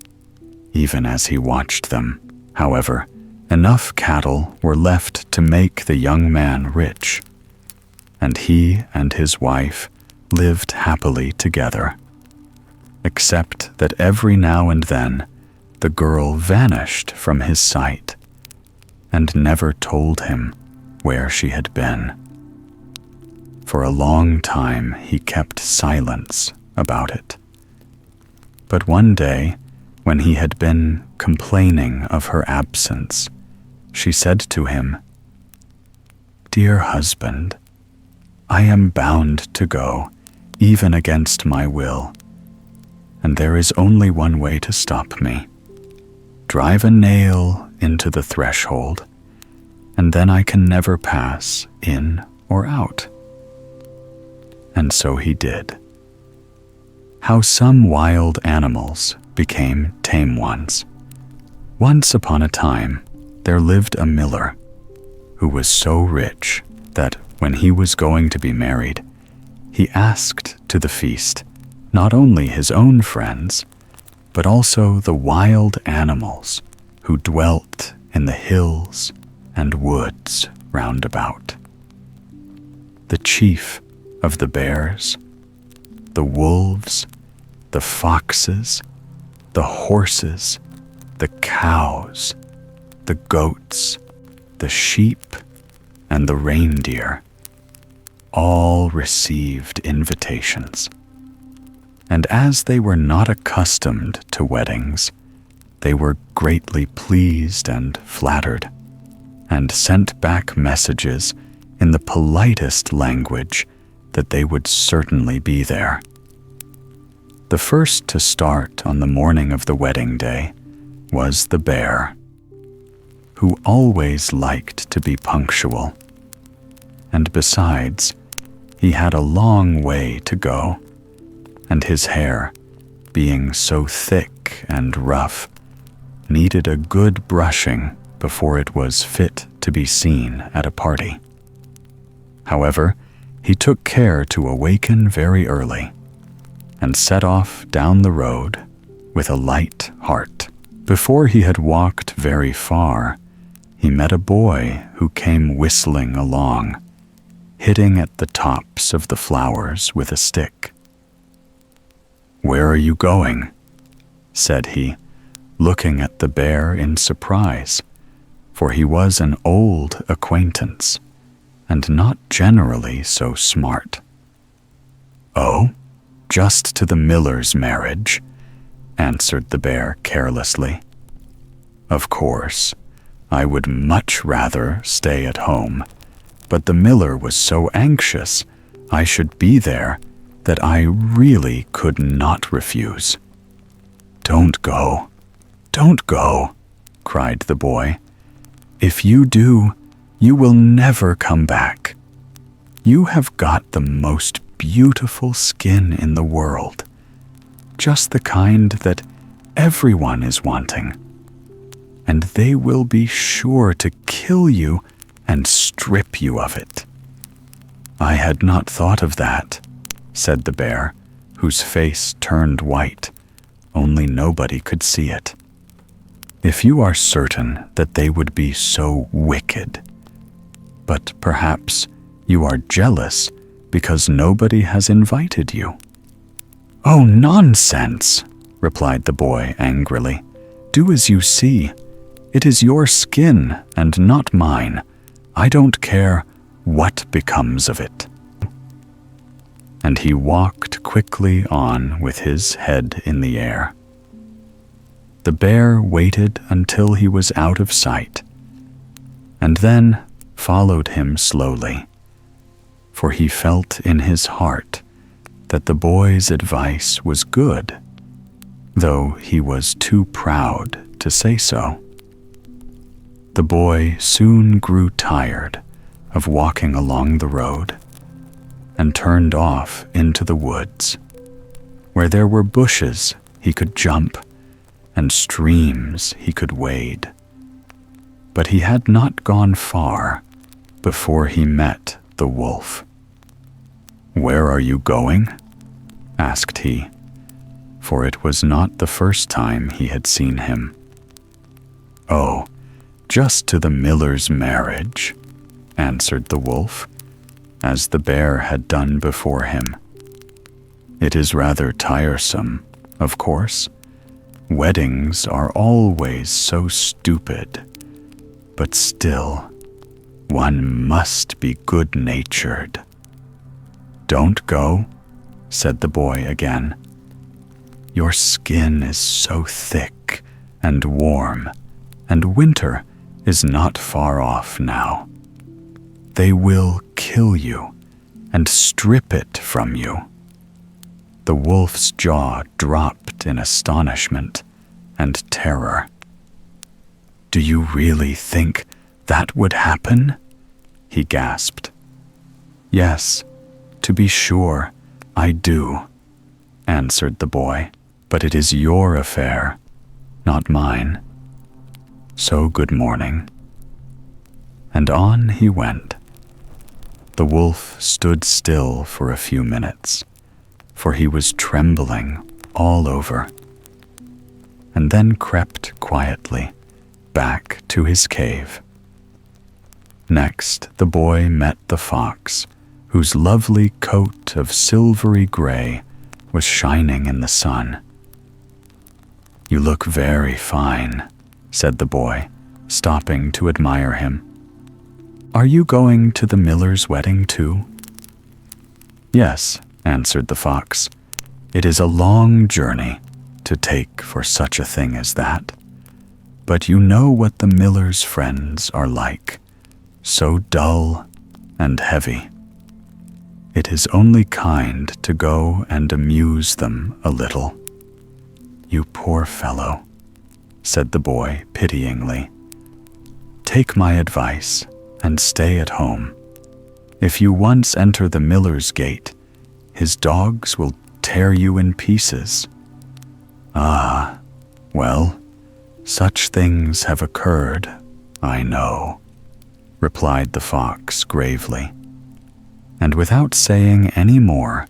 even as he watched them. However, enough cattle were left to make the young man rich, and he and his wife lived happily together, except that every now and then the girl vanished from his sight and never told him where she had been. For a long time he kept silence about it. But one day, when he had been complaining of her absence, she said to him, "Dear husband, I am bound to go, even against my will, and there is only one way to stop me. Drive a nail into the threshold, and then I can never pass in or out." And so he did. How some wild animals became tame ones. Once upon a time, there lived a miller who was so rich that when he was going to be married, he asked to the feast not only his own friends, but also the wild animals who dwelt in the hills and woods round about. The chief of the bears, the wolves, the foxes, the horses, the cows, the goats, the sheep, and the reindeer all received invitations. And as they were not accustomed to weddings, they were greatly pleased and flattered, and sent back messages in the politest language that they would certainly be there. The first to start on the morning of the wedding day was the bear, who always liked to be punctual. And besides, he had a long way to go, and his hair, being so thick and rough, needed a good brushing before it was fit to be seen at a party. However, he took care to awaken very early, and set off down the road with a light heart. Before he had walked very far, he met a boy who came whistling along, hitting at the tops of the flowers with a stick. "Where are you going?" said he, looking at the bear in surprise, for he was an old acquaintance, and not generally so smart. "Oh, just to the miller's marriage," answered the bear carelessly. "Of course, I would much rather stay at home, but the miller was so anxious I should be there that I really could not refuse. "Don't go, don't go," cried the boy. "If you do, you will never come back. You have got the most beautiful skin in the world, just the kind that everyone is wanting, and they will be sure to kill you and strip you of it." "I had not thought of that," said the bear, whose face turned white, only nobody could see it. "If you are certain that they would be so wicked, but perhaps you are jealous because nobody has invited you." "Oh, nonsense," replied the boy angrily. "Do as you see. It is your skin and not mine. I don't care what becomes of it." And he walked quickly on with his head in the air. The bear waited until he was out of sight, and then followed him slowly, for he felt in his heart that the boy's advice was good, though he was too proud to say so. The boy soon grew tired of walking along the road and turned off into the woods, where there were bushes he could jump and streams he could wade. But he had not gone far before he met the wolf. "Where are you going?" asked he, for it was not the first time he had seen him. "Oh, just to the miller's marriage," answered the wolf, as the bear had done before him. "It is rather tiresome, of course. Weddings are always so stupid, but still, one must be good-natured." "Don't go," said the boy again. "Your skin is so thick and warm, and winter is not far off now. They will kill you and strip it from you." The wolf's jaw dropped in astonishment and terror. "Do you really think that would happen?" he gasped. "Yes, to be sure, I do," answered the boy. "But it is your affair, not mine. So good morning." And on he went. The wolf stood still for a few minutes, for he was trembling all over, and then crept quietly back to his cave. Next, the boy met the fox, whose lovely coat of silvery gray was shining in the sun. "You look very fine," said the boy, stopping to admire him. "Are you going to the miller's wedding too?" "Yes," answered the fox. "It is a long journey to take for such a thing as that. But you know what the miller's friends are like, so dull and heavy. It is only kind to go and amuse them a little." "You poor fellow," said the boy pityingly. "Take my advice and stay at home. If you once enter the miller's gate, his dogs will tear you in pieces." "Ah, well, such things have occurred, I know," replied the fox gravely. And without saying any more,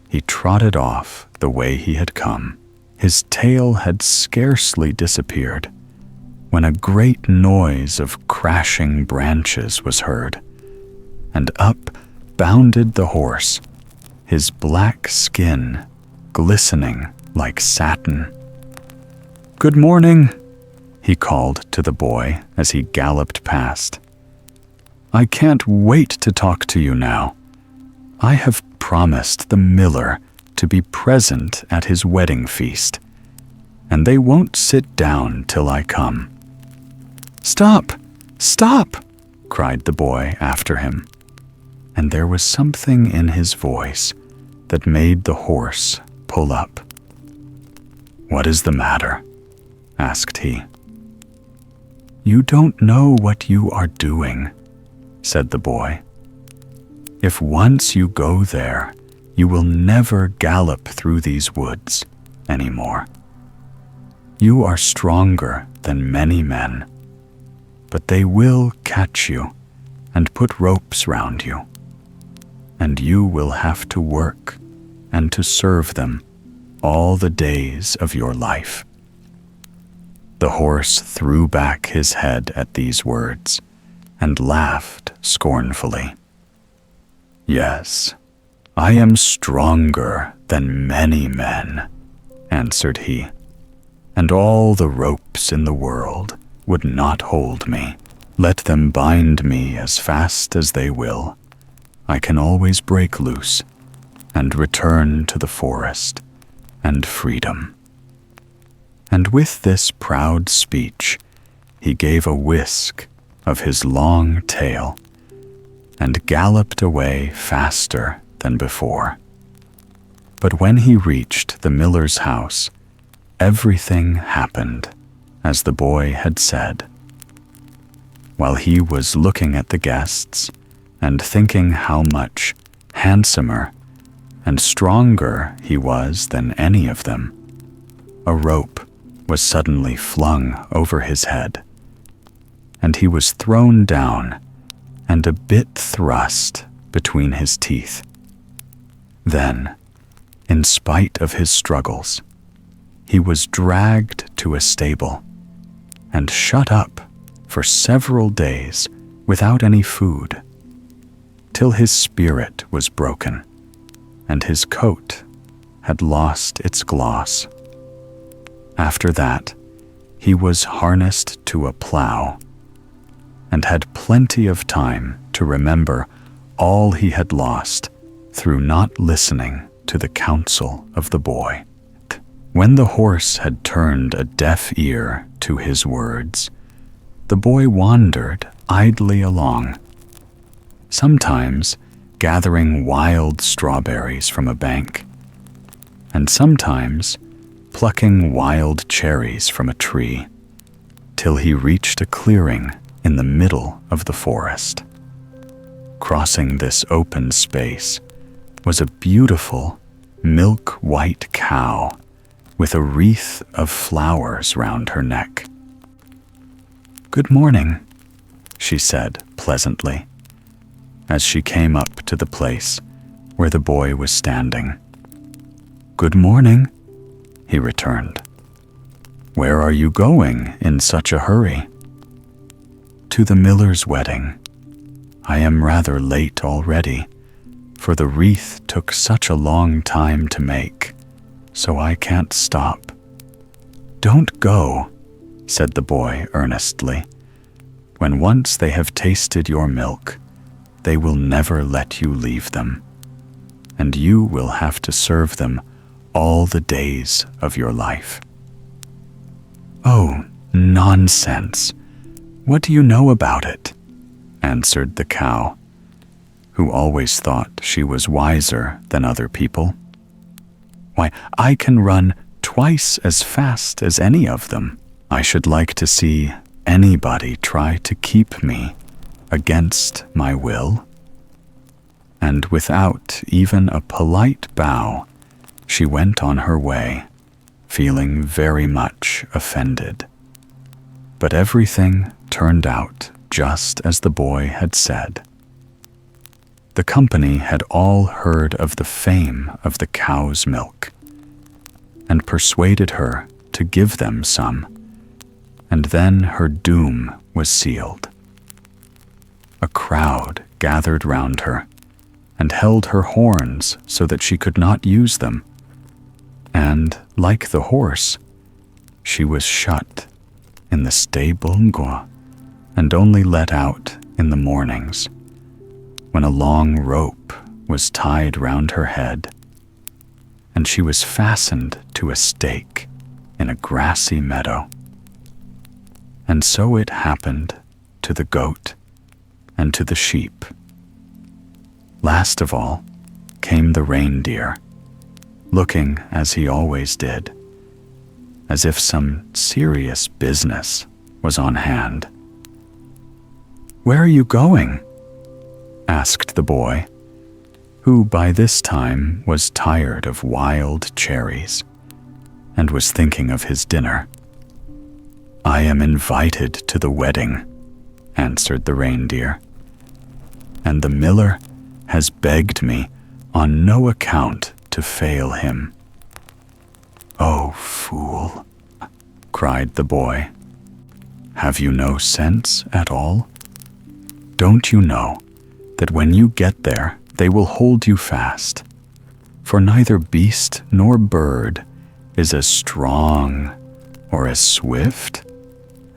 he trotted off the way he had come. His tail had scarcely disappeared when a great noise of crashing branches was heard, and up bounded the horse, his black skin glistening like satin. "Good morning," he called to the boy as he galloped past. "I can't wait to talk to you now. I have promised the miller to be present at his wedding feast, and they won't sit down till I come." "Stop! Stop!" cried the boy after him. and there was something in his voice that made the horse pull up. "What is the matter?" asked he. "You don't know what you are doing," said the boy. "If once you go there, you will never gallop through these woods anymore. You are stronger than many men, but they will catch you and put ropes round you, and you will have to work and to serve them all the days of your life." The horse threw back his head at these words and laughed scornfully. "Yes, I am stronger than many men," answered he, "and all the ropes in the world would not hold me. Let them bind me as fast as they will. I can always break loose and return to the forest and freedom." And with this proud speech, he gave a whisk of his long tail and galloped away faster than before. But when he reached the miller's house, everything happened as the boy had said. While he was looking at the guests and thinking how much handsomer and stronger he was than any of them, a rope was suddenly flung over his head, and he was thrown down and a bit thrust between his teeth. Then, in spite of his struggles, he was dragged to a stable and shut up for several days without any food, till his spirit was broken and his coat had lost its gloss. After that, he was harnessed to a plow and had plenty of time to remember all he had lost through not listening to the counsel of the boy. When the horse had turned a deaf ear to his words, the boy wandered idly along, sometimes gathering wild strawberries from a bank, and sometimes plucking wild cherries from a tree, till he reached a clearing in the middle of the forest. Crossing this open space was a beautiful milk-white cow with a wreath of flowers round her neck. "Good morning," she said pleasantly, as she came up to the place where the boy was standing. "Good morning," he returned. "Where are you going in such a hurry?" "To the miller's wedding. I am rather late already, for the wreath took such a long time to make, so I can't stop." "Don't go," said the boy earnestly. "When once they have tasted your milk, they will never let you leave them, and you will have to serve them all the days of your life." "Oh, nonsense! What do you know about it?" answered the cow, who always thought she was wiser than other people. "Why, I can run twice as fast as any of them. I should like to see anybody try to keep me against my will." And without even a polite bow, she went on her way, feeling very much offended. But everything turned out just as the boy had said. The company had all heard of the fame of the cow's milk, and persuaded her to give them some, and then her doom was sealed. A crowd gathered round her and held her horns so that she could not use them, and, like the horse, she was shut in the stable and only let out in the mornings, when a long rope was tied round her head, and she was fastened to a stake in a grassy meadow. And so it happened to the goat and to the sheep. Last of all came the reindeer, looking as he always did, as if some serious business was on hand. "Where are you going?" asked the boy, who by this time was tired of wild cherries and was thinking of his dinner. "I am invited to the wedding," answered the reindeer, "and the miller has begged me on no account to fail him." "Oh, fool," cried the boy. "Have you no sense at all? Don't you know that when you get there, they will hold you fast? For neither beast nor bird is as strong or as swift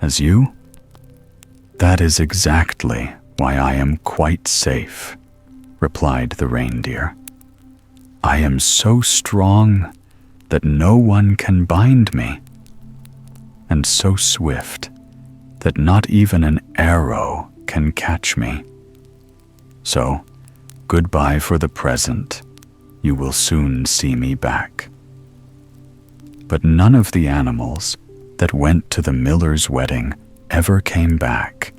as you? That is exactly why I am quite safe," replied the reindeer. "I am so strong that no one can bind me, and so swift that not even an arrow can catch me. So, goodbye for the present. You will soon see me back." But none of the animals that went to the miller's wedding ever came back,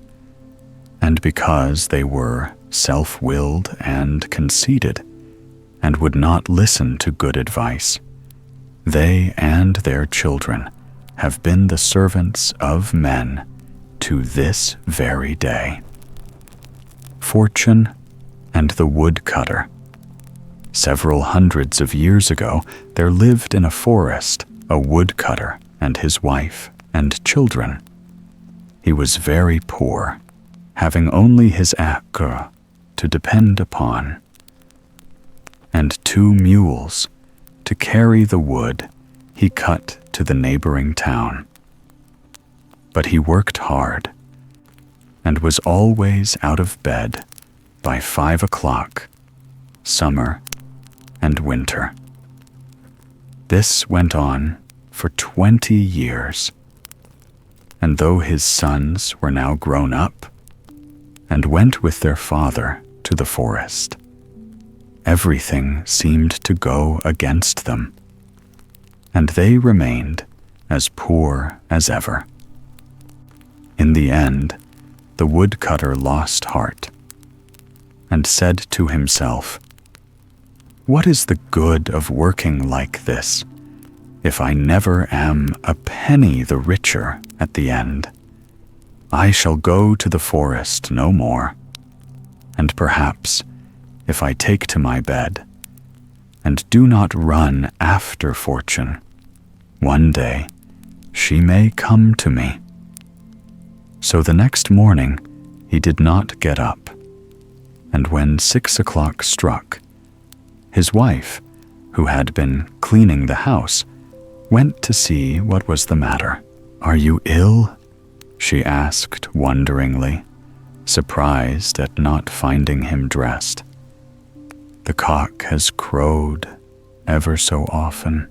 and because they were self-willed and conceited and would not listen to good advice, they and their children have been the servants of men to this very day. Fortune and the woodcutter. Several hundreds of years ago, there lived in a forest a woodcutter and his wife and children. He was very poor, having only his acre to depend upon, and 2 mules to carry the wood he cut to the neighboring town. But he worked hard and was always out of bed by 5 o'clock, summer and winter. This went on for 20 years, and though his sons were now grown up and went with their father to the forest, everything seemed to go against them, and they remained as poor as ever. In the end, the woodcutter lost heart and said to himself, "What is the good of working like this if I never am a penny the richer at the end? I shall go to the forest no more, and perhaps if I take to my bed and do not run after fortune, one day she may come to me." So the next morning he did not get up, and when 6 o'clock struck, his wife, who had been cleaning the house, went to see what was the matter. "Are you ill?" she asked wonderingly, surprised at not finding him dressed. "The cock has crowed ever so often.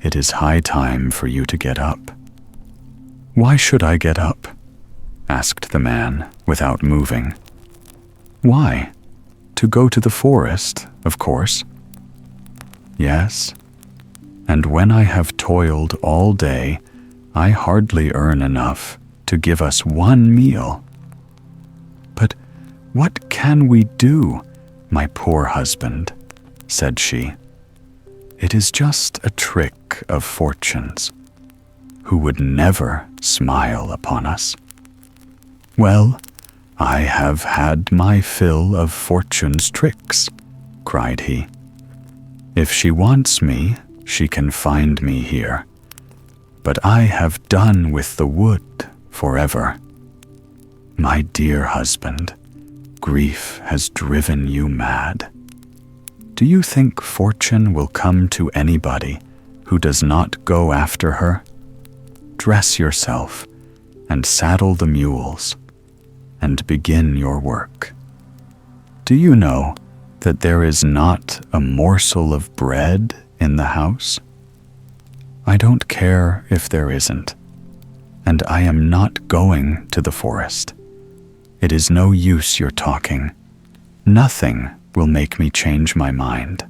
It is high time for you to get up." "Why should I get up?" asked the man without moving. "Why? To go to the forest, of course." "Yes, and when I have toiled all day, I hardly earn enough to give us 1 meal." "But what can we do, my poor husband?" said she. "It is just a trick of fortune's, who would never smile upon us." "Well, I have had my fill of fortune's tricks," cried he. "If she wants me, she can find me here. But I have done with the wood forever. My dear husband, grief has driven you mad. Do you think fortune will come to anybody who does not go after her? Dress yourself and saddle the mules and begin your work. Do you know that there is not a morsel of bread in the house? I don't care if there isn't, and I am not going to the forest. It is no use your talking. Nothing will make me change my mind."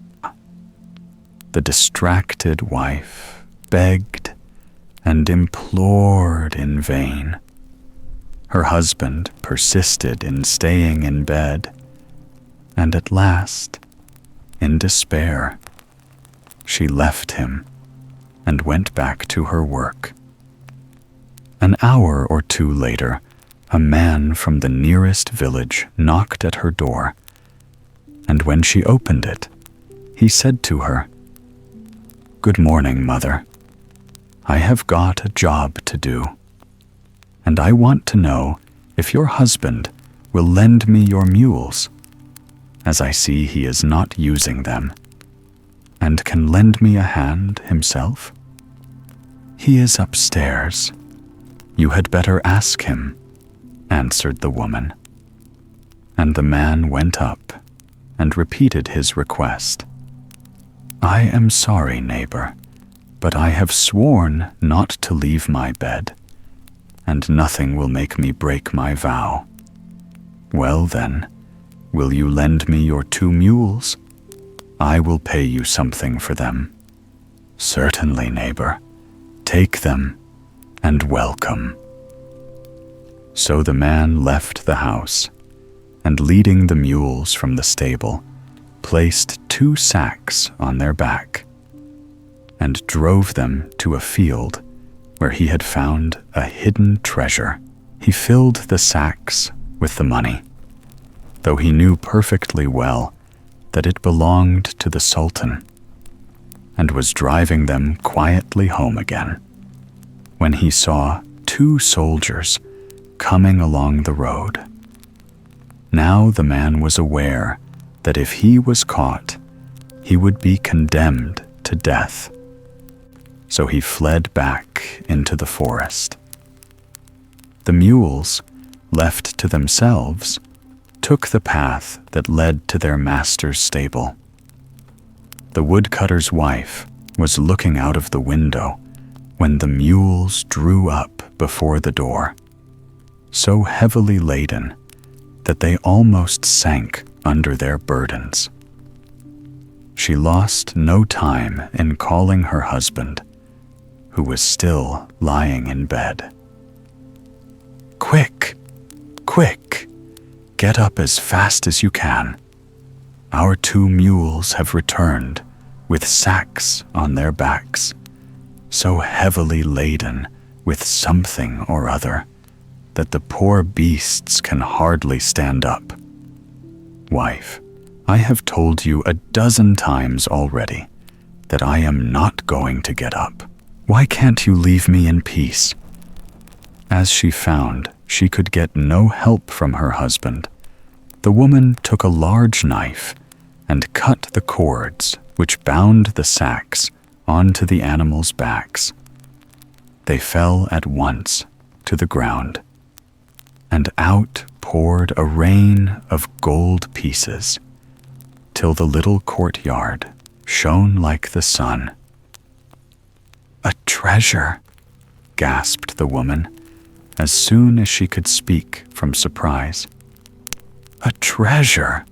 The distracted wife begged and implored in vain. Her husband persisted in staying in bed, and at last, in despair, she left him and went back to her work. An hour or two later, a man from the nearest village knocked at her door, and when she opened it, he said to her, "Good morning, mother. I have got a job to do, and I want to know if your husband will lend me your mules, as I see he is not using them, and can lend me a hand himself. He is upstairs. You had better ask him," answered the woman. And the man went up and repeated his request. "I am sorry, neighbor, but I have sworn not to leave my bed, and nothing will make me break my vow." "Well then, will you lend me your 2 mules? I will pay you something for them." "Certainly, neighbor. Take them, and welcome." So the man left the house, and leading the mules from the stable, placed 2 sacks on their back, and drove them to a field where he had found a hidden treasure. He filled the sacks with the money, though he knew perfectly well that it belonged to the Sultan, and was driving them quietly home again, when he saw 2 soldiers coming along the road. Now the man was aware that if he was caught, he would be condemned to death. So he fled back into the forest. The mules, left to themselves, took the path that led to their master's stable. The woodcutter's wife was looking out of the window when the mules drew up before the door, so heavily laden that they almost sank under their burdens. She lost no time in calling her husband, who was still lying in bed. "Quick, quick, get up as fast as you can. Our 2 mules have returned with sacks on their backs, so heavily laden with something or other that the poor beasts can hardly stand up. Wife, I have told you a dozen times already that I am not going to get up. Why can't you leave me in peace?" As she found she could get no help from her husband, the woman took a large knife and cut the cords which bound the sacks onto the animals' backs. They fell at once to the ground, and out poured a rain of gold pieces, till the little courtyard shone like the sun. "A treasure!" gasped the woman, as soon as she could speak from surprise. "A treasure!"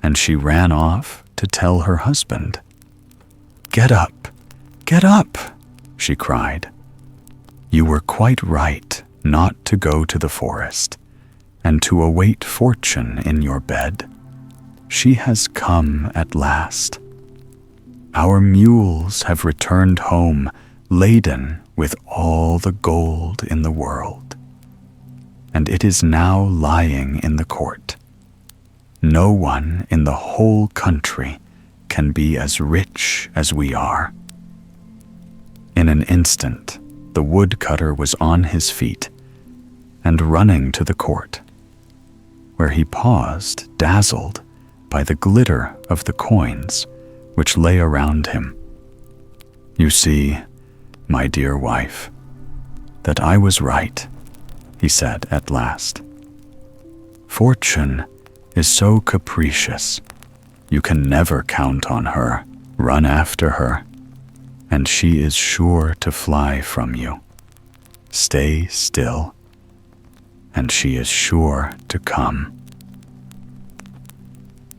And she ran off to tell her husband. "Get up! Get up!" she cried. "You were quite right not to go to the forest and to await fortune in your bed. She has come at last. Our mules have returned home laden with all the gold in the world, and it is now lying in the court. No one in the whole country can be as rich as we are." In an instant, the woodcutter was on his feet and running to the court, where he paused, dazzled by the glitter of the coins which lay around him. "You see, my dear wife, that I was right," he said at last. "Fortune is so capricious. You can never count on her. Run after her, and she is sure to fly from you. Stay still, and she is sure to come."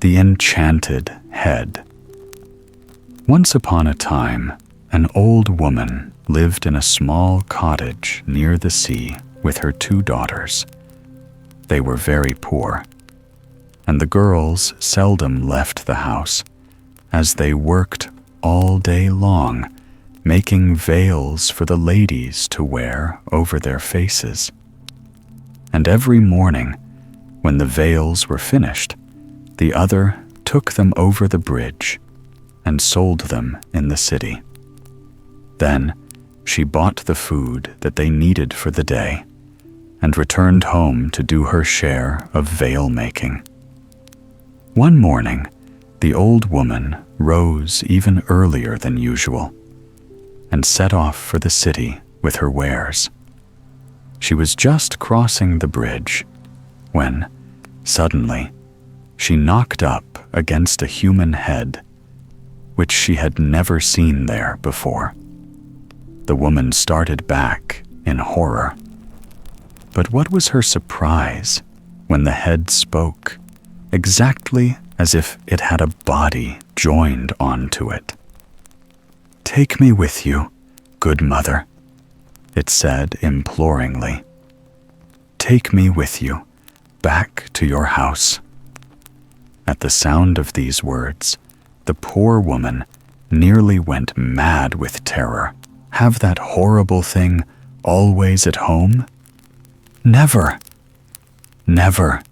the Enchanted Head. Once upon a time, an old woman lived in a small cottage near the sea with her 2 daughters. They were very poor, and the girls seldom left the house, as they worked all day long, making veils for the ladies to wear over their faces. And every morning, when the veils were finished, the other took them over the bridge and sold them in the city. Then she bought the food that they needed for the day and returned home to do her share of veil making. One morning, the old woman rose even earlier than usual and set off for the city with her wares. She was just crossing the bridge when, suddenly, she knocked up against a human head, which she had never seen there before. The woman started back in horror. But what was her surprise when the head spoke, exactly as if it had a body joined onto it. "Take me with you, good mother," it said imploringly. "Take me with you, back to your house." At the sound of these words, the poor woman nearly went mad with terror. Have that horrible thing always at home? Never! Never!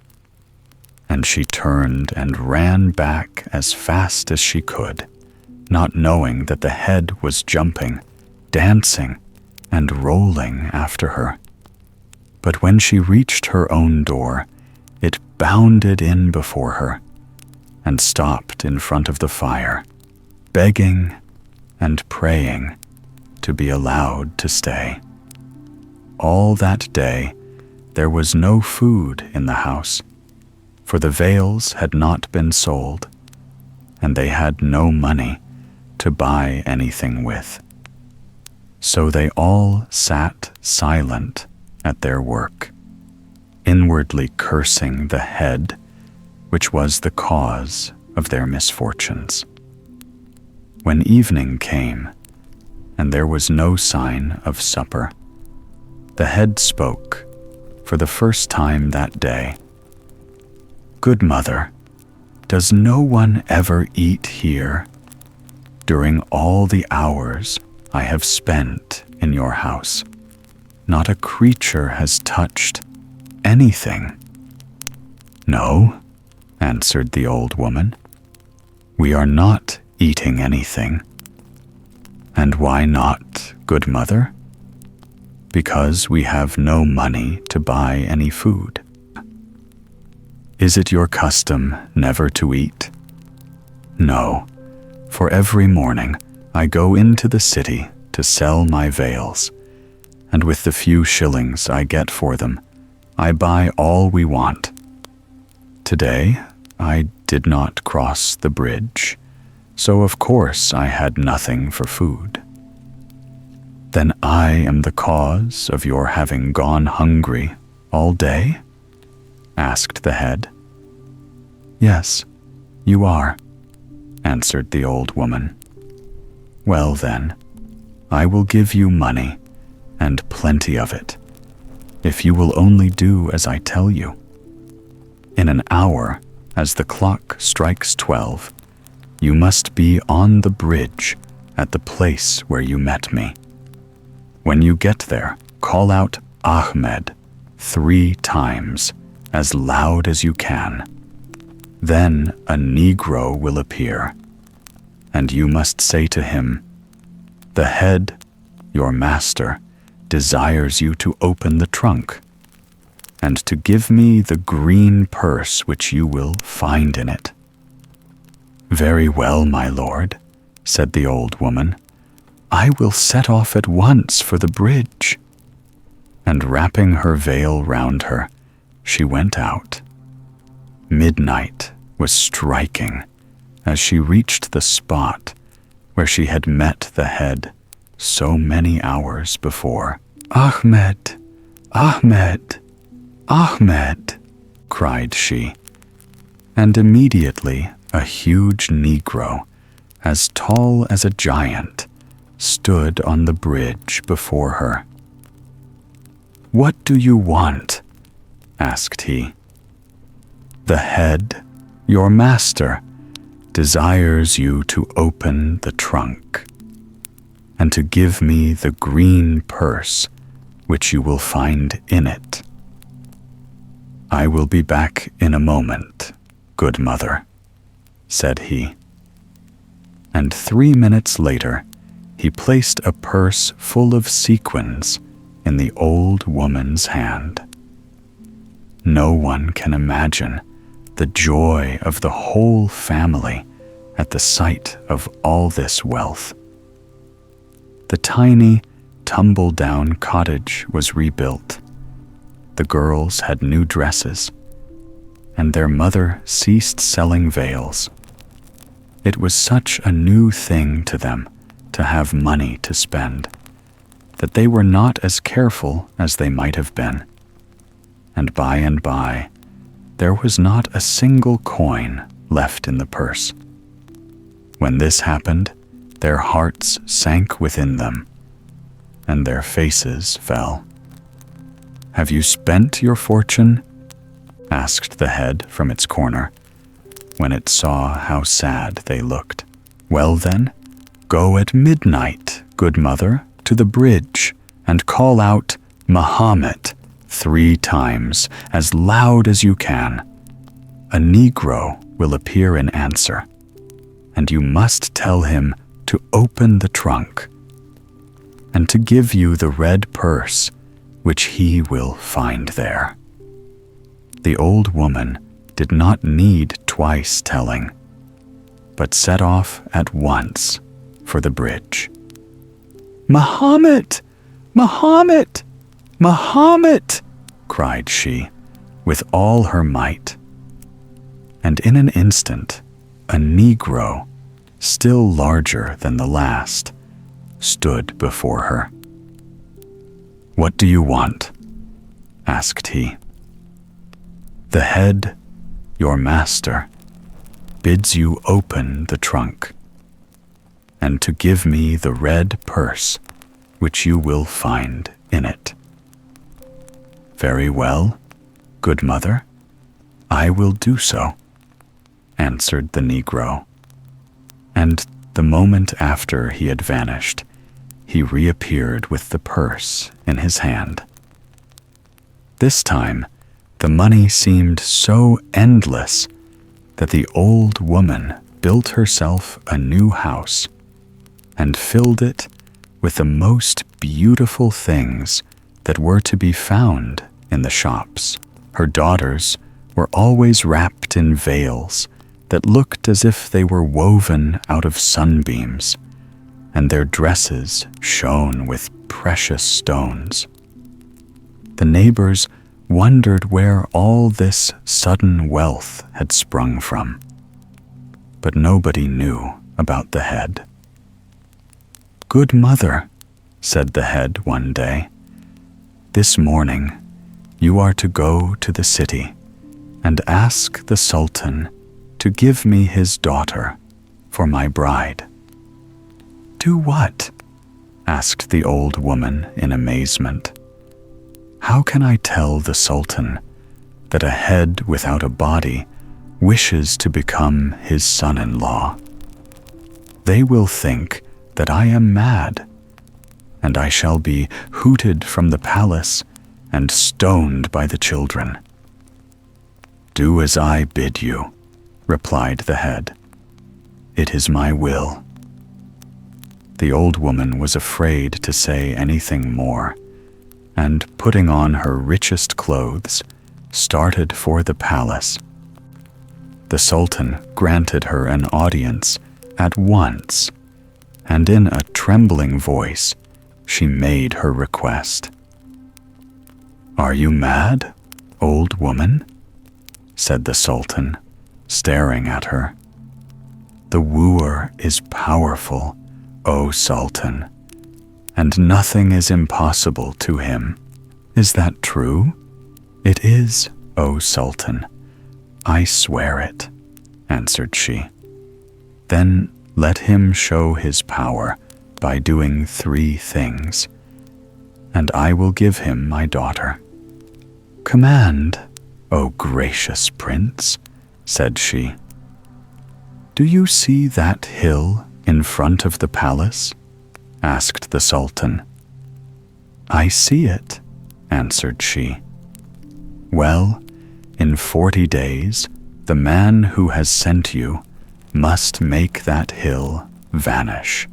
And she turned and ran back as fast as she could, not knowing that the head was jumping, dancing, and rolling after her. But when she reached her own door, it bounded in before her and stopped in front of the fire, begging and praying to be allowed to stay. All that day, there was no food in the house, for the veils had not been sold, and they had no money to buy anything with. So they all sat silent at their work, inwardly cursing the head which was the cause of their misfortunes. When evening came, and there was no sign of supper, the head spoke for the first time that day. "Good mother, does no one ever eat here during all the hours I have spent in your house? Not a creature has touched anything." "No," answered the old woman. "We are not eating anything." "And why not, good mother?" "Because we have no money to buy any food." "Is it your custom never to eat?" "No, for every morning I go into the city to sell my veils, and with the few shillings I get for them, I buy all we want. Today, I did not cross the bridge, so of course I had nothing for food." "Then I am the cause of your having gone hungry all day?" asked the head. "Yes, you are," answered the old woman. "Well then, I will give you money, and plenty of it, if you will only do as I tell you. In an hour, as the clock strikes 12, you must be on the bridge at the place where you met me. When you get there, call out Ahmed 3 times, as loud as you can. Then a Negro will appear, and you must say to him, 'The head, your master, desires you to open the trunk, and to give me the green purse which you will find in it.'" "Very well, my lord," said the old woman. "I will set off at once for the bridge." And wrapping her veil round her, she went out. Midnight was striking as she reached the spot where she had met the head so many hours before. "Ahmed! Ahmed! Ahmed!" cried she, and immediately a huge Negro, as tall as a giant, stood on the bridge before her. "What do you want?" asked he. "The head, your master, desires you to open the trunk and to give me the green purse which you will find in it. I will be back in a moment, good mother," said he. And 3 minutes later, he placed a purse full of sequins in the old woman's hand. No one can imagine the joy of the whole family at the sight of all this wealth. The tiny, tumble-down cottage was rebuilt. The girls had new dresses, and their mother ceased selling veils. It was such a new thing to them to have money to spend, that they were not as careful as they might have been. And by, there was not a single coin left in the purse. When this happened, their hearts sank within them, and their faces fell. "Have you spent your fortune?" asked the head from its corner, when it saw how sad they looked. "Well then, go at midnight, good mother, to the bridge, and call out, 'Muhammad,' 3 times, as loud as you can. A Negro will appear in answer, and you must tell him to open the trunk, and to give you the red purse which he will find there." The old woman did not need twice telling, but set off at once for the bridge. "Muhammad! Muhammad! Muhammad!" cried she, with all her might. And in an instant, a Negro, still larger than the last, stood before her. "What do you want?" asked he. "The head, your master, bids you open the trunk, and to give me the red purse which you will find in it." "Very well, good mother, I will do so," answered the Negro. And the moment after he had vanished, he reappeared with the purse in his hand. This time, the money seemed so endless that the old woman built herself a new house and filled it with the most beautiful things that were to be found in the shops. Her daughters were always wrapped in veils that looked as if they were woven out of sunbeams, and their dresses shone with precious stones. The neighbors wondered where all this sudden wealth had sprung from, but nobody knew about the head. "Good mother," said the head one day, "this morning you are to go to the city and ask the Sultan to give me his daughter for my bride." "Do what?" asked the old woman in amazement. "How can I tell the Sultan that a head without a body wishes to become his son-in-law? They will think that I am mad, and I shall be hooted from the palace and stoned by the children." "Do as I bid you," replied the head. "It is my will." The old woman was afraid to say anything more, and putting on her richest clothes, started for the palace. The Sultan granted her an audience at once, and in a trembling voice she made her request. "Are you mad, old woman?" said the Sultan, staring at her. "The wooer is powerful, O Sultan, and nothing is impossible to him. Is that true?" "It is, O Sultan, "I swear it," answered she. "Then let him show his power by doing 3 things, and I will give him my daughter." "Command, O gracious prince," said she. "Do you see that hill in front of the palace?" asked the Sultan. "I see it," answered she. "Well, in 40 days, the man who has sent you must make that hill vanish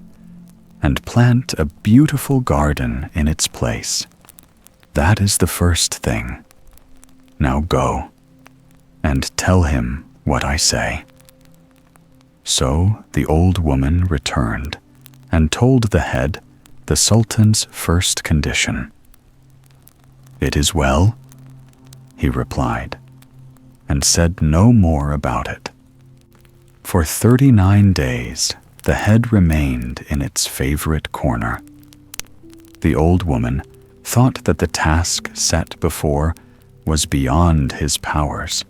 and plant a beautiful garden in its place. That is the first thing. Now go and tell him what I say." So the old woman returned and told the head the Sultan's first condition. "It is well," he replied, and said no more about it. For 39 days, the head remained in its favorite corner. The old woman thought that the task set before was beyond his powers,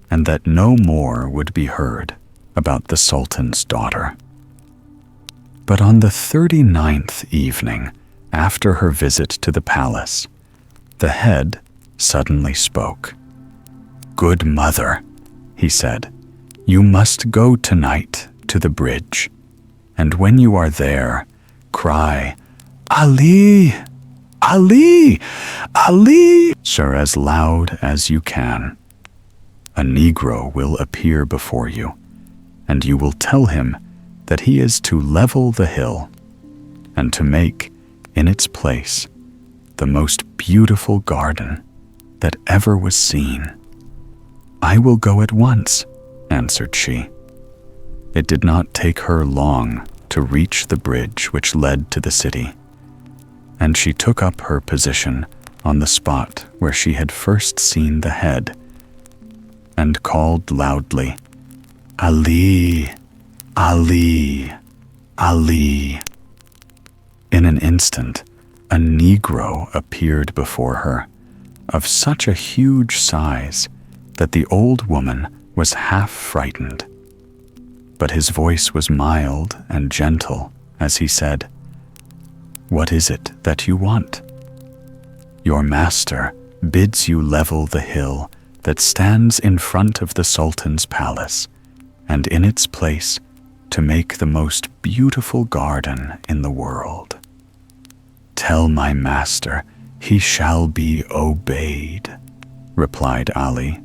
and that no more would be heard about the Sultan's daughter. But on the 39th evening, after her visit to the palace, the head suddenly spoke. "Good mother," he said, "you must go tonight to the bridge, and when you are there, cry, 'Ali! Ali! Ali!' sir, as loud as you can. A Negro will appear before you, and you will tell him that he is to level the hill and to make, in its place, the most beautiful garden that ever was seen." "I will go at once," answered she. It did not take her long to reach the bridge which led to the city, and she took up her position on the spot where she had first seen the head, and called loudly, "Ali! Ali! Ali!" In an instant, a Negro appeared before her, of such a huge size that the old woman was half frightened. But his voice was mild and gentle as he said, "What is it that you want?" "Your master bids you level the hill that stands in front of the Sultan's palace, and in its place to make the most beautiful garden in the world." "Tell my master he shall be obeyed," replied Ali.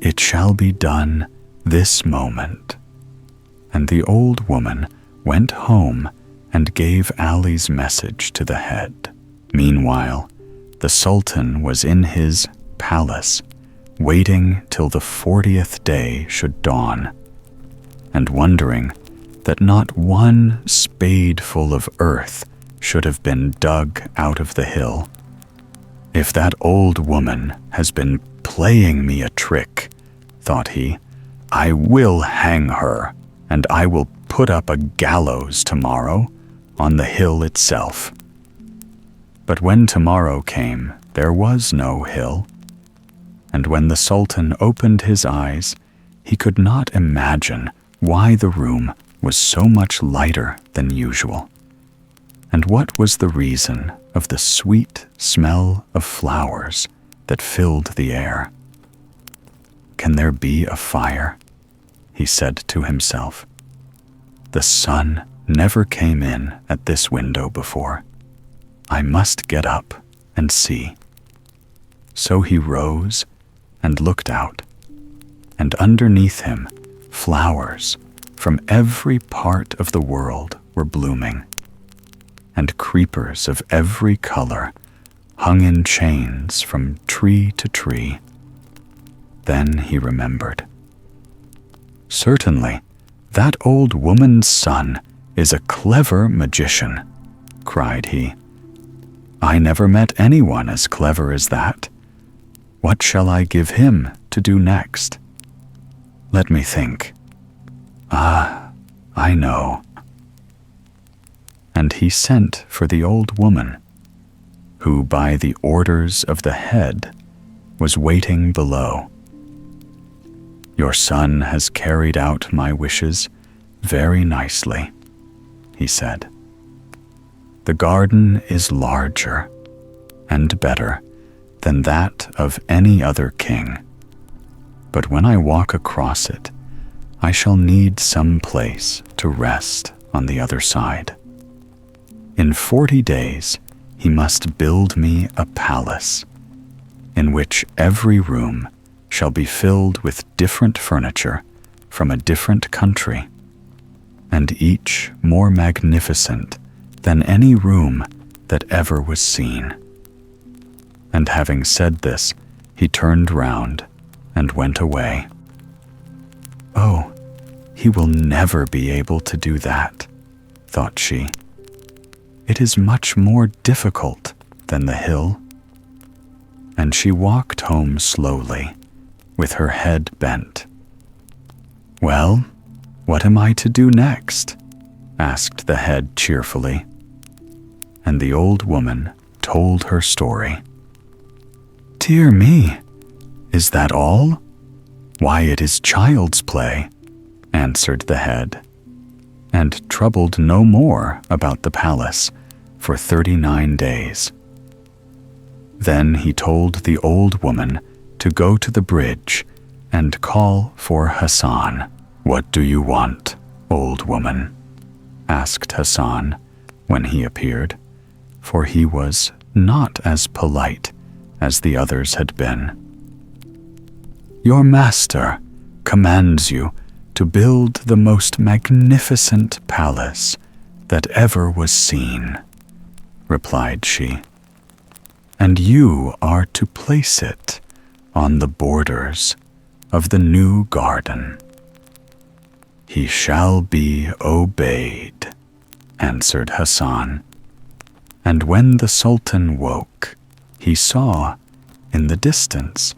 "It shall be done this moment." And the old woman went home and gave Ali's message to the head. Meanwhile, the Sultan was in his palace, waiting till the 40th day should dawn, and wondering that not one spadeful of earth should have been dug out of the hill. "If that old woman has been playing me a trick," thought he, "I will hang her, and I will put up a gallows tomorrow on the hill itself." But when tomorrow came, there was no hill, and when the Sultan opened his eyes, he could not imagine why the room was so much lighter than usual, and what was the reason of the sweet smell of flowers that filled the air. "Can there be a fire?" he said to himself. "The sun never came in at this window before. I must get up and see." So he rose and looked out, and underneath him flowers from every part of the world were blooming, and creepers of every color hung in chains from tree to tree. Then he remembered. "Certainly, that old woman's son is a clever magician," cried he. "I never met anyone as clever as that. What shall I give him to do next? Let me think. Ah, I know." And he sent for the old woman, who by the orders of the head was waiting below. "Your son has carried out my wishes very nicely," he said. "The garden is larger and better than that of any other king. But when I walk across it, I shall need some place to rest on the other side. In 40 days, he must build me a palace, in which every room shall be filled with different furniture from a different country, and each more magnificent than any room that ever was seen." And having said this, he turned round and went away. "Oh, he will never be able to do that," thought she. "It is much more difficult than the hill." And she walked home slowly, with her head bent. "Well, what am I to do next?" asked the head cheerfully. And the old woman told her story. "Dear me, is that all? Why, it is child's play," answered the head, and troubled no more about the palace for 39 days. Then he told the old woman to go to the bridge and call for Hassan. "What do you want, old woman?" asked Hassan when he appeared, for he was not as polite as the others had been. "Your master commands you to build the most magnificent palace that ever was seen," replied she. "And you are to place it on the borders of the new garden." "He shall be obeyed," answered Hassan. And when the Sultan woke, he saw, in the distance,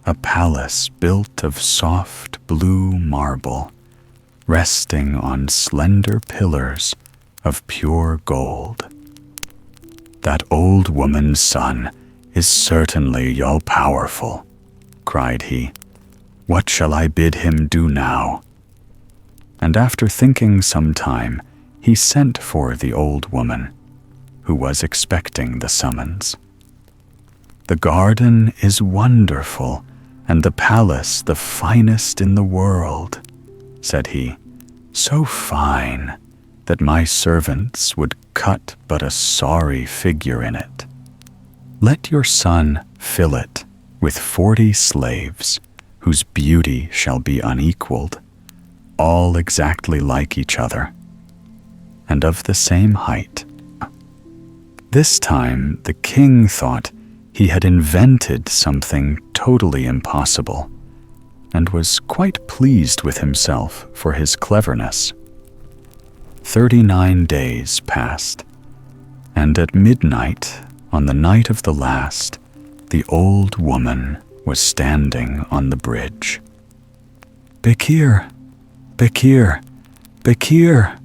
a palace built of soft blue marble, resting on slender pillars of pure gold. "That old woman's son is certainly all-powerful," cried he. "What shall I bid him do now?" And after thinking some time, he sent for the old woman, who was expecting the summons. "The garden is wonderful, and the palace the finest in the world," said he, "so fine that my servants would cut but a sorry figure in it. Let your son fill it with 40 slaves, whose beauty shall be unequaled, all exactly like each other, and of the same height." This time the king thought he had invented something totally impossible, and was quite pleased with himself for his cleverness. 39 days passed, and at midnight, on the night of the last, the old woman was standing on the bridge. "Bekir, Bekir, Bekir,"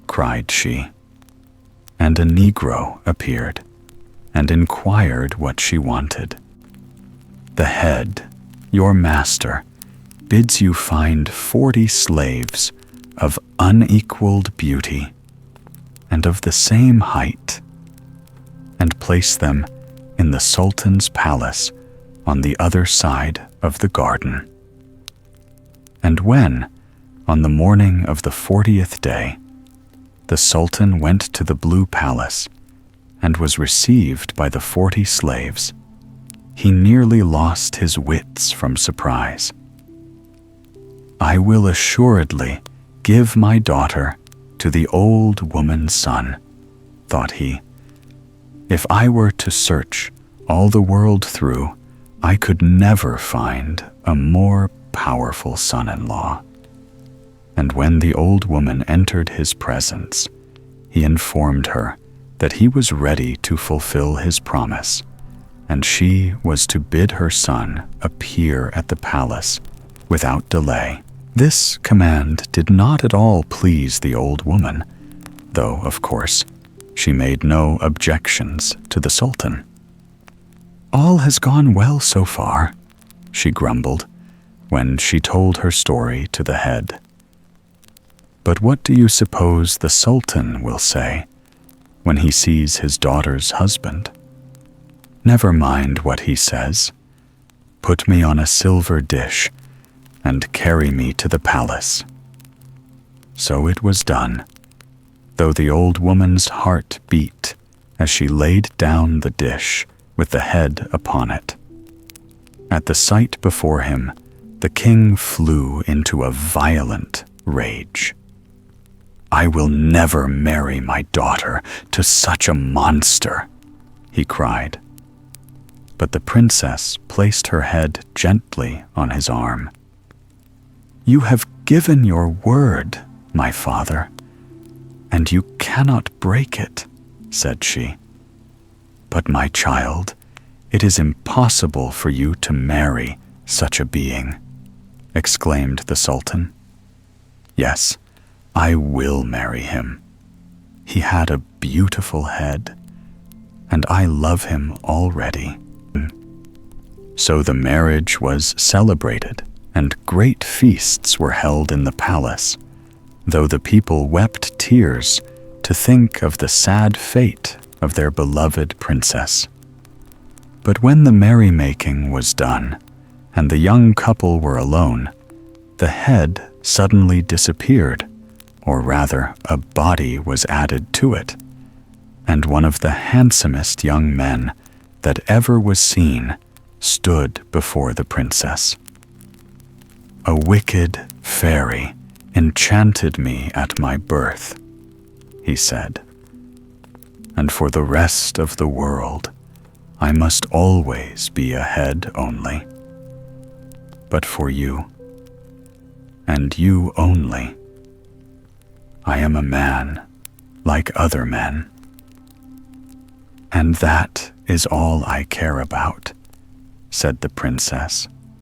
cried she. And a Negro appeared and inquired what she wanted. "The head, your master, bids you find 40 slaves of unequaled beauty and of the same height, and place them in the Sultan's palace on the other side of the garden." And when, on the morning of the 40th day, the Sultan went to the Blue Palace and was received by the 40 slaves, he nearly lost his wits from surprise. "I will assuredly give my daughter to the old woman's son," thought he. "If I were to search all the world through, I could never find a more powerful son-in-law." And when the old woman entered his presence, he informed her that he was ready to fulfill his promise, and she was to bid her son appear at the palace without delay. This command did not at all please the old woman, though, of course, she made no objections to the Sultan. "All has gone well so far," she grumbled, when she told her story to the head. But what do you suppose the Sultan will say when he sees his daughter's husband? Never mind what he says. Put me on a silver dish and carry me to the palace. So it was done, though the old woman's heart beat as she laid down the dish with the head upon it. At the sight before him, the king flew into a violent rage. "I will never marry my daughter to such a monster," he cried. But the princess placed her head gently on his arm. "You have given your word, my father, and you cannot break it," said she. "But my child, it is impossible for you to marry such a being," exclaimed the Sultan. "Yes, I will marry him. He had a beautiful head, and I love him already." So the marriage was celebrated, and great feasts were held in the palace, though the people wept tears to think of the sad fate of their beloved princess. But when the merrymaking was done, and the young couple were alone, the head suddenly disappeared, or rather, a body was added to it, and one of the handsomest young men that ever was seen stood before the princess. "A wicked fairy enchanted me at my birth," he said, "and for the rest of the world I must always be a head only. But for you, and you only, I am a man like other men. And that is all I care about," said the princess,